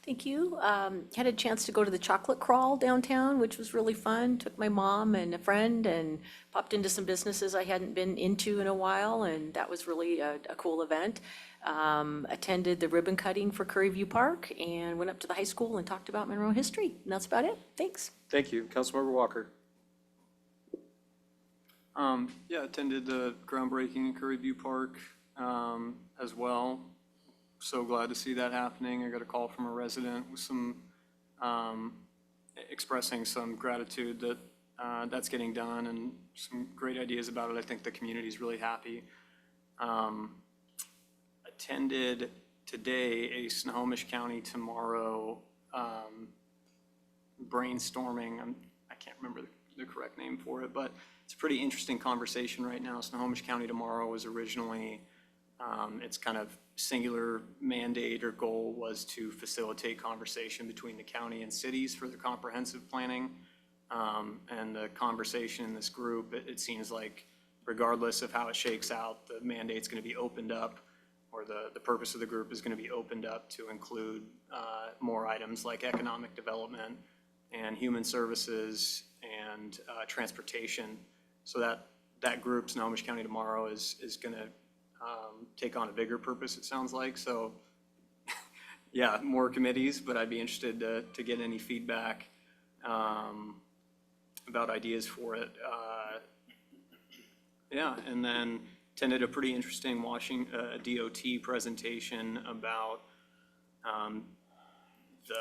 Speaker 6: Thank you. Had a chance to go to the chocolate crawl downtown, which was really fun. Took my mom and a friend and popped into some businesses I hadn't been into in a while, and that was really a cool event. Attended the ribbon cutting for Curry View Park and went up to the high school and talked about Monroe history. And that's about it. Thanks.
Speaker 1: Thank you. Councilmember Walker.
Speaker 9: Yeah, attended the groundbreaking in Curry View Park as well. So glad to see that happening. I got a call from a resident with some expressing some gratitude that that's getting done and some great ideas about it. I think the community is really happy. Attended today a Snohomish County Tomorrow brainstorming. I can't remember the correct name for it, but it's a pretty interesting conversation right now. Snohomish County Tomorrow was originally, its kind of singular mandate or goal was to facilitate conversation between the county and cities for the comprehensive planning. And the conversation in this group, it seems like regardless of how it shakes out, the mandate's going to be opened up, or the purpose of the group is going to be opened up to include more items like economic development and human services and transportation. So that group, Snohomish County Tomorrow, is going to take on a bigger purpose, it sounds like. So yeah, more committees, but I'd be interested to get any feedback about ideas for it. Yeah, and then attended a pretty interesting DOT presentation about the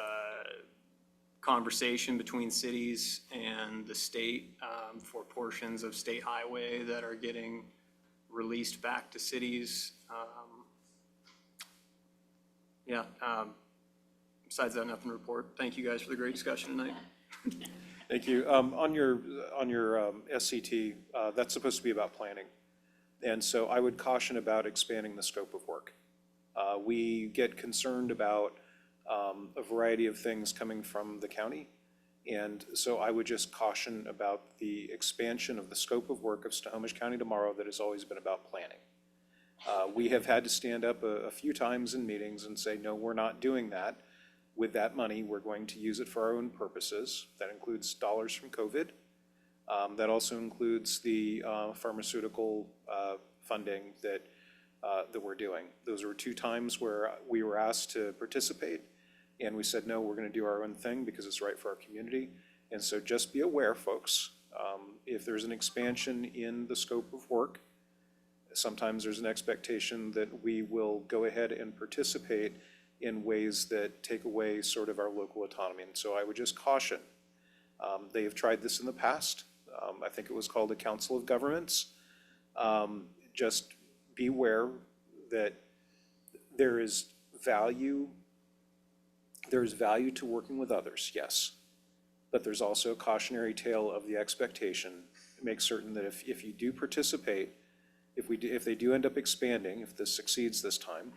Speaker 9: conversation between cities and the state for portions of state highway that are getting released back to cities. Besides that, nothing to report. Thank you guys for the great discussion tonight.
Speaker 1: Thank you. On your SCT, that's supposed to be about planning. And so I would caution about expanding the scope of work. We get concerned about a variety of things coming from the county. And so I would just caution about the expansion of the scope of work of Snohomish County tomorrow that has always been about planning. We have had to stand up a few times in meetings and say, no, we're not doing that. With that money, we're going to use it for our own purposes. That includes dollars from COVID. That also includes the pharmaceutical funding that we're doing. Those were 2 times where we were asked to participate, and we said, no, we're going to do our own thing because it's right for our community. And so just be aware, folks, if there's an expansion in the scope of work, sometimes there's an expectation that we will go ahead and participate in ways that take away sort of our local autonomy. And so I would just caution. They have tried this in the past. I think it was called a Council of Governments. Just beware that there is value to working with others, yes. But there's also a cautionary tale of the expectation. Make certain that if you do participate, if they do end up expanding, if this succeeds this time,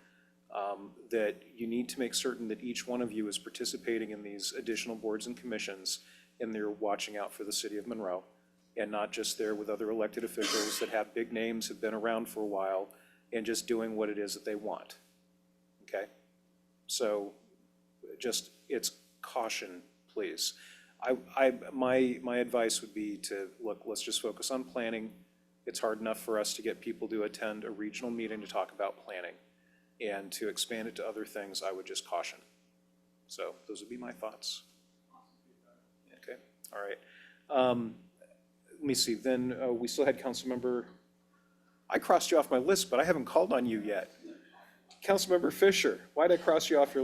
Speaker 1: that you need to make certain that each one of you is participating in these additional boards and commissions, and they're watching out for the city of Monroe, and not just there with other elected officials that have big names, have been around for a while, and just doing what it is that they want, okay? So just, it's caution, please. My advice would be to, look, let's just focus on planning. It's hard enough for us to get people to attend a regional meeting to talk about planning. And to expand it to other things, I would just caution. So those would be my thoughts. Okay, all right. Let me see, then we still had Councilmember, I crossed you off my list, but I haven't called on you yet. Councilmember Fisher, why'd I cross you off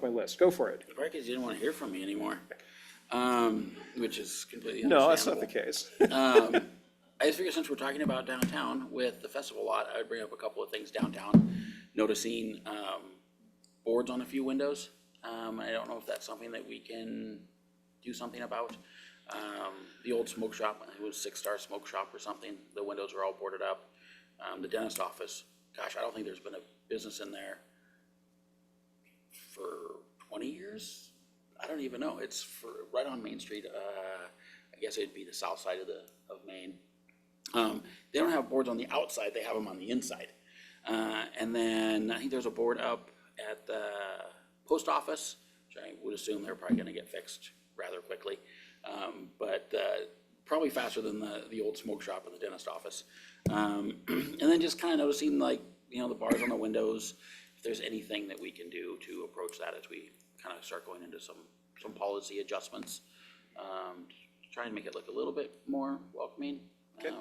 Speaker 1: my list? Go for it.
Speaker 4: Probably because you didn't want to hear from me anymore, which is completely
Speaker 1: No,
Speaker 4: understandable.
Speaker 1: that's not the case.
Speaker 4: I just figured since we're talking about downtown with the festival lot, I would bring up a couple of things downtown. Noticing boards on a few windows. I don't know if that's something that we can do something about. The old smoke shop, it was 6-Star Smoke Shop or something. The windows are all boarded up. The dentist office, gosh, I don't think there's been a business in there for 20 years. I don't even know. It's right on Main Street. I guess it'd be the south side of Main. They don't have boards on the outside. They have them on the inside. And then I think there's a board up at the post office, which I would assume they're probably gonna get fixed rather quickly. But probably faster than the old smoke shop and the dentist office. And then just kind of noticing, like, you know, the bars on the windows, if there's anything that we can do to approach that as we kind of start going into some policy adjustments. Try and make it look a little bit more welcoming.
Speaker 1: Okay.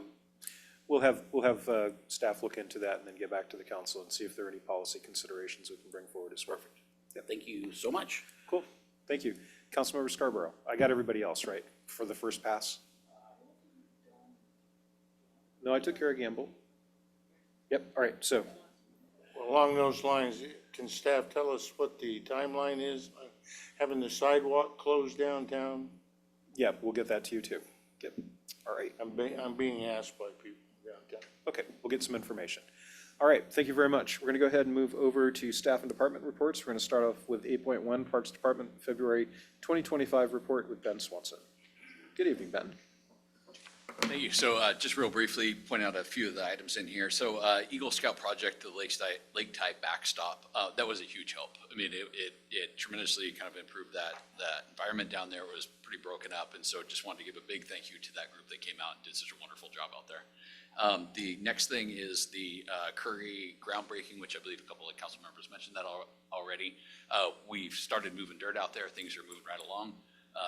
Speaker 1: We'll have staff look into that and then get back to the council and see if there are any policy considerations we can bring forward as well.
Speaker 4: Perfect. Thank you so much.
Speaker 1: Cool, thank you. Councilmember Scarborough, I got everybody else right for the first pass? No, I took care of Gamble. Yep, all right, so.
Speaker 14: Along those lines, can staff tell us what the timeline is on having the sidewalk closed downtown?
Speaker 1: Yeah, we'll get that to you too. Yep, all right.
Speaker 14: I'm being asked by people downtown.
Speaker 1: Okay, we'll get some information. All right, thank you very much. We're going to go ahead and move over to staff and department reports. We're going to start off with 8.1 Parks Department February 2025 report with Ben Swanson. Good evening, Ben.
Speaker 20: Thank you. So just real briefly, point out a few of the items in here. So Eagle Scout project, the Lake Tie backstop, that was a huge help. I mean, it tremendously kind of improved that environment down there. It was pretty broken up. And so just wanted to give a big thank you to that group that came out and did such a wonderful job out there. The next thing is the Curry groundbreaking, which I believe a couple of council members mentioned that already. We've started moving dirt out there. Things are moving right along.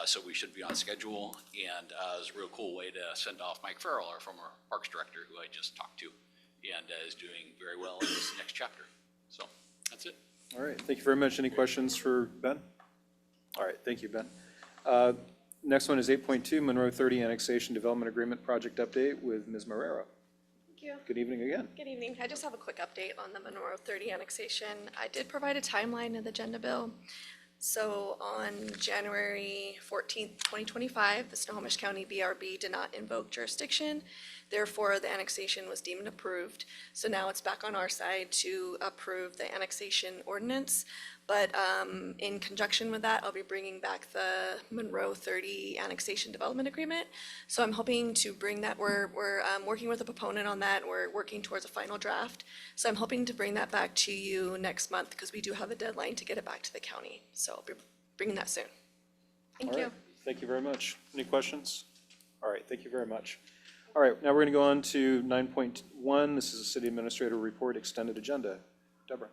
Speaker 20: So we should be on schedule, and it's a real cool way to send off Mike Farrell, our former Parks Director, who I just talked to, and is doing very well in this next chapter. So that's it.
Speaker 1: All right, thank you very much. Any questions for Ben? All right, thank you, Ben. Next one is 8.2, Monroe 30 Annexation Development Agreement Project Update with Ms. Marrero.
Speaker 17: Thank you.
Speaker 1: Good evening again.
Speaker 17: Good evening. I just have a quick update on the Monroe 30 annexation. I did provide a timeline in the agenda bill. So on January 14th, 2025, the Snohomish County BRB did not invoke jurisdiction. Therefore, the annexation was deemed approved. So now it's back on our side to approve the annexation ordinance. But in conjunction with that, I'll be bringing back the Monroe 30 Annexation Development Agreement. So I'm hoping to bring that, we're working with a proponent on that. We're working towards a final draft. So I'm hoping to bring that back to you next month because we do have a deadline to get it back to the county. So I'll be bringing that soon. Thank
Speaker 1: All
Speaker 17: you.
Speaker 1: right. Thank you very much. Any questions? All right, thank you very much. All right, now we're going to go on to 9.1. This is a City Administrator Report Extended Agenda. Deborah.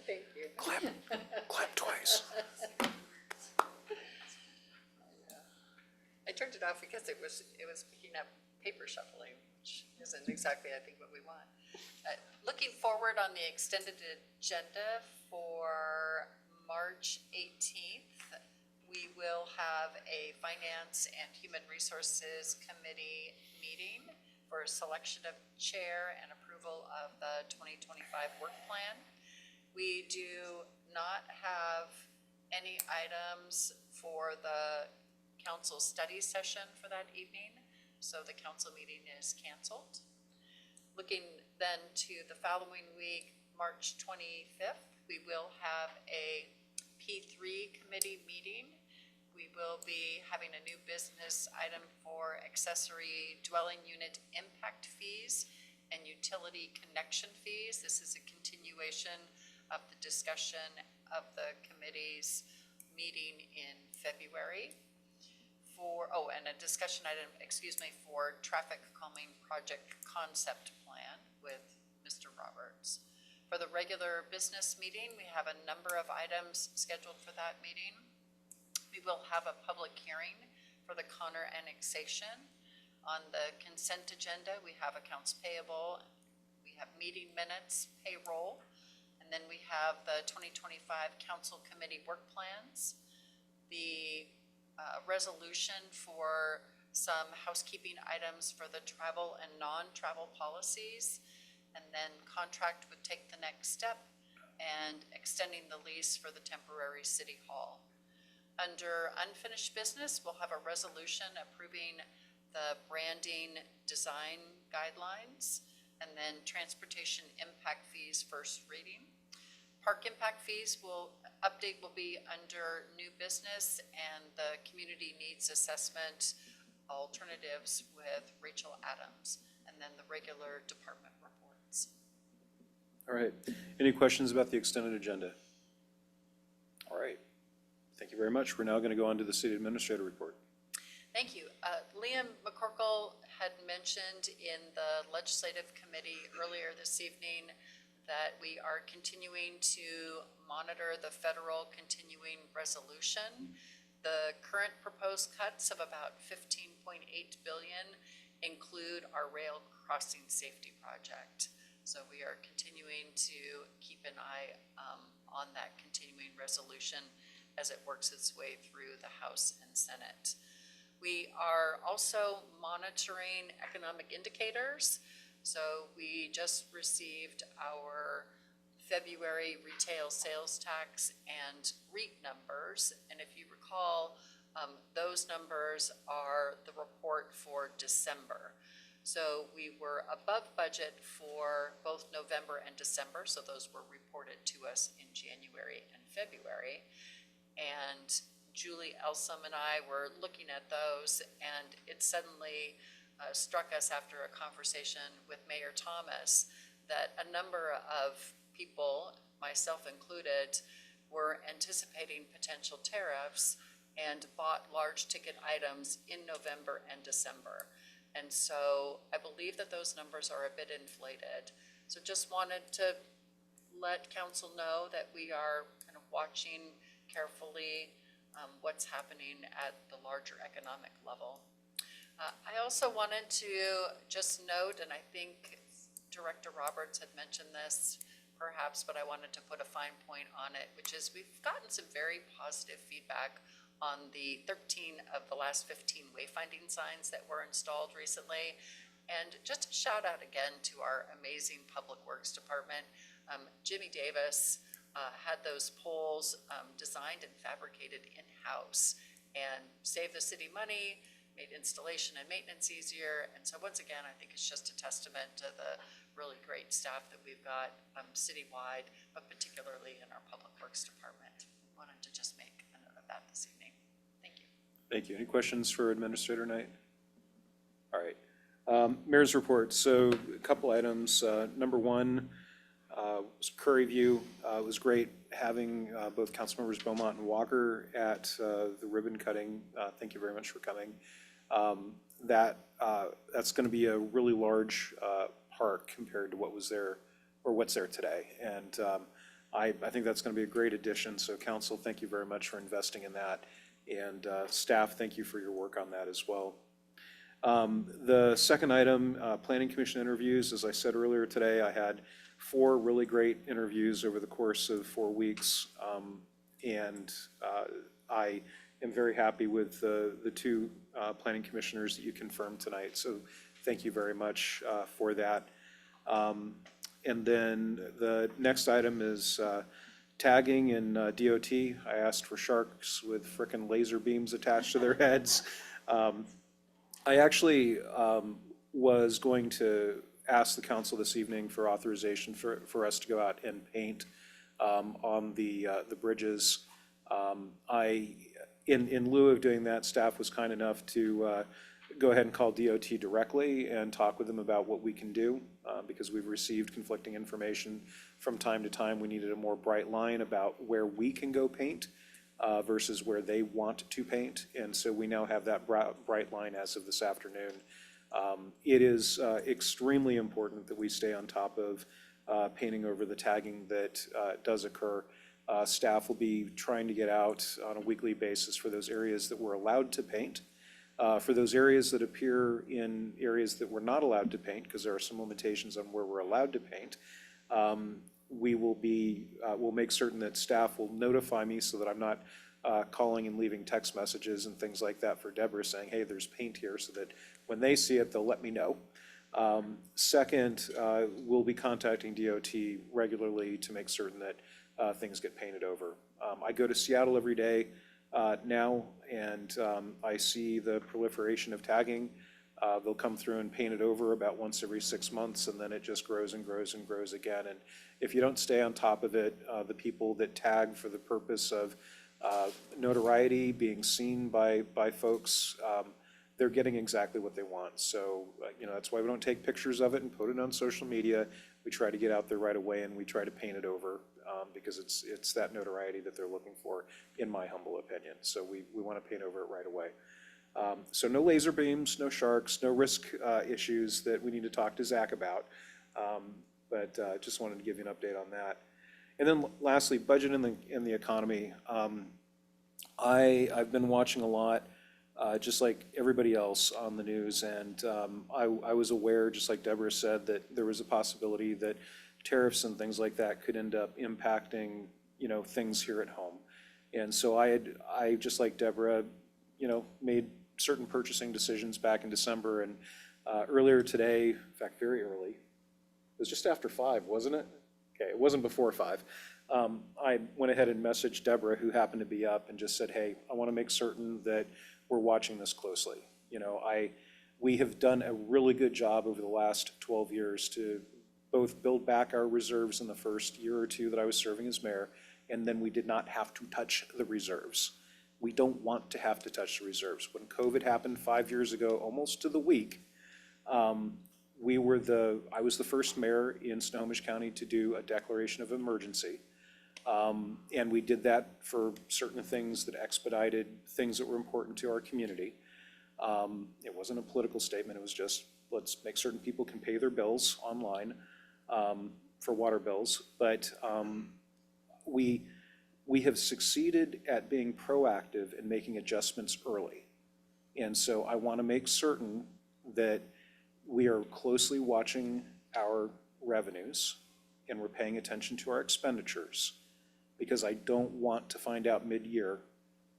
Speaker 19: Thank you.
Speaker 1: Clap twice.
Speaker 19: I turned it off because it was picking up paper shuffling, which isn't exactly, I think, what we want. Looking forward on the extended agenda for March 18th, we will have a Finance and Human Resources Committee meeting for selection of chair and approval of the 2025 work plan. We do not have any items for the council study session for that evening, so the council meeting is canceled. Looking then to the following week, March 25th, we will have a P3 committee meeting. We will be having a new business item for accessory dwelling unit impact fees and utility connection fees. This is a continuation of the discussion of the committee's meeting in February. And a discussion item, for traffic calming project concept plan with Mr. Roberts. For the regular business meeting, we have a number of items scheduled for that meeting. We will have a public hearing for the Connor annexation. On the consent agenda, we have accounts payable, we have meeting minutes, payroll, and then we have the 2025 council committee work plans. The resolution for some housekeeping items for the travel and non-travel policies, and then contract would take the next step and extending the lease for the temporary city hall. Under unfinished business, we'll have a resolution approving the branding design guidelines, and then transportation impact fees first reading. Park impact fees update will be under new business and the community needs assessment alternatives with Rachel Adams, and then the regular department reports.
Speaker 1: All right. Any questions about the extended agenda? All right. Thank you very much. We're now going to go on to the City Administrator Report.
Speaker 19: Thank you. Liam McCorkle had mentioned in the Legislative Committee earlier this evening that we are continuing to monitor the federal continuing resolution. The current proposed cuts of about $15.8 billion include our rail crossing safety project. So we are continuing to keep an eye on that continuing resolution as it works its way through the House and Senate. We are also monitoring economic indicators. So we just received our February retail sales tax and REIT numbers. And if you recall, those numbers are the report for December. So we were above budget for both November and December. So those were reported to us in January and February. And Julie Elsom and I were looking at those, and it suddenly struck us after a conversation with Mayor Thomas that a number of people, myself included, were anticipating potential tariffs and bought large ticket items in November and December. And so I believe that those numbers are a bit inflated. So just wanted to let council know that we are kind of watching carefully what's happening at the larger economic level. I also wanted to just note, and I think Director Roberts had mentioned this perhaps, but I wanted to put a fine point on it, which is we've gotten some very positive feedback on the 13 of the last 15 wayfinding signs that were installed recently. And just a shout out again to our amazing Public Works Department. Jimmy Davis had those poles designed and fabricated in-house and saved the city money, made installation and maintenance easier. And so once again, I think it's just a testament to the really great staff that we've got citywide, but particularly in our Public Works Department. Wanted to just make a note of that this evening. Thank you.
Speaker 1: Thank you. Any questions for Administrator Knight? All right. Mayor's report. So a couple items. Number one was Curry View. It was great having both Councilmembers Beaumont and Walker at the ribbon cutting. Thank you very much for coming. That's going to be a really large park compared to what was there or what's there today. And I think that's going to be a great addition. So council, thank you very much for investing in that. And staff, thank you for your work on that as well. The second item, Planning Commission interviews. As I said earlier today, I had 4 really great interviews over the course of 4 weeks. And I am very happy with the 2 planning commissioners that you confirmed tonight. So thank you very much for that. And then the next item is tagging in DOT. I asked for sharks with frickin' laser beams attached to their heads. I actually was going to ask the council this evening for authorization for us to go out and paint on the bridges. In lieu of doing that, staff was kind enough to go ahead and call DOT directly and talk with them about what we can do because we've received conflicting information from time to time. We needed a more bright line about where we can go paint versus where they want to paint. And so we now have that bright line as of this afternoon. It is extremely important that we stay on top of painting over the tagging that does occur. Staff will be trying to get out on a weekly basis for those areas that we're allowed to paint. For those areas that appear in areas that we're not allowed to paint, because there are some limitations on where we're allowed to paint, we'll make certain that staff will notify me so that I'm not calling and leaving text messages and things like that for Deborah saying, hey, there's paint here, so that when they see it, they'll let me know. Second, we'll be contacting DOT regularly to make certain that things get painted over. I go to Seattle every day now, and I see the proliferation of tagging. They'll come through and paint it over about once every 6 months, and then it just grows and grows and grows again. And if you don't stay on top of it, the people that tag for the purpose of notoriety, being seen by folks, they're getting exactly what they want. So, that's why we don't take pictures of it and put it on social media. We try to get out there right away, and we try to paint it over because it's that notoriety that they're looking for, in my humble opinion. So we want to paint over it right away. So no laser beams, no sharks, no risk issues that we need to talk to Zach about. But just wanted to give you an update on that. And then lastly, budget and the economy. I've been watching a lot, just like everybody else on the news, and I was aware, just like Deborah said, that there was a possibility that tariffs and things like that could end up impacting, things here at home. And so I just like Deborah, made certain purchasing decisions back in December, and earlier today, in fact, very early, it was just after 5, wasn't it? Okay, it wasn't before 5. I went ahead and messaged Deborah, who happened to be up, and just said, hey, I want to make certain that we're watching this closely. We have done a really good job over the last 12 years to both build back our reserves in the first year or two that I was serving as mayor, and then we did not have to touch the reserves. We don't want to have to touch the reserves. When COVID happened 5 years ago, almost to the week, I was the first mayor in Snohomish County to do a declaration of emergency. And we did that for certain things that expedited things that were important to our community. It wasn't a political statement. It was just, let's make certain people can pay their bills online for water bills. But we have succeeded at being proactive and making adjustments early. And so I want to make certain that we are closely watching our revenues and we're paying attention to our expenditures, because I don't want to find out mid-year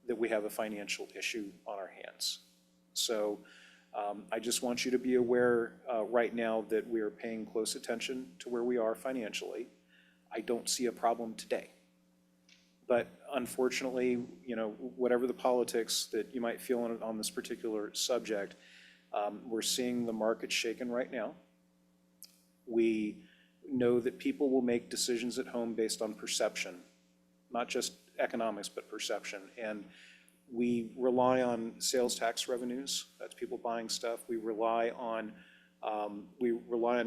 Speaker 1: that we have a financial issue on our hands. So I just want you to be aware right now that we are paying close attention to where we are financially. I don't see a problem today. But unfortunately, you know, whatever the politics that you might feel on this particular subject, we're seeing the market shaken right now. We know that people will make decisions at home based on perception, not just economics, but perception. And we rely on sales tax revenues. That's people buying stuff. We rely on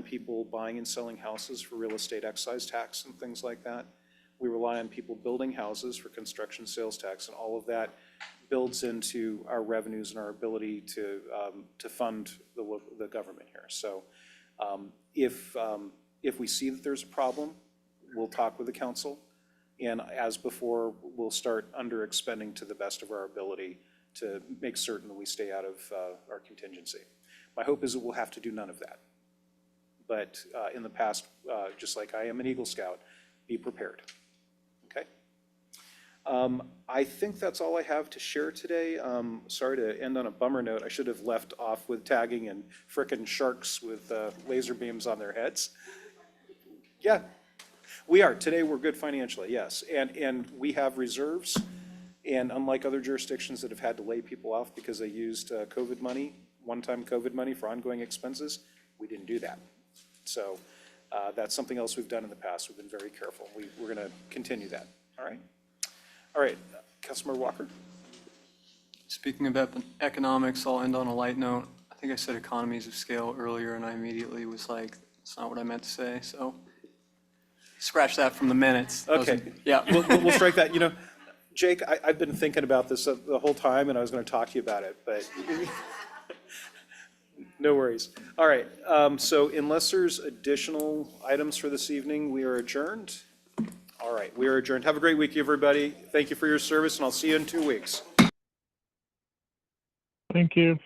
Speaker 1: people buying and selling houses for real estate excise tax and things like that. We rely on people building houses for construction sales tax, and all of that builds into our revenues and our ability to fund the government here. So if we see that there's a problem, we'll talk with the council. And as before, we'll start under expending to the best of our ability to make certain that we stay out of our contingency. My hope is that we'll have to do none of that. But in the past, just like I am an Eagle Scout, be prepared. Okay? I think that's all I have to share today. Sorry to end on a bummer note. I should have left off with tagging and frickin' sharks with laser beams on their heads. Yeah. We are. Today, we're good financially, yes. And we have reserves. And unlike other jurisdictions that have had to lay people off because they used COVID money, one-time COVID money for ongoing expenses, we didn't do that. So that's something else we've done in the past. We've been very careful. We're going to continue that. All right? All right. Councilmember Walker?
Speaker 9: Speaking of economics, I'll end on a light note. I think I said economies of scale earlier, and I immediately was like, that's not what I meant to say, so scratch that from the minutes.
Speaker 1: Okay.
Speaker 9: Yeah.
Speaker 1: We'll strike that. You know, Jake, I've been thinking about this the whole time, and I was going to talk to you about it, but no worries. All right. So unless there's additional items for this evening, we are adjourned. All right. We are adjourned. Have a great week, everybody. Thank you for your service, and I'll see you in 2 weeks.
Speaker 5: Thank you.